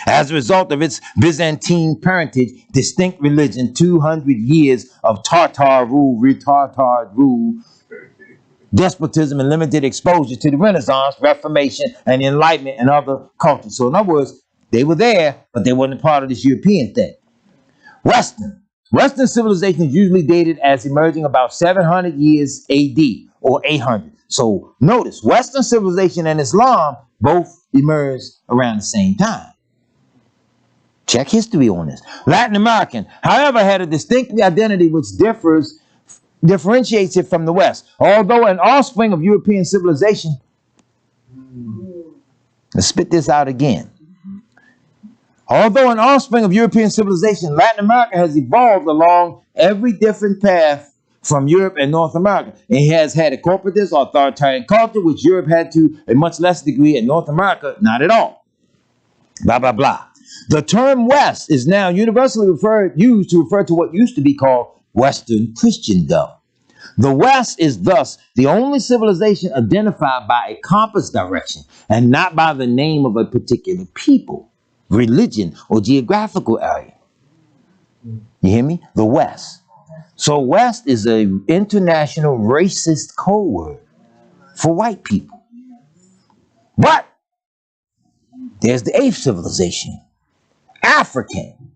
As a result of its Byzantine parentage, distinct religion, 200 years of Tartar rule, retarded rule, despotism, and limited exposure to the Renaissance, Reformation, and the Enlightenment and other cultures. So in other words, they were there, but they weren't a part of this European thing. Western civilization is usually dated as emerging about 700 years AD or 800. So notice, Western civilization and Islam both emerged around the same time. Check history on this. Latin American, however, had a distinct identity which differentiates it from the West. Although an offspring of European civilization, let's spit this out again. Although an offspring of European civilization, Latin America has evolved along every different path from Europe and North America. It has had a corporatist, authoritarian culture, which Europe had to a much less degree, and North America, not at all. Blah, blah, blah. The term West is now universally used to refer to what used to be called Western Christendom. The West is thus the only civilization identified by a compass direction and not by the name of a particular people, religion, or geographical area. You hear me? The West. So West is an international racist code word for white people. But there's the 8th civilization, African.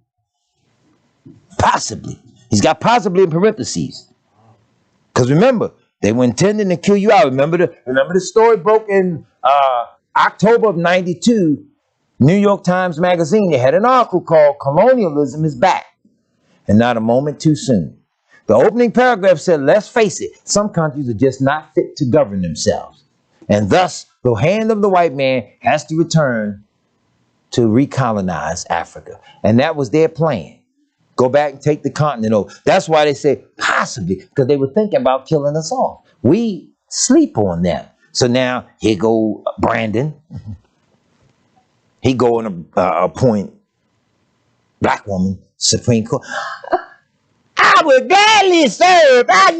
Possibly. He's got possibly in parentheses. Because remember, They were intending to kill you out. Remember the story broke in October of 92. New York Times Magazine, they had an article called Colonialism is Back, and not a moment too soon. The opening paragraph said, let's face it, some countries are just not fit to govern themselves. And thus, the hand of the white man has to return to recolonize Africa. And that was their plan. Go back and take the continent over. That's why they say possibly, because they were thinking about killing us off. We sleep on them. So now, here go Brandon. He go and appoint black woman Supreme Court. I would gladly serve. I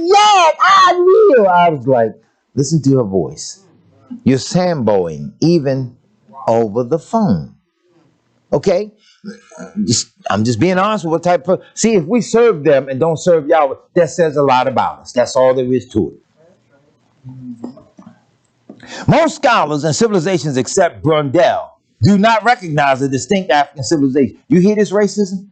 will. I was like, listen to her voice. You're samboing even over the phone. Okay? I'm just being honest with what type of... See, if we serve them and don't serve Yahweh, that says a lot about us. That's all there is to it. Most scholars and civilizations except Brundell do not recognize a distinct African civilization. You hear this racism?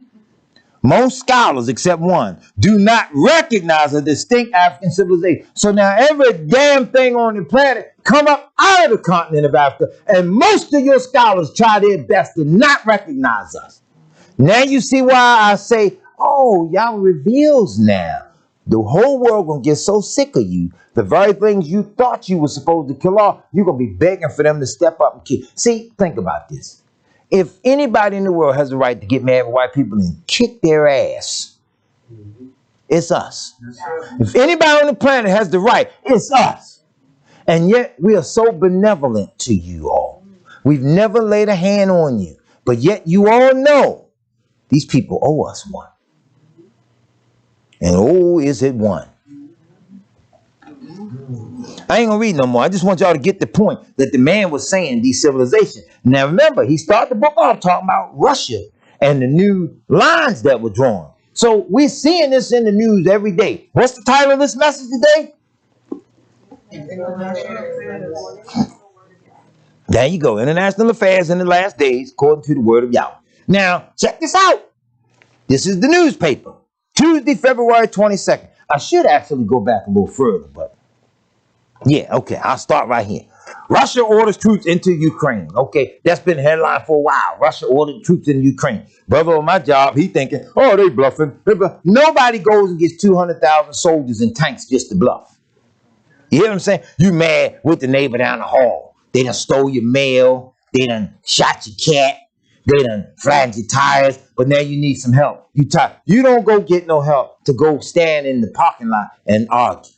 Most scholars, except one, do not recognize a distinct African civilization. So now every damn thing on the planet come up out of the continent of Africa, and most of your scholars try their best to not recognize us. Now you see why I say, oh, Yahweh reveals now. The whole world gonna get so sick of you. The very things you thought you were supposed to kill off, you're gonna be begging for them to step up and kill. See, think about this. If anybody in the world has the right to get mad with white people and kick their ass, it's us. If anybody on the planet has the right, it's us. And yet we are so benevolent to you all. We've never laid a hand on you. But yet you all know these people owe us one. And oh, is it one. I ain't gonna read no more. I just want y'all to get the point that the man was saying decivilizations. Now remember, he started the book off talking about Russia and the new lines that were drawn. So we're seeing this in the news every day. What's the title of this message today? There you go. International affairs in the last days, according to the word of Yahweh. Now, check this out. This is the newspaper. Tuesday, February 22nd. I should actually go back a little further, but yeah, okay, I'll start right here. Russia orders troops into Ukraine. Okay, that's been a headline for a while. Russia ordered troops in Ukraine. Brother on my job, he thinking, oh, they bluffing. Nobody goes and gets 200,000 soldiers and tanks just to bluff. You hear what I'm saying? You mad with the neighbor down the hall. They done stole your mail. They done shot your cat. They done flattened your tires, but now you need some help. You tired. You don't go get no help to go stand in the parking lot and argue.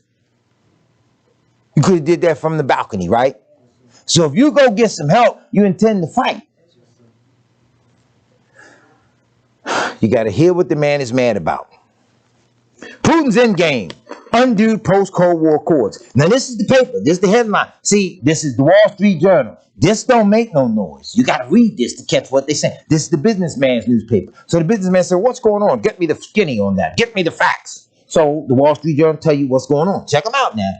You could have did that from the balcony, right? So if you go get some help, you intend to fight. You got to hear what the man is mad about. Putin's endgame. Undo post-Cold War accords. Now this is the paper. This is the headline. See, this is the Wall Street Journal. This don't make no noise. You got to read this to catch what they say. This is the businessman's newspaper. So the businessman said, what's going on? Get me the skinny on that. Get me the facts. So the Wall Street Journal tell you what's going on. Check them out now.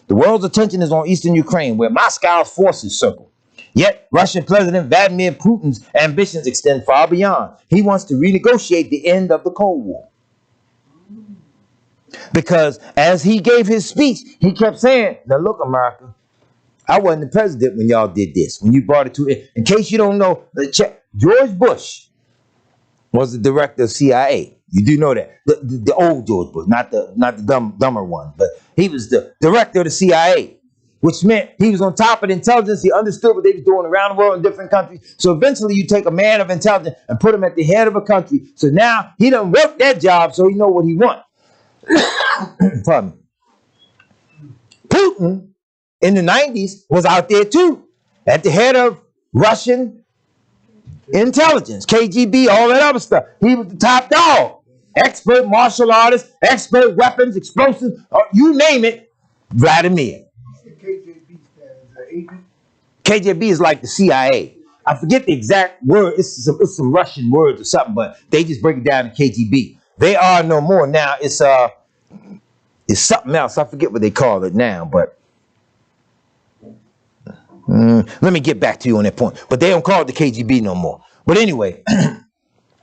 The world's attention is on eastern Ukraine, where Moscow's forces circle. Yet, Russian President Vladimir Putin's ambitions extend far beyond. He wants to renegotiate the end of the Cold War. Because as he gave his speech, he kept saying, now look, America, I wasn't the president when y'all did this, when you brought it to it. In case you don't know, George Bush was the director of CIA. You do know that. The old George Bush, not the dumber one, but he was the director of the CIA, which meant he was on top of the intelligence. He understood what they was doing around the world in different countries. So eventually you take a man of intelligence and put him at the head of a country. So now he done worked that job, so he know what he wants. Pardon me. Putin in the 90s was out there too, at the head of Russian intelligence, KGB, all that other stuff. He was the top dog. Expert martial artist, expert weapons, explosives, you name it, Vladimir. KGB is like the CIA. I forget the exact word. It's some Russian words or something, but they just break it down to KGB. They are no more now. It's something else. I forget what they call it now, but let me get back to you on that point. But they don't call it the KGB no more. But anyway,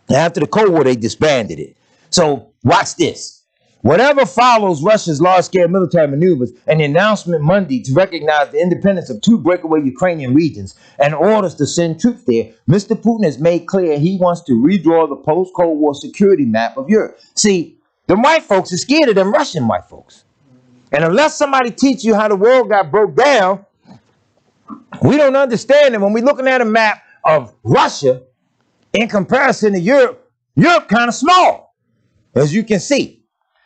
after the Cold War, they disbanded it. So watch this. Whatever follows Russia's large-scale military maneuvers and the announcement Monday to recognize the independence of 2 breakaway Ukrainian regions and orders to send troops there, Mr. Putin has made clear he wants to redraw the post-Cold War security map of Europe. See, the white folks are scared of them Russian white folks. And unless somebody teach you how the world got broke down, we don't understand it. When we're looking at a map of Russia in comparison to Europe, Europe kind of small, as you can see.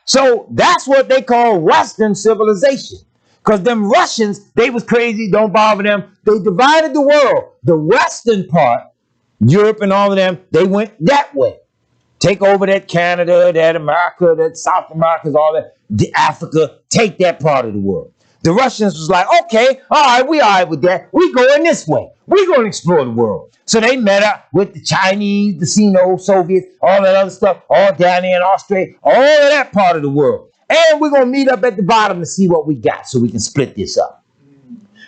So that's what they call Western civilization. Because them Russians, they was crazy, don't bother them. They divided the world. The Western part, Europe and all of them, they went that way. Take over that Canada, that America, that South America, all that, the Africa, take that part of the world. The Russians was like, okay, all right, we all right with that. We going this way. We going to explore the world. So they met up with the Chinese, the Sino, Soviets, all that other stuff, all down there in Australia, all of that part of the world. And we're going to meet up at the bottom to see what we got so we can split this up.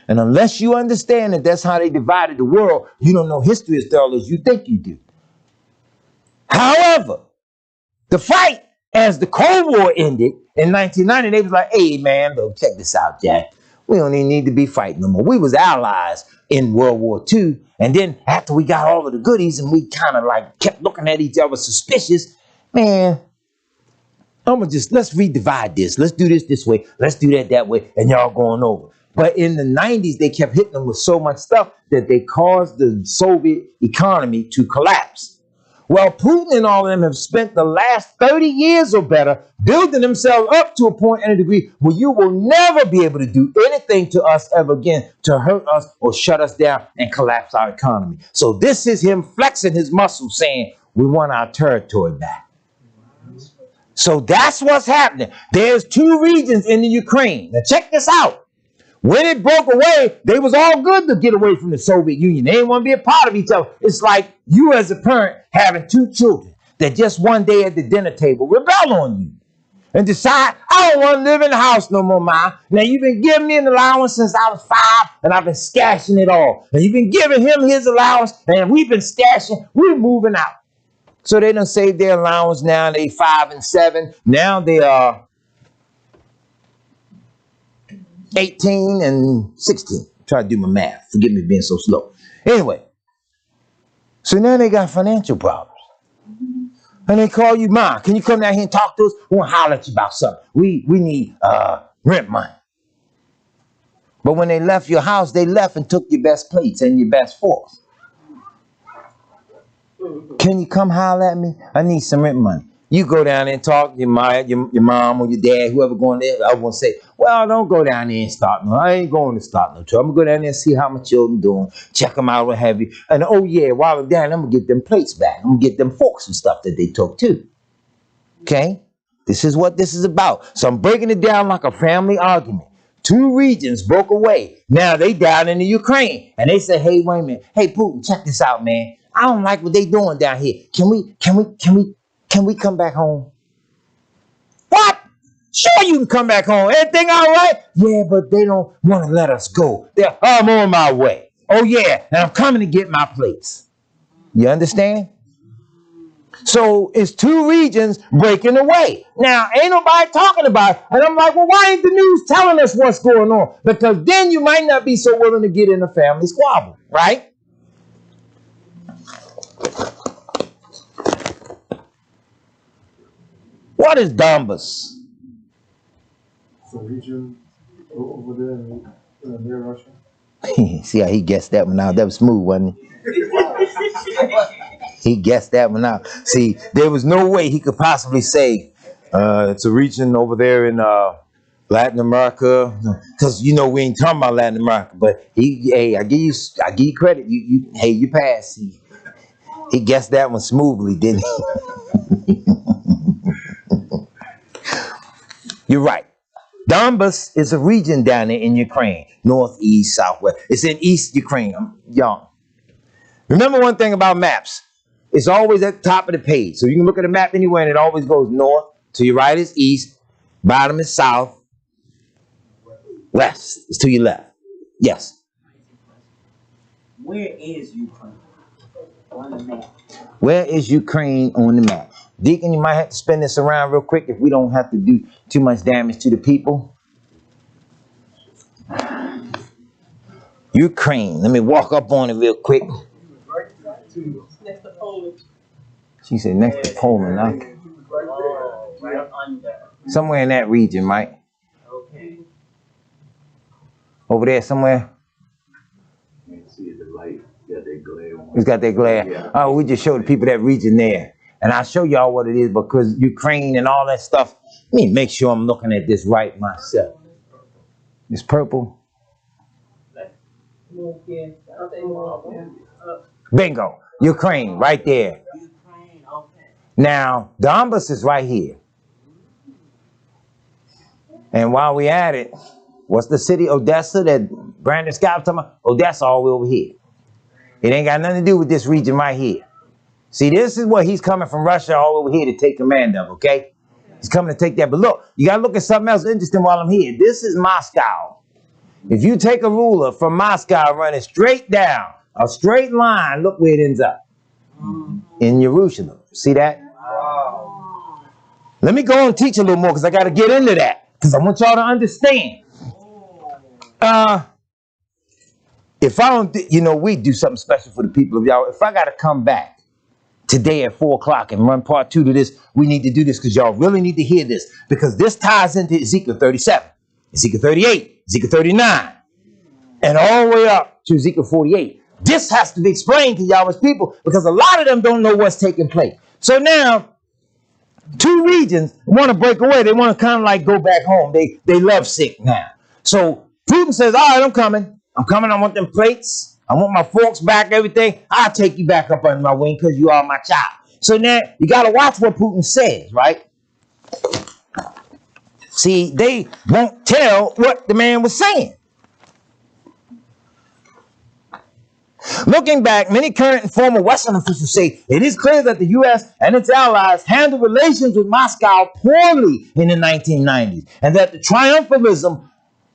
And unless you understand that that's how they divided the world, you don't know history as thoroughly as you think you do. However, the fight, as the Cold War ended in 1990, they was like, hey, man, look, check this out, Jack. We don't even need to be fighting no more. We was allies in World War II. And then after we got all of the goodies and we kind of like kept looking at each other suspicious, man, let's redivide this. Let's do this way. Let's do that way. And y'all going over. But in the 90s, they kept hitting them with so much stuff that they caused the Soviet economy to collapse. Well, Putin and all of them have spent the last 30 years or better building themselves up to a point and a degree where you will never be able to do anything to us ever again to hurt us or shut us down and collapse our economy. So this is him flexing his muscles saying, we want our territory back. So that's what's happening. There's 2 regions in the Ukraine. Now check this out. When it broke away, they was all good to get away from the Soviet Union. They didn't want to be a part of each other. It's like you as a parent having 2 children that just one day at the dinner table rebel on you and decide, I don't want to live in the house no more, Ma. Now, you've been giving me an allowance since I was 5, and I've been stashing it all. And you've been giving him his allowance, and we've been stashing. We're moving out. So they done saved their allowance. Now they 5 and 7. Now they are 18 and 16. Try to do my math. Forgive me being so slow. Anyway, so now they got financial problems. And they call you, Ma, can you come down here and talk to us? We want to holler at you about something. We need rent money. But when they left your house, they left and took your best plates and your best forks. Can you come holler at me? I need some rent money. You go down there and talk to your mom or your dad, whoever going there. I won't say, well, don't go down there and start no. I ain't going to start no trouble. I'm going to go down there and see how my children doing. Check them out, what have you. And oh yeah, while I'm down, I'm going to get them plates back. I'm going to get them forks and stuff that they took too. Okay? This is what this is about. So I'm breaking it down like a family argument. 2 regions broke away. Now they down in the Ukraine. And they say, hey, wait a minute. Hey, Putin, check this out, man. I don't like what they doing down here. Can we come back home? What? Sure, you can come back home. Everything all right? Yeah, but they don't want to let us go. I'm on my way. Oh, yeah, and I'm coming to get my plates. You understand? So it's 2 regions breaking away. Now, ain't nobody talking about it. And I'm like, well, why ain't the news telling us what's going on? Because then you might not be so willing to get in a family squabble, right? What is Donbas? It's a region over there near Russia. See how he guessed that one out? That was smooth, wasn't it? He guessed that one out. See, there was no way he could possibly say it's a region over there in Latin America, because you know we ain't talking about Latin America. But I give you credit. You passed. He guessed that one smoothly, didn't he? You're right. Donbas is a region down there in Ukraine, northeast, southwest. It's in East Ukraine. Y'all, remember one thing about maps. It's always at the top of the page. So you can look at a map anywhere and it always goes north. To your right is east. Bottom is south. West is to your left. Yes. Where is Ukraine on the map? Where is Ukraine on the map? Deacon, you might have to spin this around real quick if we don't have to do too much damage to the people. Ukraine. Let me walk up on it real quick. Next to Poland. She said next to Poland. Right under. Somewhere in that region, right? Okay. Over there somewhere. You can see the light. Got that glare on. It's got that glare. Yeah. Oh, we just showed the people that region there. And I'll show y'all what it is because Ukraine and all that stuff. Let me make sure I'm looking at this right myself. It's purple. Bingo. Ukraine, right there. Ukraine, okay. Now, Donbass is right here. And while we at it, what's the city, Odessa, that Brandon Scott was talking about? Odessa all the way over here. It ain't got nothing to do with this region right here. See, this is what he's coming from Russia all over here to take command of, okay? He's coming to take that. But look, you got to look at something else interesting while I'm here. This is Moscow. If you take a ruler from Moscow, run it straight down, a straight line, look where it ends up. In Jerusalem. See that? Wow. Let me go and teach a little more because I got to get into that because I want y'all to understand. If I don't, we do something special for the people of y'all. If I got to come back today at 4 o'clock and run part 2 to this, we need to do this because y'all really need to hear this because this ties into Ezekiel 37, Ezekiel 38, Ezekiel 39, and all the way up to Ezekiel 48. This has to be explained to Yahweh's people because a lot of them don't know what's taking place. So now, 2 regions want to break away. They want to kind of like go back home. They love sick now. So Putin says, all right, I'm coming. I want them plates. I want my forks back, everything. I'll take you back up under my wing because you are my child. So now you got to watch what Putin says, right? See, they won't tell what the man was saying. Looking back, many current and former Western officials say it is clear that the U.S. and its allies handled relations with Moscow poorly in the 1990s, and that the triumphalism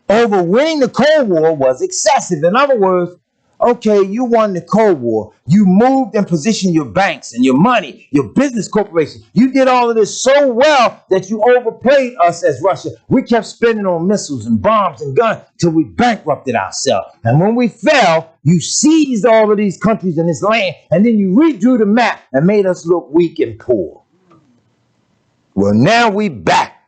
over winning the Cold War was excessive. In other words, okay, you won the Cold War. You moved and positioned your banks and your money, your business corporation. You did all of this so well that you overplayed us as Russia. We kept spending on missiles and bombs and guns till we bankrupted ourselves. And when we fell, you seized all of these countries and this land, and then you redrew the map and made us look weak and poor. Well, now we back.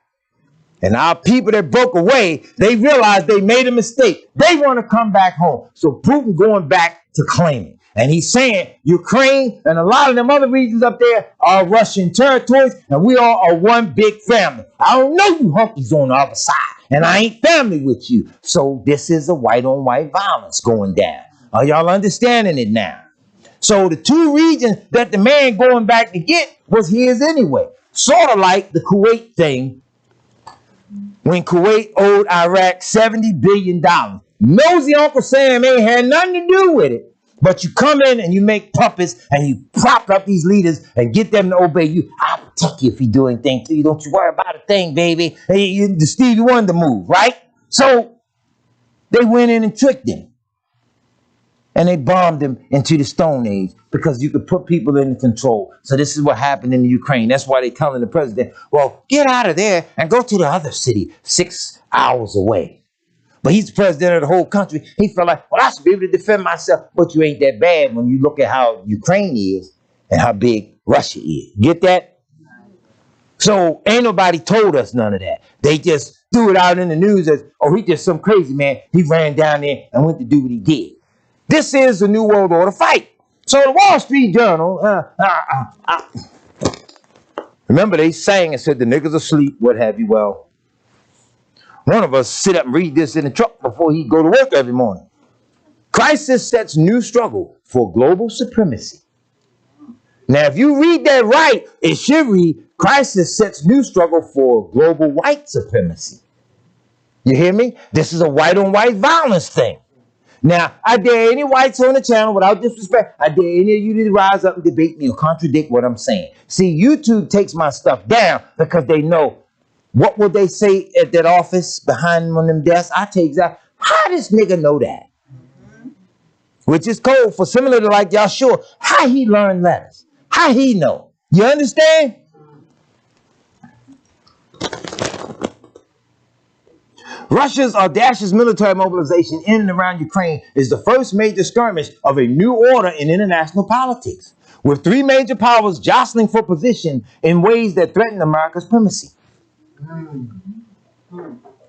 And our people that broke away, they realized they made a mistake. They want to come back home. So Putin going back to claim it. And he's saying Ukraine and a lot of them other regions up there are Russian territories, and we all are one big family. I don't know you hunkies on the other side, and I ain't family with you. So this is a white-on-white violence going down. Are y'all understanding it now? So the 2 regions that the man going back to get was his anyway. Sort of like the Kuwait thing. When Kuwait owed Iraq $70 billion. Nosy Uncle Sam ain't had nothing to do with it. But you come in and you make puppets and you prop up these leaders and get them to obey you. I'll protect you if you do anything to you. Don't you worry about a thing, baby. Hey, the Stevie Wonder move, right? So they went in and tricked him. And they bombed him into the Stone Age because you could put people in control. So this is what happened in the Ukraine. That's why they're telling the president, well, get out of there and go to the other city 6 hours away. But he's the president of the whole country. He felt like, well, I should be able to defend myself. But you ain't that bad when you look at how Ukraine is and how big Russia is. Get that? So ain't nobody told us none of that. They just threw it out in the news as, oh, he just some crazy man. He ran down there and went to do what he did. This is the New World Order fight. So the Wall Street Journal, remember they sang and said the niggas asleep, what have you. Well, one of us sit up and read this in the truck before he go to work every morning. Crisis sets new struggle for global supremacy. Now, if you read that right, it should read, crisis sets new struggle for global white supremacy. You hear me? This is a white-on-white violence thing. Now, I dare any whites on the channel, without disrespect, I dare any of you to rise up and debate me or contradict what I'm saying. See, YouTube takes my stuff down because they know, what will they say at that office behind one of them desks? I take that. How this nigga know that? Which is code for similar to like Yahshua. How he learn letters? How he know? You understand? Russia's audacious military mobilization in and around Ukraine is the first major skirmish of a new order in international politics, with three major powers jostling for position in ways that threaten America's primacy.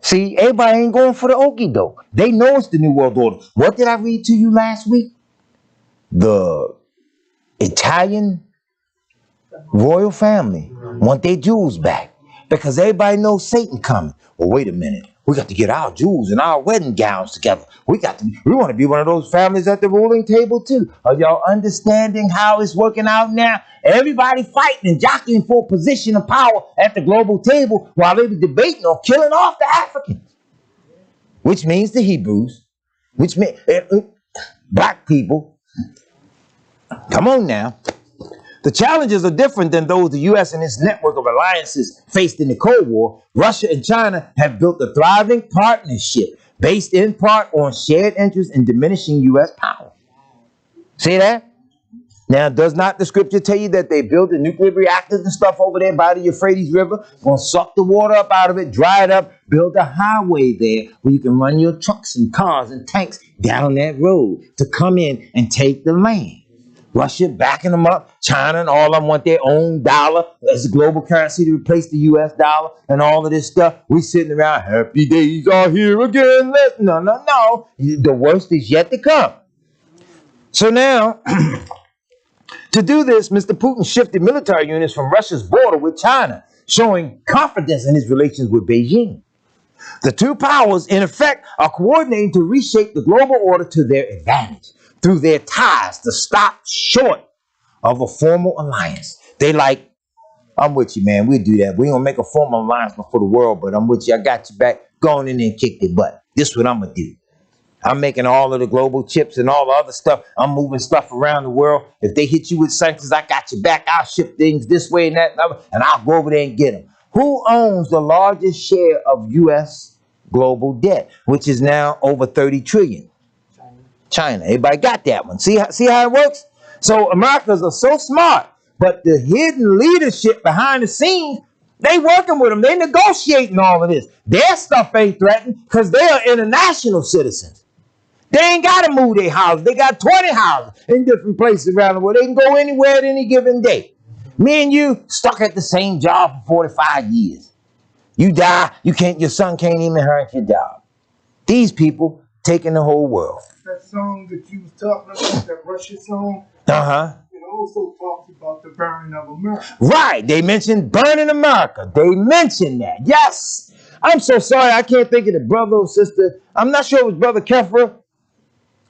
See, everybody ain't going for the okie doke. They know it's the New World Order. What did I read to you last week? The Italian royal family want their jewels back because everybody knows Satan coming. Well, wait a minute. We got to get our jewels and our wedding gowns together. We want to be one of those families at the ruling table too. Are y'all understanding how it's working out now? Everybody fighting and jockeying for a position of power at the global table while they be debating on killing off the Africans, which means the Hebrews, which means black people. Come on now. The challenges are different than those the U.S. and its network of alliances faced in the Cold War. Russia and China have built a thriving partnership based in part on shared interests in diminishing U.S. power. See that? Now, does not the scripture tell you that they built the nuclear reactors and stuff over there by the Euphrates River? Gonna suck the water up out of it, dry it up, build a highway there where you can run your trucks and cars and tanks down that road to come in and take the land. Russia backing them up. China and all of them want their own dollar as the global currency to replace the U.S. dollar and all of this stuff. We sitting around, happy days are here again. No. The worst is yet to come. So now, to do this, Mr. Putin shifted military units from Russia's border with China, showing confidence in his relations with Beijing. The two powers, in effect, are coordinating to reshape the global order to their advantage through their ties to stop short of a formal alliance. They like, I'm with you, man. We'll do that. We ain't gonna make a formal alliance before the world, but I'm with you. I got you back. Go on in there and kick their butt. This is what I'm gonna do. I'm making all of the global chips and all the other stuff. I'm moving stuff around the world. If they hit you with sanctions, I got you back. I'll ship things this way and that, and I'll go over there and get them. Who owns the largest share of U.S. global debt, which is now over 30 trillion? China. Everybody got that one. See how it works? So Americans are so smart, but the hidden leadership behind the scenes, they working with them. They negotiating all of this. Their stuff ain't threatened because they are international citizens. They ain't got to move their houses. They got 20 houses in different places around the world. They can go anywhere at any given day. Me and you stuck at the same job for 45 years. You die, your son can't even inherit your job. These people taking the whole world. That song that you was talking about, that Russia song, it also talks about the burning of America. Right. They mentioned burning America. They mentioned that. Yes. I'm so sorry. I can't think of the brother or sister. I'm not sure it was Brother Kefra.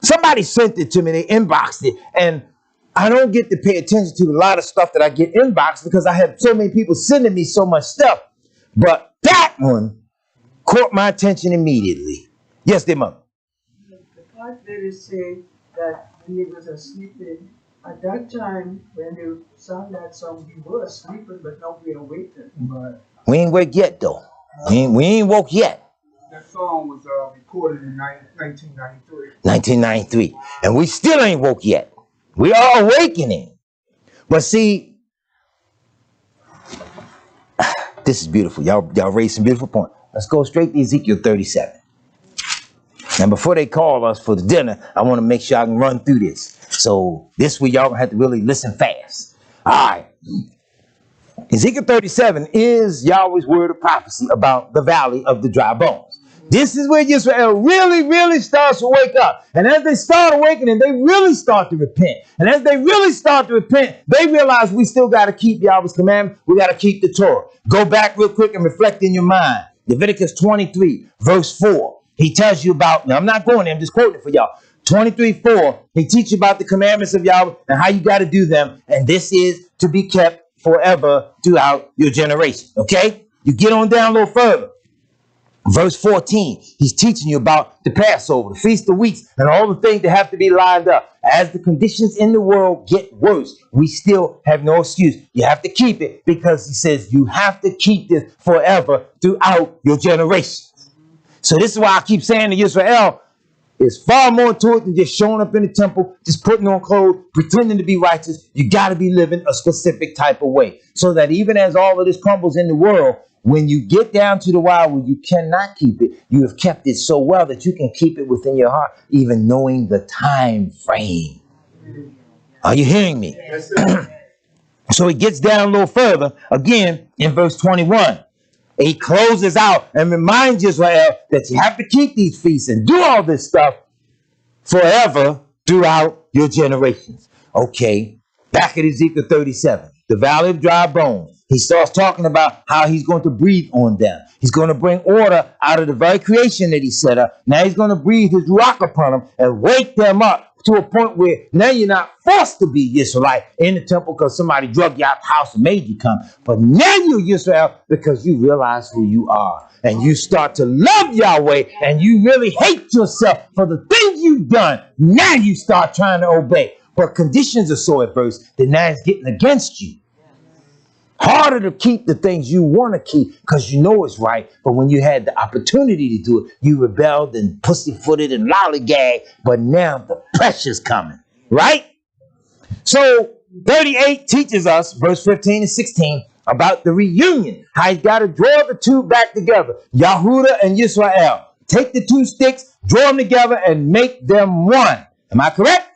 Somebody sent it to me. They inboxed it. And I don't get to pay attention to a lot of stuff that I get inboxed because I have so many people sending me so much stuff. But that one caught my attention immediately. Yes, they mother. The part where they say that when he was sleeping, at that time when they sang that song, we were sleeping, but now we are waking. Right. We ain't wake yet, though. We ain't woke yet. That song was recorded in 1993. 1993. And we still ain't woke yet. We are awakening. But see, this is beautiful. Y'all raised some beautiful points. Let's go straight to Ezekiel 37. And before they call us for the dinner, I want to make sure I can run through this. So this week, y'all going to have to really listen fast. All right. Ezekiel 37 is Yahweh's word of prophecy about the valley of the dry bones. This is where Israel really starts to wake up. And as they start awakening, they really start to repent. And as they really start to repent, they realize we still got to keep Yahweh's commandment. We got to keep the Torah. Go back real quick and reflect in your mind. Leviticus 23, verse 4. He tells you about, now I'm not going there, I'm just quoting it for y'all. 23:4, he teaches you about the commandments of Yahweh and how you got to do them. And this is to be kept forever throughout your generation. Okay? You get on down a little further. Verse 14, he's teaching you about the Passover, the Feast of Weeks, and all the things that have to be lined up. As the conditions in the world get worse, we still have no excuse. You have to keep it because he says you have to keep this forever throughout your generation. So this is why I keep saying to Israel, it's far more to it than just showing up in the temple, just putting on clothes, pretending to be righteous. You got to be living a specific type of way so that even as all of this crumbles in the world, when you get down to the wire where you cannot keep it, you have kept it so well that you can keep it within your heart, even knowing the time frame. Are you hearing me? Yes, sir. So he gets down a little further, again, in verse 21. He closes out and reminds Israel that you have to keep these feasts and do all this stuff forever throughout your generations. Okay, back at Ezekiel 37, the valley of dry bones. He starts talking about how he's going to breathe on them. He's going to bring order out of the very creation that he set up. Now he's going to breathe his rock upon them and wake them up to a point where now you're not forced to be Israelite in the temple because somebody drug you out the house and made you come. But now you're Israel because you realize who you are. And you start to love Yahweh and you really hate yourself for the things you've done. Now you start trying to obey. But conditions are so adverse that now it's getting against you. Harder to keep the things you want to keep because you know it's right. But when you had the opportunity to do it, you rebelled and pussyfooted and lollygagged. But now the pressure's coming, right? So 38 teaches us, verse 15 and 16, about the reunion. How you got to draw the two back together. Yahudah and Yisrael. Take the two sticks, draw them together, and make them one. Am I correct?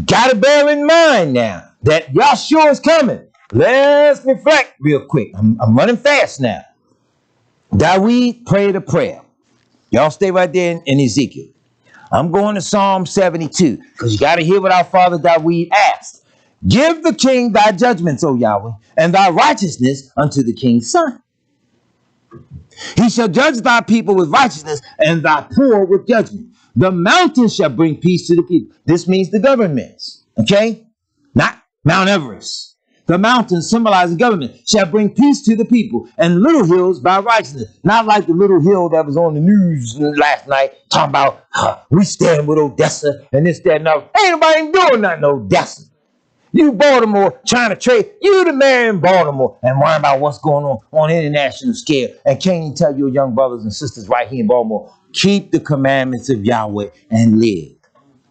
Got to bear in mind now that Yahshua is coming. Let's reflect real quick. I'm running fast now. Dawid prayed a prayer. Y'all stay right there in Ezekiel. I'm going to Psalm 72 because you got to hear what our father Dawid asked. Give the king thy judgments, O Yahweh, and thy righteousness unto the king's son. He shall judge thy people with righteousness and thy poor with judgment. The mountains shall bring peace to the people. This means the governments, okay? Not Mount Everest. The mountains symbolizing government shall bring peace to the people and little hills by righteousness. Not like the little hill that was on the news last night talking about we stand with Odessa and this, that, and that. Ain't nobody doing nothing to Odessa. You Baltimore trying to trade. You the mayor in Baltimore and worrying about what's going on international scale. And can't you tell your young brothers and sisters right here in Baltimore, keep the commandments of Yahweh and live.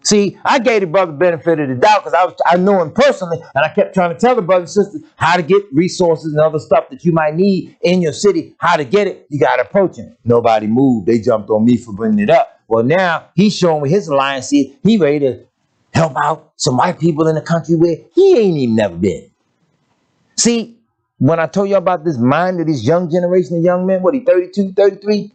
See, I gave the brother benefit of the doubt because I know him personally, and I kept trying to tell the brothers and sisters how to get resources and other stuff that you might need in your city, how to get it. You got to approach him. Nobody moved. They jumped on me for bringing it up. Well, now he's showing with his alliance, he ready to help out some white people in the country where he ain't even never been. See, when I told you about this mind of this young generation of young men, what, he 32, 33?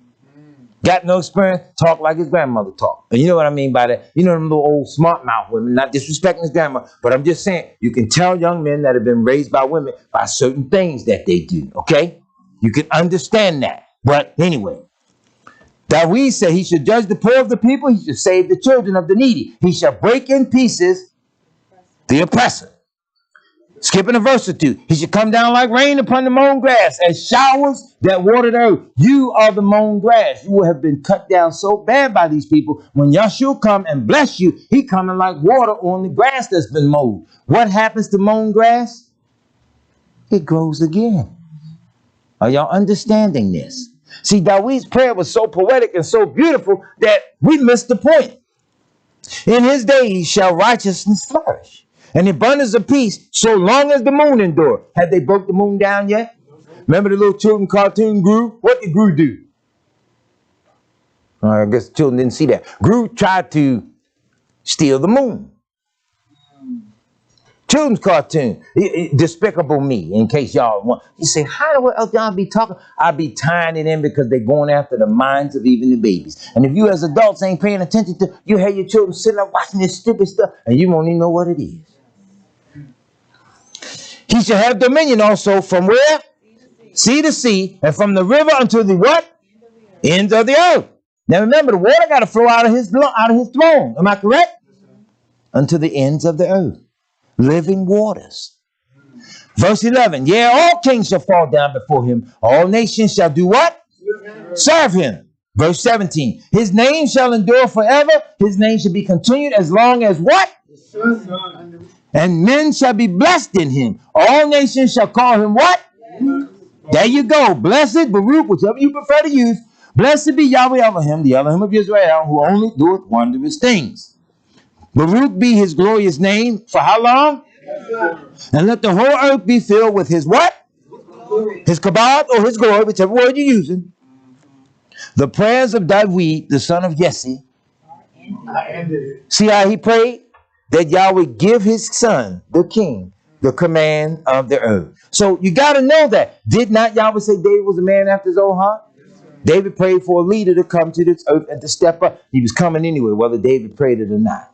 Got no experience, talk like his grandmother talked. And you know what I mean by that? You know them little old smart mouth women, not disrespecting his grandma, but I'm just saying, you can tell young men that have been raised by women by certain things that they do, okay? You can understand that. But anyway, Dawid said he should judge the poor of the people, he should save the children of the needy. He shall break in pieces the oppressor. Skipping a verse or two. He should come down like rain upon the mown grass, as showers that water the earth. You are the mown grass. You will have been cut down so bad by these people. When Yahshua come and bless you, he coming like water on the grass that's been mowed. What happens to mown grass? It grows again. Are y'all understanding this? See, Dawid's prayer was so poetic and so beautiful that we missed the point. In his days shall righteousness flourish, and abundance of peace, so long as the moon endure. Have they broke the moon down yet? Remember the little children cartoon Gru? What did Gru do? I guess the children didn't see that. Gru tried to steal the moon. Children's cartoon. Despicable Me, in case y'all want. You say, how the hell y'all be talking? I be tying it in because they're going after the minds of even the babies. And if you as adults ain't paying attention to, you have your children sitting up watching this stupid stuff, and you won't even know what it is. He shall have dominion also from where? Sea to sea, and from the river unto the what? Ends of the earth. Now remember, the water got to flow out of his throne. Am I correct? Unto the ends of the earth. Living waters. Verse 11. Yea, all kings shall fall down before him. All nations shall do what? Serve him. Verse 17. His name shall endure forever. His name shall be continued as long as what? And men shall be blessed in him. All nations shall call him what? There you go. Blessed, Baruch, whichever you prefer to use. Blessed be Yahweh Elohim, the Elohim of Israel, who only doeth wondrous things. Baruch be his glorious name for how long? And let the whole earth be filled with his what? his kabod or his glory, whichever word you're using, the prayers of David, the son of Jesse. I ended it. See how he prayed? That Yahweh give his son, the king, the command of the earth. So you got to know that. Did not Yahweh say David was a man after his own heart? David prayed for a leader to come to this earth and to step up. He was coming anyway, whether David prayed it or not.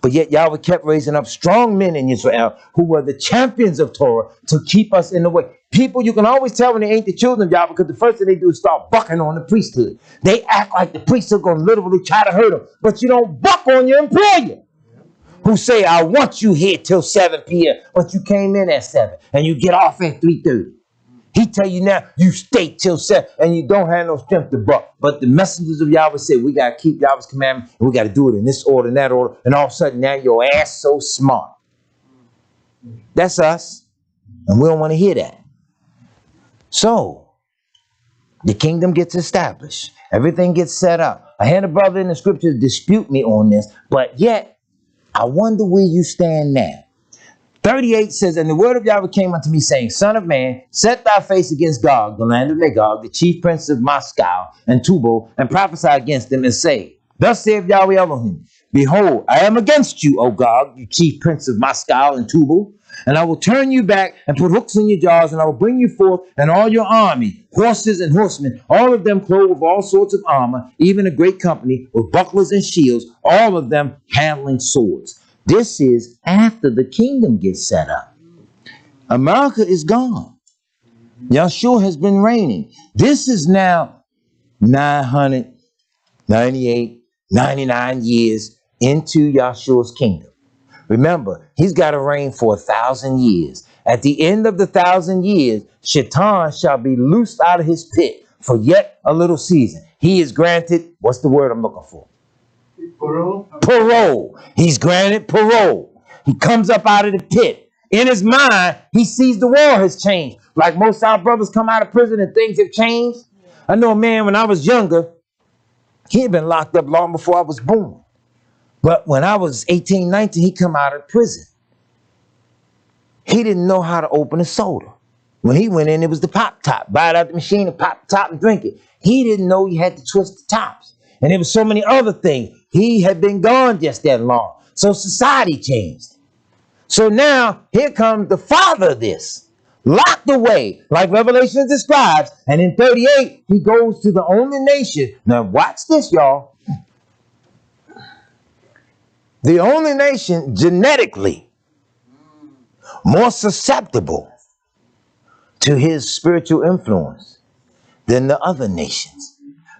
But yet Yahweh kept raising up strong men in Israel who were the champions of Torah to keep us in the way. People, you can always tell when they ain't the children of Yahweh because the first thing they do is start bucking on the priesthood. They act like the priests are going to literally try to hurt them. But you don't buck on your employer who say, I want you here till 7 p.m. But you came in at 7 and you get off at 3:30. He tell you now, you stay till 7 and you don't have no strength to buck. But the messengers of Yahweh say, we got to keep Yahweh's commandment and we got to do it in this order and that order. And all of a sudden now your ass so smart. That's us. And we don't want to hear that. So, the kingdom gets established. Everything gets set up. I had a brother in the scriptures dispute me on this, but yet, I wonder where you stand now. 38 says, and the word of Yahweh came unto me, saying, Son of man, set thy face against Gog, the land of Magog, the chief prince of Moscow and Tubal, and prophesy against them, and say, Thus saith Yahweh Elohim, Behold, I am against you, O Gog, you chief prince of Moscow and Tubal, and I will turn you back and put hooks in your jaws, and I will bring you forth and all your army, horses and horsemen, all of them clothed with all sorts of armor, even a great company with bucklers and shields, all of them handling swords. This is after the kingdom gets set up. America is gone. Yahshua has been reigning. This is now 998, 99 years into Yahshua's kingdom. Remember, he's got to reign for 1,000 years. At the end of the 1,000 years, Shaitan shall be loosed out of his pit for yet a little season. He is granted, what's the word I'm looking for? Parole. Parole. He's granted parole. He comes up out of the pit. In his mind, he sees the world has changed. Like most of our brothers come out of prison and things have changed. I know a man when I was younger, he had been locked up long before I was born. But when I was 18, 19, he come out of prison. He didn't know how to open a soda. When he went in, it was the pop top. Buy it out the machine and pop the top and drink it. He didn't know you had to twist the tops. And there was so many other things. He had been gone just that long. So society changed. So now, here comes the father of this. Locked away, like Revelation describes. And in 38, he goes to the only nation. Now watch this, y'all. The only nation genetically more susceptible to his spiritual influence than the other nations.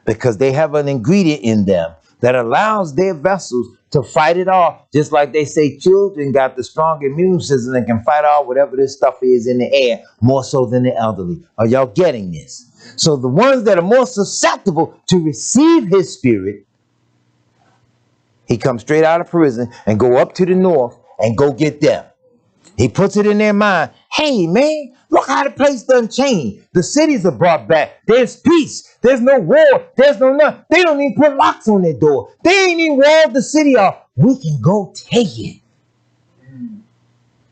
Because they have an ingredient in them that allows their vessels to fight it off. Just like they say children got the strong immune system and can fight off whatever this stuff is in the air, more so than the elderly. Are y'all getting this? So the ones that are more susceptible to receive his spirit, he comes straight out of prison and go up to the north and go get them. He puts it in their mind, hey man, look how the place done changed. The cities are brought back. There's peace. There's no war. There's no nothing. They don't even put locks on their door. They ain't even walled the city off. We can go take it.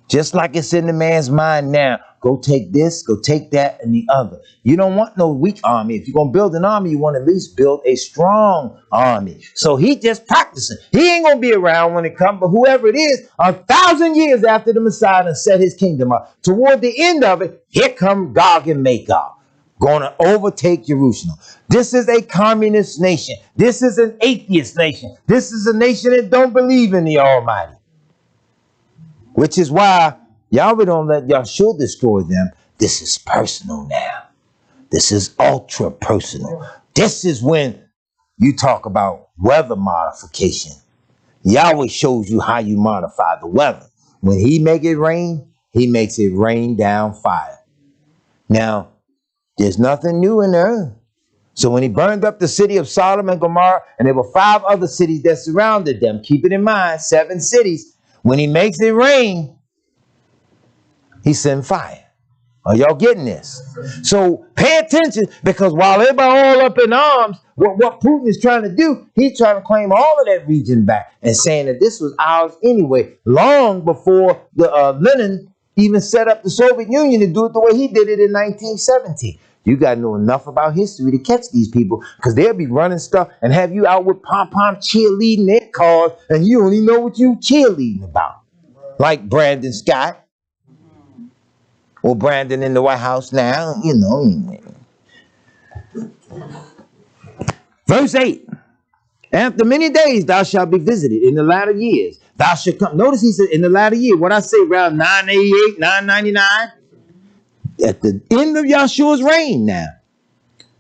Just like it's in the man's mind now. Go take this, go take that, and the other. You don't want no weak army. If you're going to build an army, you want to at least build a strong army. So he just practicing. He ain't going to be around when it comes, but whoever it is, 1,000 years after the Messiah and set his kingdom up. Toward the end of it, here come Gog and Magog, going to overtake Jerusalem. This is a communist nation. This is an atheist nation. This is a nation that don't believe in the Almighty. Which is why Yahweh don't let Yahshua destroy them. This is personal now. This is ultra personal. This is when you talk about weather modification. Yahweh shows you how you modify the weather. When he make it rain, he makes it rain down fire. Now, there's nothing new in the earth. So when he burned up the city of Sodom and Gomorrah, and there were 5 other cities that surrounded them, keep it in mind, 7 cities. When he makes it rain, he sent fire. Are y'all getting this? So pay attention, because while everybody all up in arms, what Putin is trying to do, he's trying to claim all of that region back and saying that this was ours anyway, long before the Lenin even set up the Soviet Union to do it the way he did it in 1917. You got to know enough about history to catch these people, because they'll be running stuff and have you out with pom-pom cheerleading their cause, and you don't even know what you cheerleading about. Like Brandon Scott, or Brandon in the White House now, you know. Verse 8. After many days thou shalt be visited in the latter years. Thou shalt come. Notice he said in the latter year. What I say around 988, 999? At the end of Yahshua's reign now.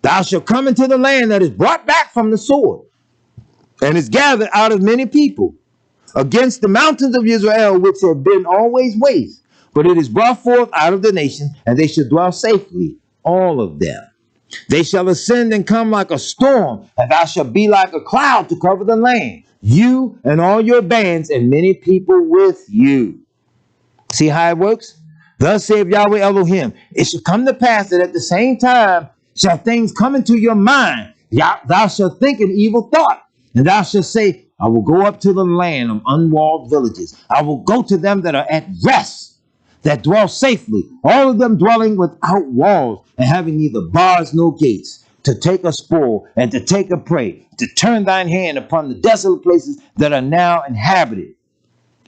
Thou shalt come into the land that is brought back from the sword, and is gathered out of many people, against the mountains of Israel, which have been always waste. But it is brought forth out of the nation, and they shall dwell safely, all of them. They shall ascend and come like a storm, and thou shalt be like a cloud to cover the land, you and all your bands, and many people with you. See how it works? Thus saith Yahweh Elohim, it shall come to pass that at the same time shall things come into your mind. Thou shalt think an evil thought, and thou shalt say, I will go up to the land of unwalled villages. I will go to them that are at rest, that dwell safely, all of them dwelling without walls, and having neither bars nor gates, to take a spoil and to take a prey, to turn thine hand upon the desolate places that are now inhabited,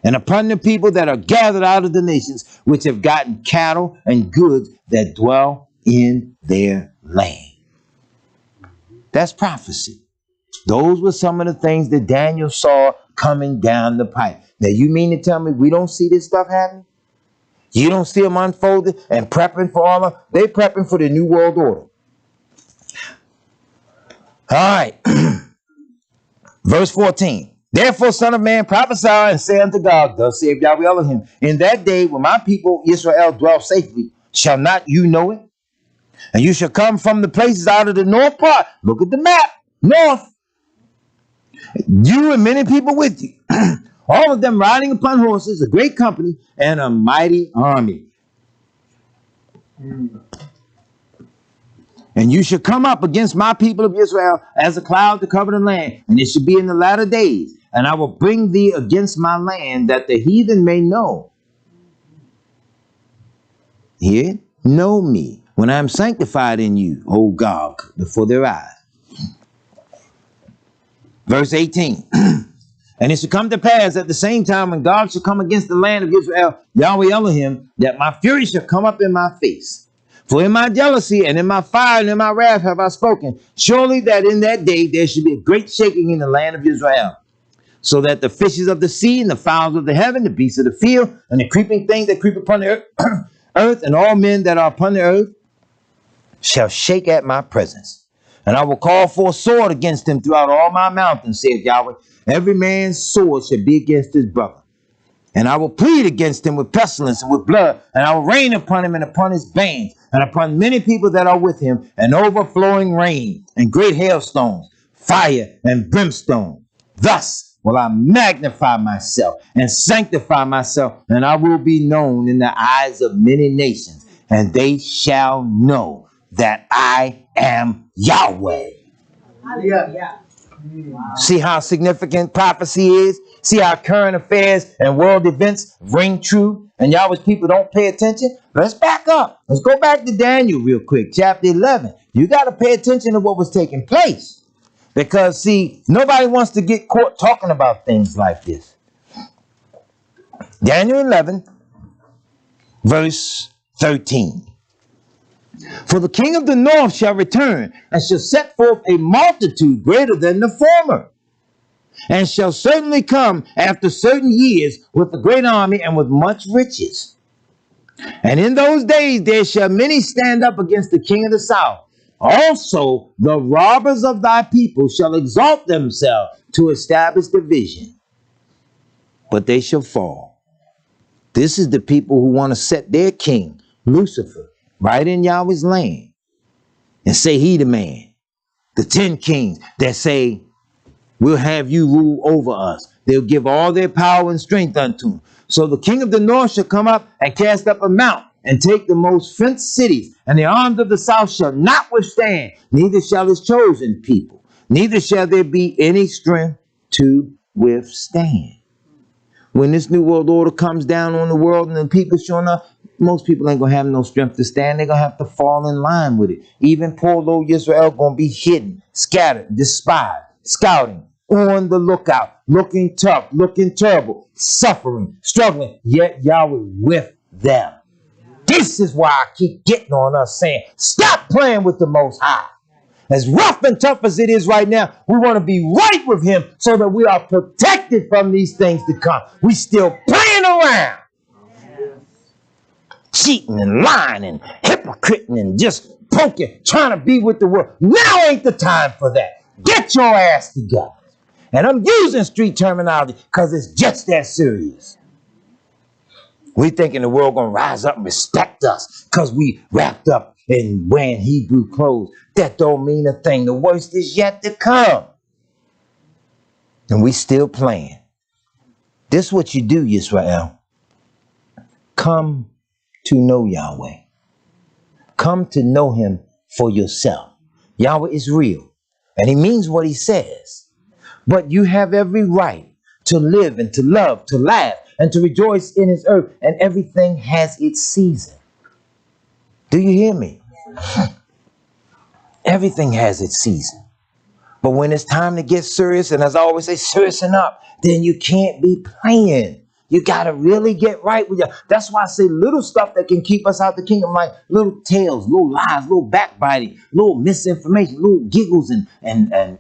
and upon the people that are gathered out of the nations, which have gotten cattle and goods that dwell in their land. That's prophecy. Those were some of the things that Daniel saw coming down the pipe. Now, you mean to tell me we don't see this stuff happening? You don't see them unfolding and prepping for all of them? They're prepping for the New World Order. All right. Verse 14. Therefore, son of man, prophesy and say unto God, thus saith Yahweh Elohim, in that day when my people Israel dwell safely, shall not you know it? And you shall come from the places out of the north part. Look at the map. North. You and many people with you. All of them riding upon horses, a great company, and a mighty army. And you shall come up against my people of Israel as a cloud to cover the land. And it shall be in the latter days. And I will bring thee against my land, that the heathen may know. Here, know me, when I am sanctified in you, O God, before their eyes. Verse 18. And it shall come to pass at the same time when God shall come against the land of Israel, Yahweh Elohim, that my fury shall come up in my face. For in my jealousy and in my fire and in my wrath have I spoken. Surely that in that day there shall be a great shaking in the land of Israel, so that the fishes of the sea and the fowls of the heaven, the beasts of the field, and the creeping things that creep upon the earth, and all men that are upon the earth, shall shake at my presence. And I will call for a sword against them throughout all my mountains, saith Yahweh. Every man's sword shall be against his brother. And I will plead against him with pestilence and with blood, and I will rain upon him and upon his bands, and upon many people that are with him, an overflowing rain, and great hailstones, fire and brimstone. Thus will I magnify myself and sanctify myself, and I will be known in the eyes of many nations, and they shall know that I am Yahweh. Hallelujah. See how significant prophecy is? See how current affairs and world events ring true, and Yahweh's people don't pay attention? Let's back up. Let's go back to Daniel real quick, chapter 11. You got to pay attention to what was taking place, because, see, nobody wants to get caught talking about things like this. Daniel 11, verse 13. For the king of the north shall return, and shall set forth a multitude greater than the former, and shall certainly come after certain years with a great army and with much riches. And in those days there shall many stand up against the king of the south. Also the robbers of thy people shall exalt themselves to establish division, but they shall fall. This is the people who want to set their king, Lucifer, right in Yahweh's land, and say he the man. The 10 kings that say, we'll have you rule over us. They'll give all their power and strength unto him. So the king of the north shall come up and cast up a mount, and take the most fenced cities, and the arms of the south shall not withstand, neither shall his chosen people, neither shall there be any strength to withstand. When this new world order comes down on the world and the people showing up, most people ain't going to have no strength to stand. They're going to have to fall in line with it. Even poor little Israel going to be hidden, scattered, despised, scouting, on the lookout, looking tough, looking terrible, suffering, struggling, yet Yahweh with them. This is why I keep getting on us saying, stop playing with the Most High. As rough and tough as it is right now, we want to be right with him so that we are protected from these things to come. We still playing around. Cheating and lying and hypocriting and just poking, trying to be with the world. Now ain't the time for that. Get your ass together. And I'm using street terminology because it's just that serious. We thinking the world gonna rise up and respect us because we wrapped up in wearing Hebrew clothes. That don't mean a thing. The worst is yet to come. And we still playing. This is what you do, Yisrael. Come to know Yahweh. Come to know him for yourself. Yahweh is real. And he means what he says. But you have every right to live and to love, to laugh, and to rejoice in his earth. And everything has its season. Do you hear me? Everything has its season. But when it's time to get serious, and as I always say, seriously up, then you can't be playing. You got to really get right with you. That's why I say little stuff that can keep us out the kingdom, like little tales, little lies, little backbiting, little misinformation, little giggles and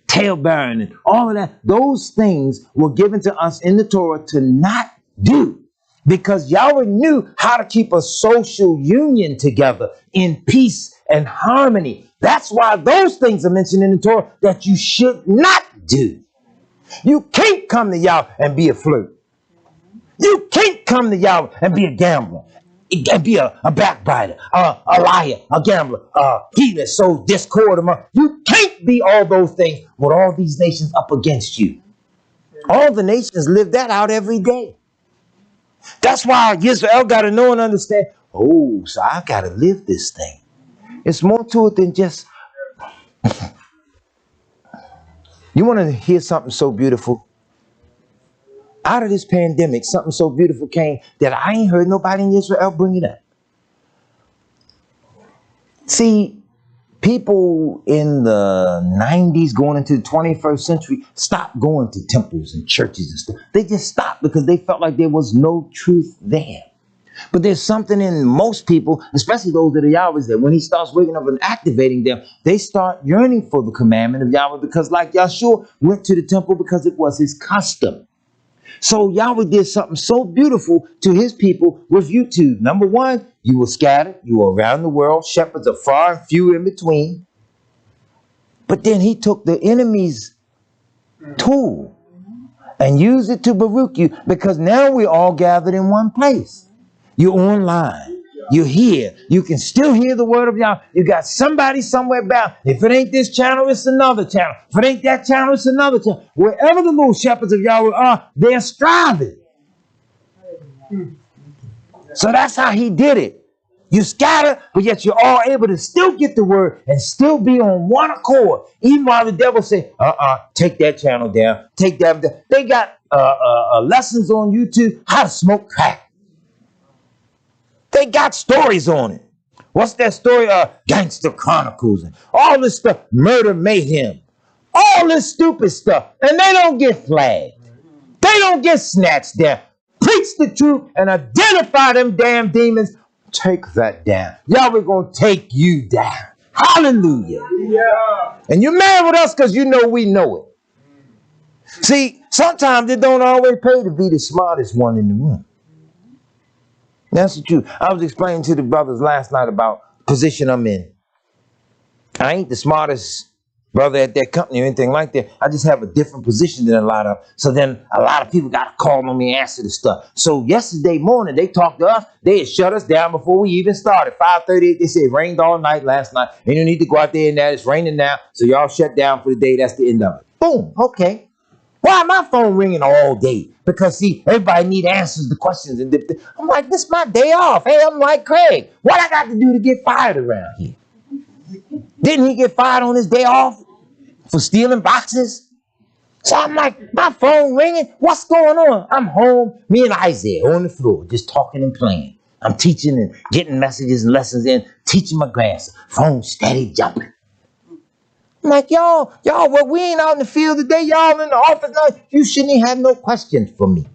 tail bearing and all of that. Those things were given to us in the Torah to not do. Because Yahweh knew how to keep a social union together in peace and harmony. That's why those things are mentioned in the Torah that you should not do. You can't come to Yahweh and be a flirt. You can't come to Yahweh and be a gambler, and be a backbiter, a liar, a gambler, he that sows discord among. You can't be all those things with all these nations up against you. All the nations live that out every day. That's why Israel got to know and understand, oh, so I got to live this thing. It's more to it than just... You want to hear something so beautiful? Out of this pandemic, something so beautiful came that I ain't heard nobody in Israel bring it up. See, people in the 90s going into the 21st century stopped going to temples and churches and stuff. They just stopped because they felt like there was no truth there. But there's something in most people, especially those that are Yahweh's, that when he starts waking up and activating them, they start yearning for the commandment of Yahweh, because like Yahshua went to the temple because it was his custom. So Yahweh did something so beautiful to his people with YouTube. Number one, you were scattered. You were around the world. Shepherds are far and few in between. But then he took the enemy's tool and used it to Baruch you, because now we're all gathered in one place. You're online. You're here. You can still hear the word of Yahweh. You got somebody somewhere bound. If it ain't this channel, it's another channel. If it ain't that channel, it's another channel. Wherever the little shepherds of Yahweh are, they're striving. So that's how he did it. You scatter, but yet you're all able to still get the word and still be on one accord. Even while the devil say, take that channel down. Take that down. They got lessons on YouTube, how to smoke crack. They got stories on it. What's that story? Gangster Chronicles and all this stuff. Murder Mayhem. All this stupid stuff. And they don't get flagged. They don't get snatched down. Preach the truth and identify them damn demons. Take that down. Yahweh gonna take you down. Hallelujah. Yeah. And you're mad with us because you know we know it. See, sometimes it don't always pay to be the smartest one in the room. That's the truth. I was explaining to the brothers last night about the position I'm in. I ain't the smartest brother at that company or anything like that. I just have a different position than a lot of. So then a lot of people got to call on me and answer the stuff. So yesterday morning, they talked to us. They had shut us down before we even started. 5:38, they said it rained all night last night. And you need to go out there and that. It's raining now. So y'all shut down for the day. That's the end of it. Boom. Okay. Why my phone ringing all day? Because, see, everybody need answers to questions. And I'm like, this is my day off. Hey, I'm like, Craig, what I got to do to get fired around here? Didn't he get fired on his day off for stealing boxes? So I'm like, my phone ringing. What's going on? I'm home. Me and Isaiah on the floor, just talking and playing. I'm teaching and getting messages and lessons in, teaching my grandson. Phone steady jumping. I'm like, y'all, well, we ain't out in the field today. Y'all in the office now. You shouldn't have no questions for me.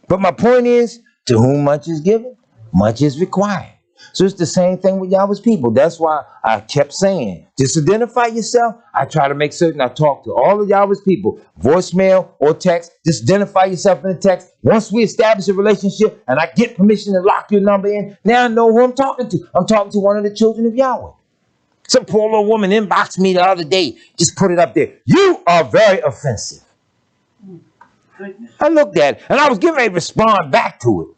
But my point is, to whom much is given, much is required. So it's the same thing with Yahweh's people. That's why I kept saying, just identify yourself. I try to make certain I talk to all of Yahweh's people, voicemail or text. Just identify yourself in the text. Once we establish a relationship and I get permission to lock your number in, now I know who I'm talking to. I'm talking to one of the children of Yahweh. Some poor little woman inboxed me the other day. Just put it up there. You are very offensive. I looked at it and I was getting ready to respond back to it.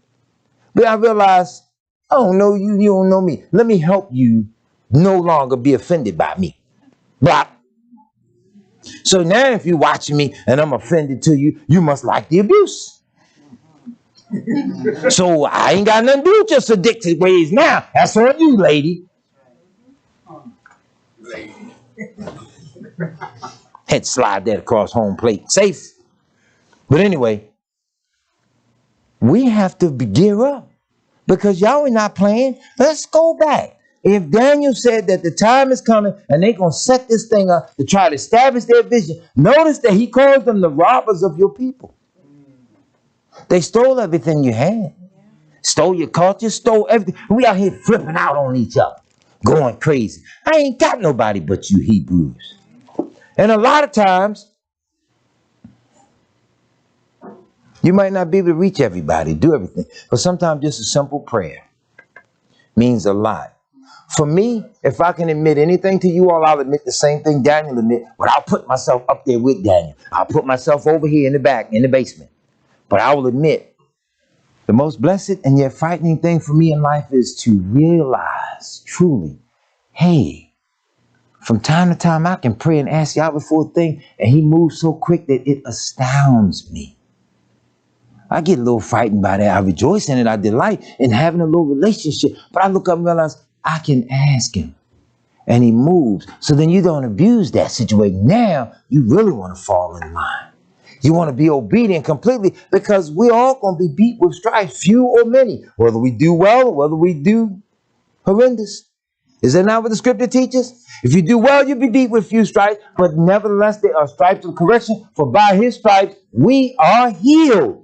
But I realized, I don't know you, you don't know me. Let me help you no longer be offended by me. Block. So now if you're watching me and I'm offended to you, you must like the abuse. So I ain't got nothing to do with your addicted ways now. That's on you, lady. Had to slide that across home plate. Safe. But anyway, we have to gear up. Because y'all are not playing. Let's go back. If Daniel said that the time is coming and they're going to set this thing up to try to establish their vision, notice that he calls them the robbers of your people. They stole everything you had. Stole your culture, stole everything. We out here flipping out on each other, going crazy. I ain't got nobody but you Hebrews. And a lot of times, you might not be able to reach everybody, do everything. But sometimes just a simple prayer means a lot. For me, if I can admit anything to you all, I'll admit the same thing Daniel admit, but I'll put myself up there with Daniel. I'll put myself over here in the back, in the basement. But I will admit, the most blessed and yet frightening thing for me in life is to realize truly, hey, from time to time I can pray and ask Yahweh for a thing, and he moves so quick that it astounds me. I get a little frightened by that. I rejoice in it. I delight in having a little relationship. But I look up and realize I can ask him. And he moves. So then you don't abuse that situation. Now you really want to fall in line. You want to be obedient completely because we're all going to be beat with strife, few or many. Whether we do well or whether we do horrendous. Is that not what the scripture teaches? If you do well, you'll be beat with few stripes. But nevertheless, there are stripes of correction. For by his stripes, we are healed.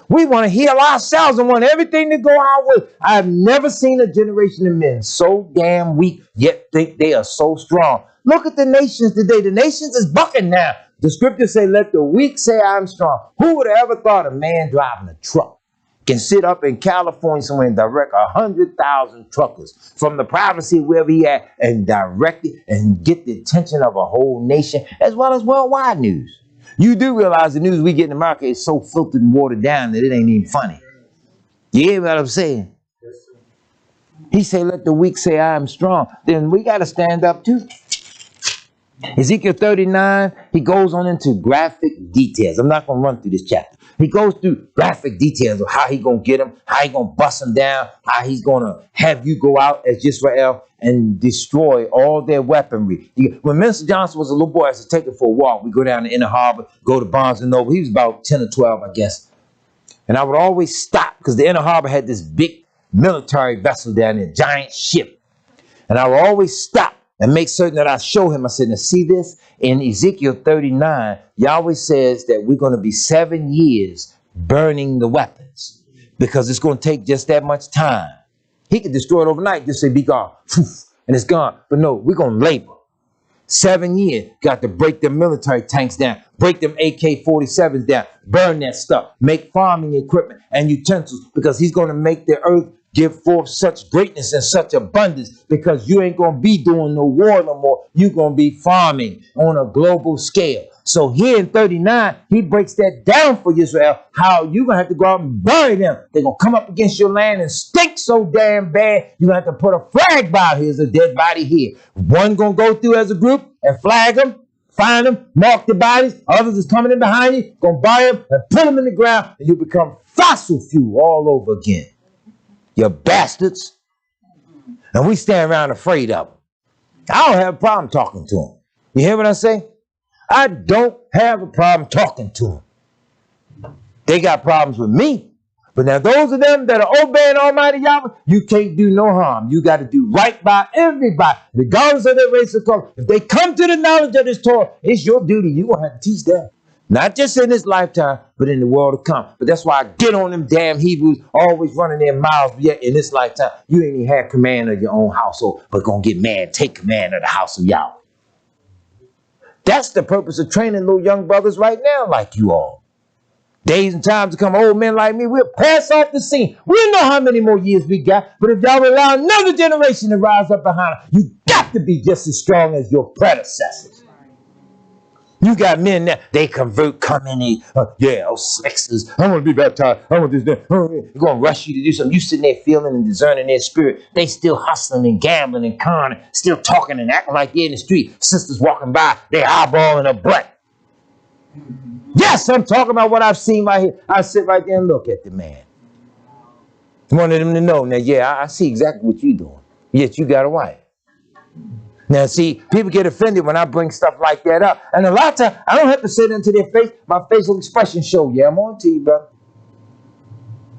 We want to heal ourselves and want everything to go our way. I've never seen a generation of men so damn weak, yet think they are so strong. Look at the nations today. The nations is bucking now. The scriptures say, let the weak say I'm strong. Who would have ever thought a man driving a truck can sit up in California somewhere and direct 100,000 truckers from the privacy of wherever he at and direct it and get the attention of a whole nation as well as worldwide news? You do realize the news we get in America is so filtered and watered down that it ain't even funny. You hear what I'm saying? He said, let the weak say I am strong. Then we got to stand up too. Ezekiel 39, he goes on into graphic details. I'm not going to run through this chapter. He goes through graphic details of how he going to get them, how he going to bust them down, how he's going to have you go out as Israel and destroy all their weaponry. When Minister Johnson was a little boy, I used to take him for a walk. We go down to Inner Harbor, go to Barnes & Noble. He was about 10 or 12, I guess. And I would always stop because the Inner Harbor had this big military vessel down there, giant ship. And I would always stop and make certain that I show him. I said, now see this? In Ezekiel 39, Yahweh says that we're going to be 7 years burning the weapons because it's going to take just that much time. He could destroy it overnight, just say, be gone, and it's gone. But no, we're going to labor. 7 years, got to break them military tanks down, break them AK-47s down, burn that stuff, make farming equipment and utensils because he's going to make the earth give forth such greatness and such abundance because you ain't going to be doing no war no more. You're going to be farming on a global scale. So here in 39, he breaks that down for Israel, how you're going to have to go out and bury them. They're going to come up against your land and stink so damn bad, you're going to have to put a flag by. Here's a dead body here. One going to go through as a group and flag them, find them, mark the bodies. Others is coming in behind you, going to bury them and put them in the ground, and you become fossil fuel all over again. You bastards. And we stand around afraid of them. I don't have a problem talking to them. You hear what I say? I don't have a problem talking to them. They got problems with me. But now those of them that are obeying Almighty Yahweh, you can't do no harm. You got to do right by everybody, regardless of their race or color. If they come to the knowledge of this Torah, it's your duty. You're going to have to teach them. Not just in this lifetime, but in the world to come. But that's why I get on them damn Hebrews, always running their mouths. Yet in this lifetime, you ain't even had command of your own household, but going to get mad, take command of the house of Yahweh. That's the purpose of training little young brothers right now like you all. Days and times to come, old men like me, we'll pass off the scene. We don't know how many more years we got, but if y'all allow another generation to rise up behind us, you got to be just as strong as your predecessors. You got men now, they convert, come in, sexes. I want to be baptized. I want this, that. They're going to rush you to do something. You sitting there feeling and discerning their spirit. They still hustling and gambling and conning, still talking and acting like they're in the street. Sisters walking by, they eyeballing a butt. Yes, I'm talking about what I've seen right here. I sit right there and look at the man. I wanted them to know, now, I see exactly what you're doing. Yet you got a wife. Now, see, people get offended when I bring stuff like that up. And a lot of times, I don't have to say it into their face. My facial expression show, I'm on to you, brother.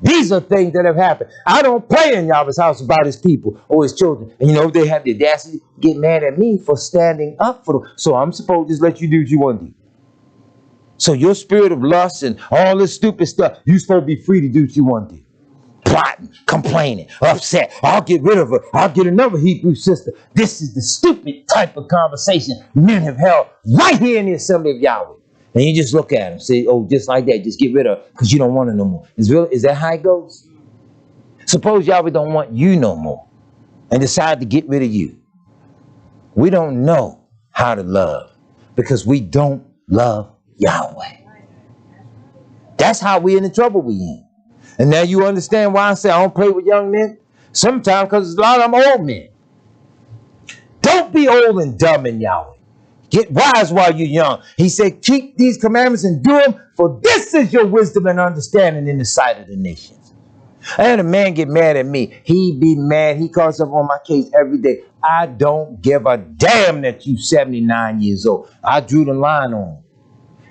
These are things that have happened. I don't play in Yahweh's house about his people or his children. And, they have the audacity to get mad at me for standing up for them. So I'm supposed to just let you do what you want to do. So your spirit of lust and all this stupid stuff, you're supposed to be free to do what you want to do. Plotting, complaining, upset. I'll get rid of her. I'll get another Hebrew sister. This is the stupid type of conversation men have held right here in the assembly of Yahweh. And you just look at them, say, oh, just like that, just get rid of her because you don't want her no more. Is that how it goes? Suppose Yahweh don't want you no more and decide to get rid of you. We don't know how to love because we don't love Yahweh. That's how we in the trouble we in. And now you understand why I say I don't play with young men? Sometimes because a lot of them old men. Don't be old and dumb in Yahweh. Get wise while you're young. He said, keep these commandments and do them, for this is your wisdom and understanding in the sight of the nations. I had a man get mad at me. He be mad. He calls up on my case every day. I don't give a damn that you 79 years old. I drew the line on him.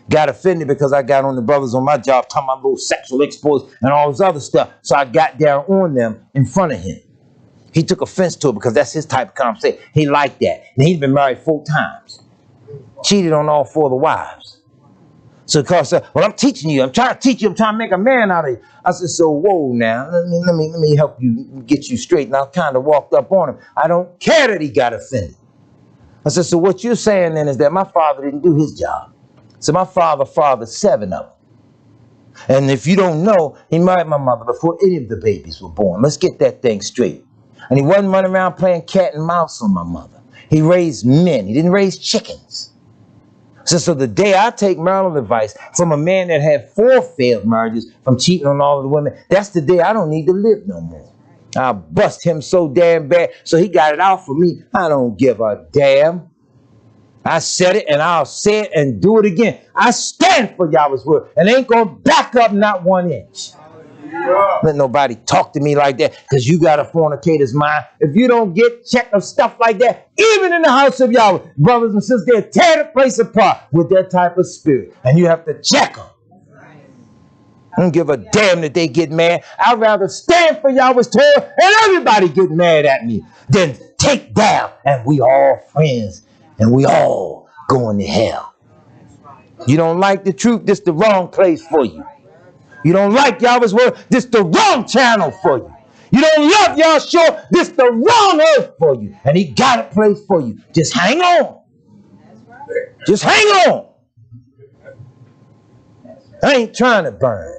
Got offended because I got on the brothers on my job talking about little sexual exploits and all this other stuff. So I got down on them in front of him. He took offense to it because that's his type of conversation. He liked that. And he's been married 4 times. Cheated on all 4 of the wives. So because, well, I'm teaching you. I'm trying to teach you. I'm trying to make a man out of you. I said, so whoa now. Let me help you, get you straight. And I kind of walked up on him. I don't care that he got offended. I said, so what you're saying then is that my father didn't do his job. So my father fathered 7 of them. And if you don't know, he married my mother before any of the babies were born. Let's get that thing straight. And he wasn't running around playing cat and mouse on my mother. He raised men. He didn't raise chickens. So the day I take marital advice from a man that had 4 failed marriages from cheating on all of the women, that's the day I don't need to live no more. I bust him so damn bad, so he got it out for me. I don't give a damn. I said it and I'll say it and do it again. I stand for Yahweh's word and ain't going to back up not 1 inch. Let nobody talk to me like that because you got a fornicator's mind. If you don't get check of stuff like that, even in the house of Yahweh, brothers and sisters, they'll tear the place apart with that type of spirit. And you have to check them. I don't give a damn that they get mad. I'd rather stand for Yahweh's Torah and everybody get mad at me than take down and we all friends. And we all going to hell. You don't like the truth, this the wrong place for you. You don't like Yahweh's word, this the wrong channel for you. You don't love Yahshua, this the wrong earth for you. And he got a place for you. Just hang on. Just hang on. I ain't trying to burn.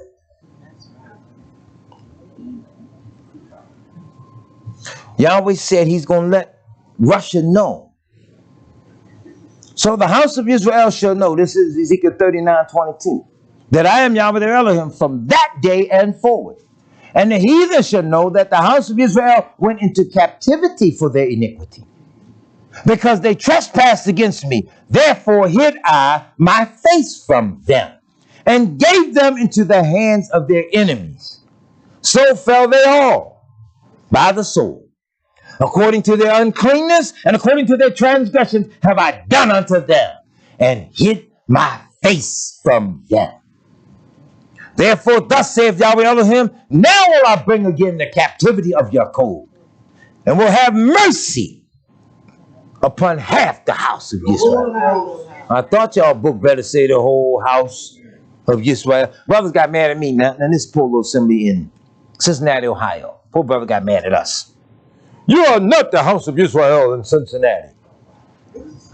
Yahweh said he's going to let Russia know. So the house of Israel shall know, this is Ezekiel 39:22, that I am Yahweh their Elohim from that day and forward. And the heathen shall know that the house of Israel went into captivity for their iniquity, because they trespassed against me. Therefore hid I my face from them, and gave them into the hands of their enemies. So fell they all by the sword. According to their uncleanness and according to their transgressions have I done unto them, and hid my face from them. Therefore, thus saith Yahweh Elohim, now will I bring again the captivity of Yaakov, and will have mercy upon half the house of Israel. I thought y'all book better say the whole house of Israel. Brothers got mad at me now. And this poor little assembly in Cincinnati, Ohio. Poor brother got mad at us. You are not the house of Israel in Cincinnati.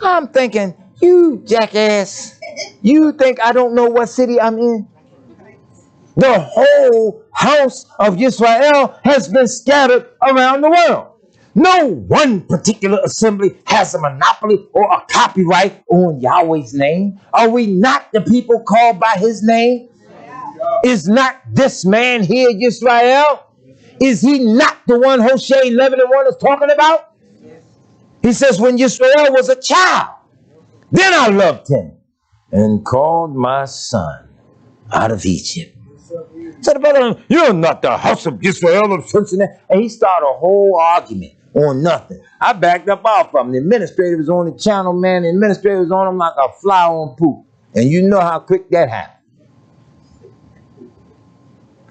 I'm thinking, you jackass. You think I don't know what city I'm in? The whole house of Israel has been scattered around the world. No one particular assembly has a monopoly or a copyright on Yahweh's name. Are we not the people called by his name? Is not this man here Israel? Is he not the one Hosea 11:1 is talking about? He says, when Israel was a child, then I loved him and called my son out of Egypt. So the brother, you're not the house of Israel of Cincinnati. And he started a whole argument on nothing. I backed up off of him. The administrator was on the channel, man. The administrator was on him like a fly on poop. And you know how quick that happened.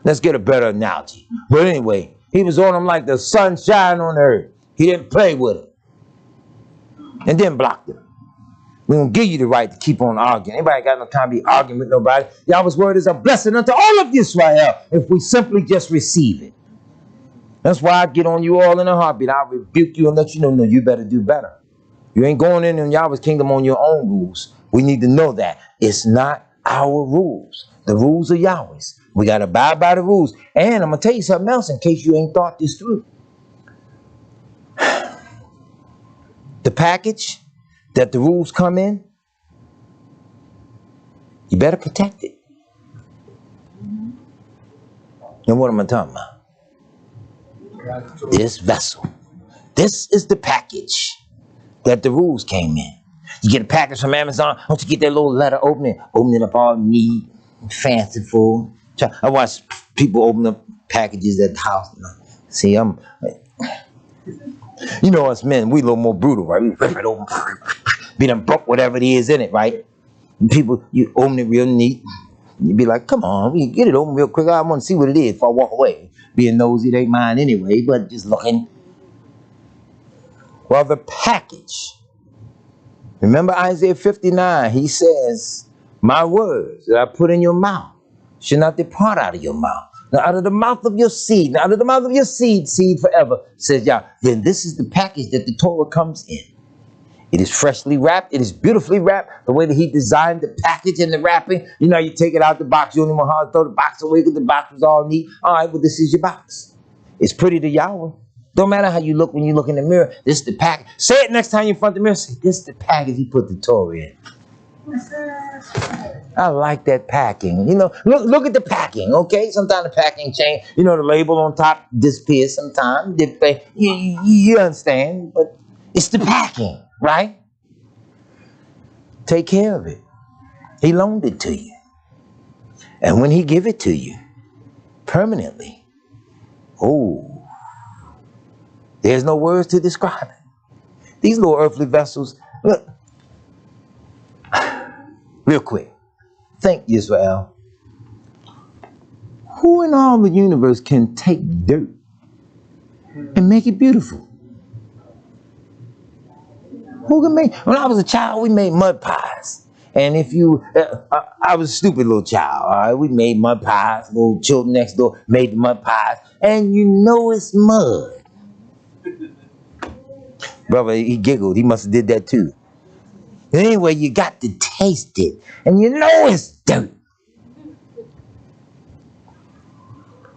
Let's get a better analogy. But anyway, he was on him like the sunshine on the earth. He didn't play with it. And then blocked him. We don't give you the right to keep on arguing. Anybody got no time to be arguing with nobody? Yahweh's word is a blessing unto all of Israel if we simply just receive it. That's why I get on you all in a heartbeat. I rebuke you and let you know, no, you better do better. You ain't going in Yahweh's kingdom on your own rules. We need to know that. It's not our rules. The rules are Yahweh's. We got to abide by the rules. And I'm going to tell you something else in case you ain't thought this through. The package that the rules come in, you better protect it. And what am I talking about? This vessel. This is the package that the rules came in. You get a package from Amazon, don't you get that little letter, open it up all neat, fanciful. I watch people open up packages at the house. See, you know us men, we a little more brutal, right? We rip it open, be done broke whatever it is in it, right? And people, you open it real neat. You be like, come on, we get it open real quick. I want to see what it is before I walk away. Being nosy, it ain't mine anyway, but just looking. Well, the package. Remember Isaiah 59, he says, my words that I put in your mouth should not depart out of your mouth. Now, out of the mouth of your seed, now out of the mouth of your seed forever, says Yah. Then this is the package that the Torah comes in. It is freshly wrapped. It is beautifully wrapped. The way that he designed the package and the wrapping. You know, you take it out the box. You don't even know how to throw the box away because the box was all neat. All right, well, this is your box. It's pretty to Yahweh. Don't matter how you look when you look in the mirror. This is the package. Say it next time you front the mirror. Say, this is the package he put the Torah in. I like that packing. You know, look at the packing, okay? Sometimes the packing change. You know, the label on top disappears sometimes. You understand, but it's the packing, right? Take care of it. He loaned it to you. And when he give it to you, permanently, oh, there's no words to describe it. These little earthly vessels, look, real quick, think, Israel. Who in all the universe can take dirt and make it beautiful? Who can make? When I was a child, we made mud pies. And if you, I was a stupid little child, all right? We made mud pies. Little children next door made the mud pies. And you know it's mud. Brother, he giggled. He must have did that too. Anyway, you got to taste it. And you know it's dirt.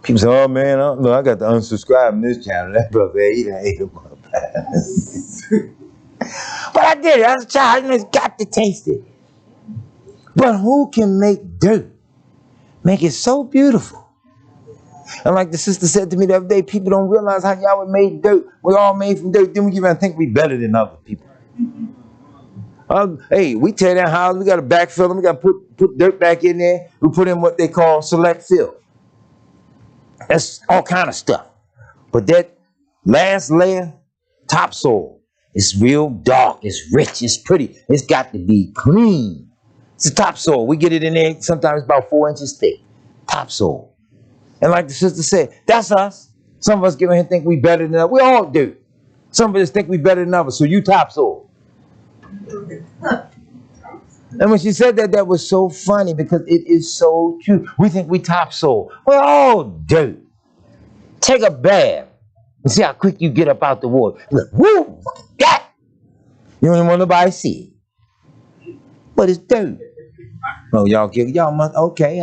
People say, oh man, I got to unsubscribe from this channel. That brother, he done ate a mud pie. But I did it. As a child, you got to taste it. But who can make dirt? Make it so beautiful. And like the sister said to me the other day, people don't realize how Yahweh made dirt. We're all made from dirt. Then we get around and think we're better than other people. Hey, we tear down houses. We got to backfill them. We got to put dirt back in there. We put in what they call select fill. That's all kind of stuff. But that last layer, topsoil, it's real dark. It's rich. It's pretty. It's got to be clean. It's a topsoil. We get it in there sometimes about 4 inches thick. Topsoil. And like the sister said, that's us. Some of us get in here and think we better than others. We all do. Some of us think we better than others. So you topsoil. And when she said that, that was so funny because it is so true. We think we topsoil. We're all dirt. Take a bath and see how quick you get up out the water. Look, woo, look at that. You don't even want nobody to see it. But it's dirt. Oh, y'all must, okay,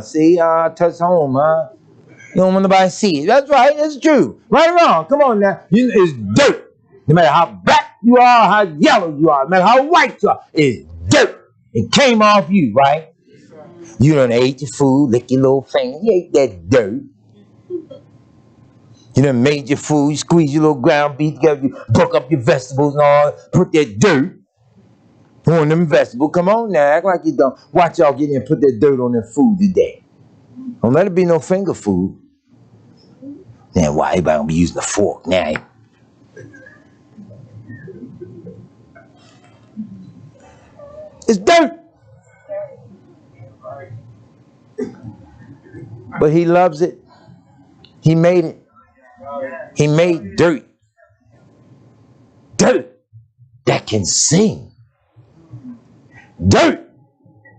see, touch home, You don't want nobody to see it. That's right, that's true. Right or wrong, come on now. It's dirt. No matter how black you are, how yellow you are, no matter how white you are, it's dirt. It came off you, right? You done ate your food, lick your little finger. You ate that dirt. You done made your food, you squeeze your little ground beef together, you broke up your vegetables and all, put that dirt on them vegetables. Come on now, act like you don't. Watch y'all get in and put that dirt on their food today. Don't let it be no finger food. Then why everybody gonna be using a fork now? It's dirt. But he loves it. He made it. He made dirt. Dirt that can sing. Dirt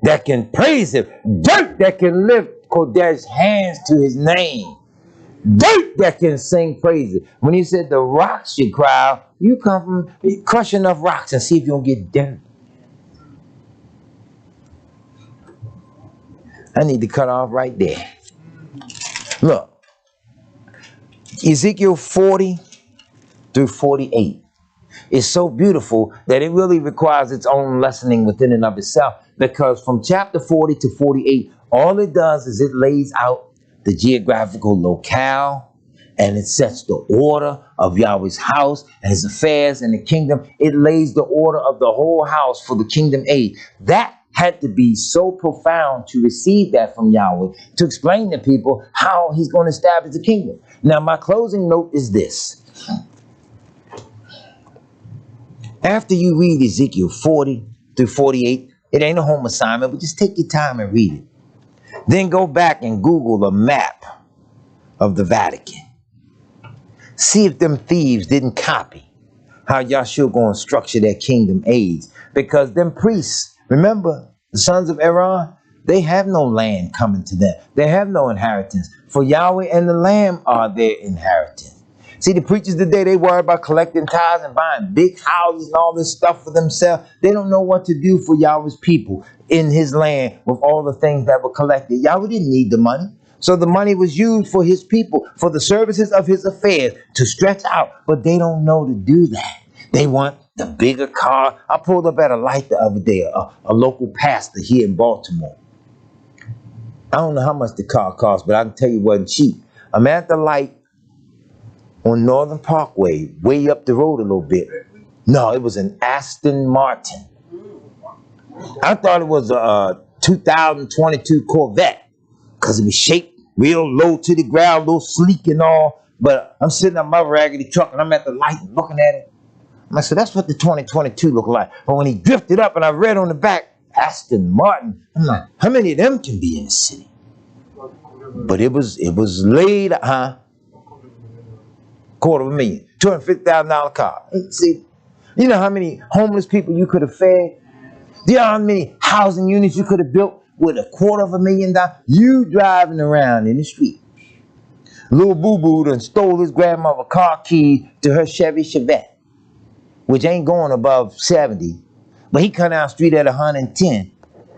that can praise him. Dirt that can lift Kodesh's hands to his name. Dirt that can sing praises. When he said the rocks should cry out, you come from crush enough rocks and see if you don't get dirt. I need to cut off right there. Look, Ezekiel 40 through 48 is so beautiful that it really requires its own lessoning within and of itself, because from chapter 40 to 48, all it does is it lays out the geographical locale, and it sets the order of Yahweh's house and his affairs and the kingdom. It lays the order of the whole house for the kingdom age. That had to be so profound to receive that from Yahweh, to explain to people how he's going to establish the kingdom. Now, my closing note is this. After you read Ezekiel 40 through 48, it ain't a home assignment, but just take your time and read it. Then go back and Google a map of the Vatican. See if them thieves didn't copy how Yahshua going to structure their kingdom age. Because them priests, remember, the sons of Aaron, they have no land coming to them. They have no inheritance. For Yahweh and the Lamb are their inheritance. See, the preachers today, they worry about collecting tithes and buying big houses and all this stuff for themselves. They don't know what to do for Yahweh's people in his land with all the things that were collected. Yahweh didn't need the money. So the money was used for his people, for the services of his affairs, to stretch out. But they don't know to do that. They want the bigger car. I pulled up at a light the other day, a local pastor here in Baltimore. I don't know how much the car cost, but I can tell you it wasn't cheap. I'm at the light on Northern Parkway, way up the road a little bit. No, it was an Aston Martin. I thought it was a 2022 Corvette, because it was shaped real low to the ground, a little sleek and all. But I'm sitting on my raggedy truck and I'm at the light and looking at it. And I said, that's what the 2022 looked like. But when he drifted up and I read on the back, Aston Martin, I'm like, how many of them can be in the city? But it was laid, $250,000, $250,000 car. See, you know how many homeless people you could have fed? Do you know how many housing units you could have built with $250,000? You driving around in the street. Little boo-boo done stole his grandmother's car key to her Chevy Chevette, which ain't going above 70. But he come down the street at 110,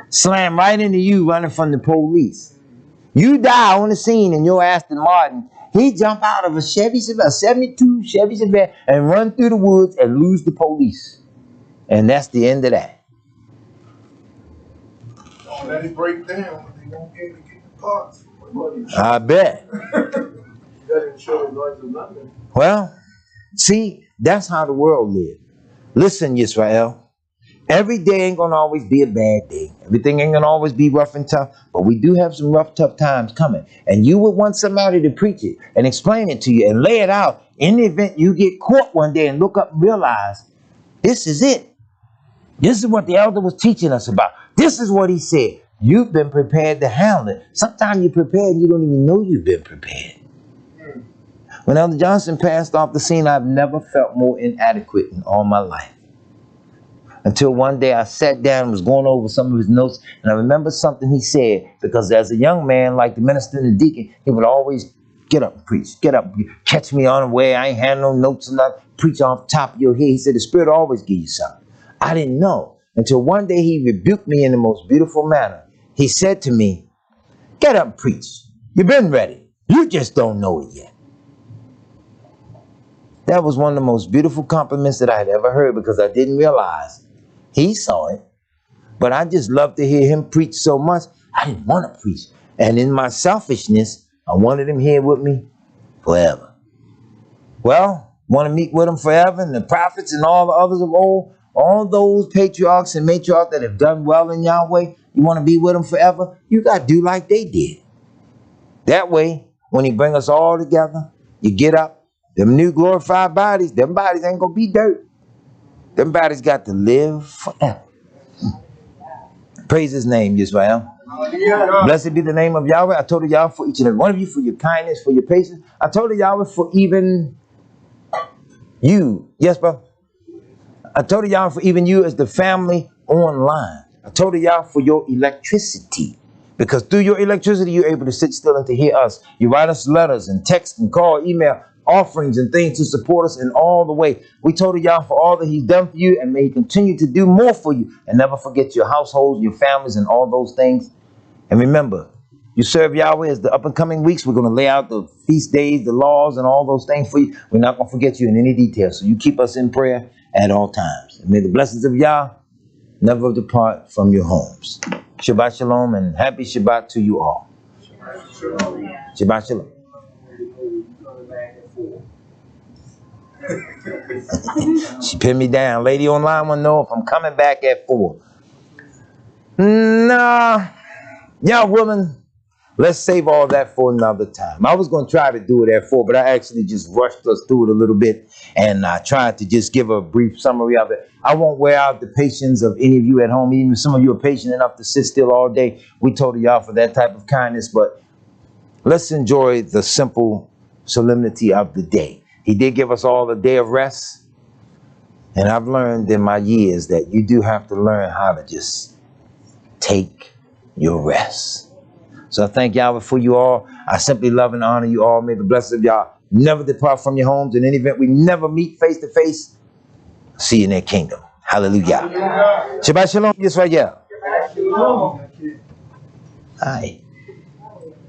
slam right into you running from the police. You die on the scene in your Aston Martin. He jump out of a Chevy Chevette, a 72 Chevy Chevette, and run through the woods and lose the police. And that's the end of that. Don't let it break down, but they won't be able to get the parts. I bet. That insurance noise is nothing. Well, see, that's how the world lives. Listen, Yisrael. Every day ain't going to always be a bad day. Everything ain't going to always be rough and tough. But we do have some rough, tough times coming. And you would want somebody to preach it and explain it to you and lay it out in the event you get caught one day and look up and realize this is it. This is what the elder was teaching us about. This is what he said. You've been prepared to handle it. Sometimes you're prepared and you don't even know you've been prepared. When Elder Johnson passed off the scene, I've never felt more inadequate in all my life. Until one day I sat down and was going over some of his notes, and I remember something he said, because as a young man, like the minister and the deacon, he would always get up and preach. Get up, catch me on the way. I ain't had no notes and nothing. Preach off the top of your head. He said, the Spirit always give you something. I didn't know until one day he rebuked me in the most beautiful manner. He said to me, get up and preach. You've been ready. You just don't know it yet. That was one of the most beautiful compliments that I had ever heard, because I didn't realize he saw it. But I just loved to hear him preach so much, I didn't want to preach. And in my selfishness, I wanted him here with me forever. Well, want to meet with him forever, and the prophets and all the others of old, all those patriarchs and matriarchs that have done well in Yahweh, you want to be with them forever? You got to do like they did. That way, when he bring us all together, you get up, them new glorified bodies, them bodies ain't going to be dirt. Them bodies got to live forever. Praise his name, Yisrael. Blessed be the name of Yahweh. I told Yahweh for each and every one of you, for your kindness, for your patience. I told Yahweh for even you. Yes, brother? I told Yahweh for even you as the family online. I told Yahweh for your electricity. Because through your electricity, you're able to sit still and to hear us. You write us letters and text and call, email, offerings and things to support us in all the way. We told Yahweh for all that he's done for you, and may he continue to do more for you. And never forget your households, your families, and all those things. And remember, you serve Yahweh as the up and coming weeks. We're going to lay out the feast days, the laws, and all those things for you. We're not going to forget you in any detail. So you keep us in prayer at all times. And may the blessings of Yah never depart from your homes. Shabbat shalom, and happy Shabbat to you all. Shabbat shalom. She pinned me down. Lady online want to know if I'm coming back at 4. Nah. Y'all women, let's save all that for another time. I was going to try to do it at 4, but I actually just rushed us through it a little bit, and I tried to just give a brief summary of it. I won't wear out the patience of any of you at home, even if some of you are patient enough to sit still all day. We told y'all for that type of kindness, but let's enjoy the simple solemnity of the day. He did give us all a day of rest, and I've learned in my years that you do have to learn how to just take your rest. So I thank Yahweh for you all. I simply love and honor you all. May the blessings of Yah never depart from your homes. In any event, we never meet face to face. See you in their kingdom. Hallelujah. Shabbat shalom, Yisrael. Aye.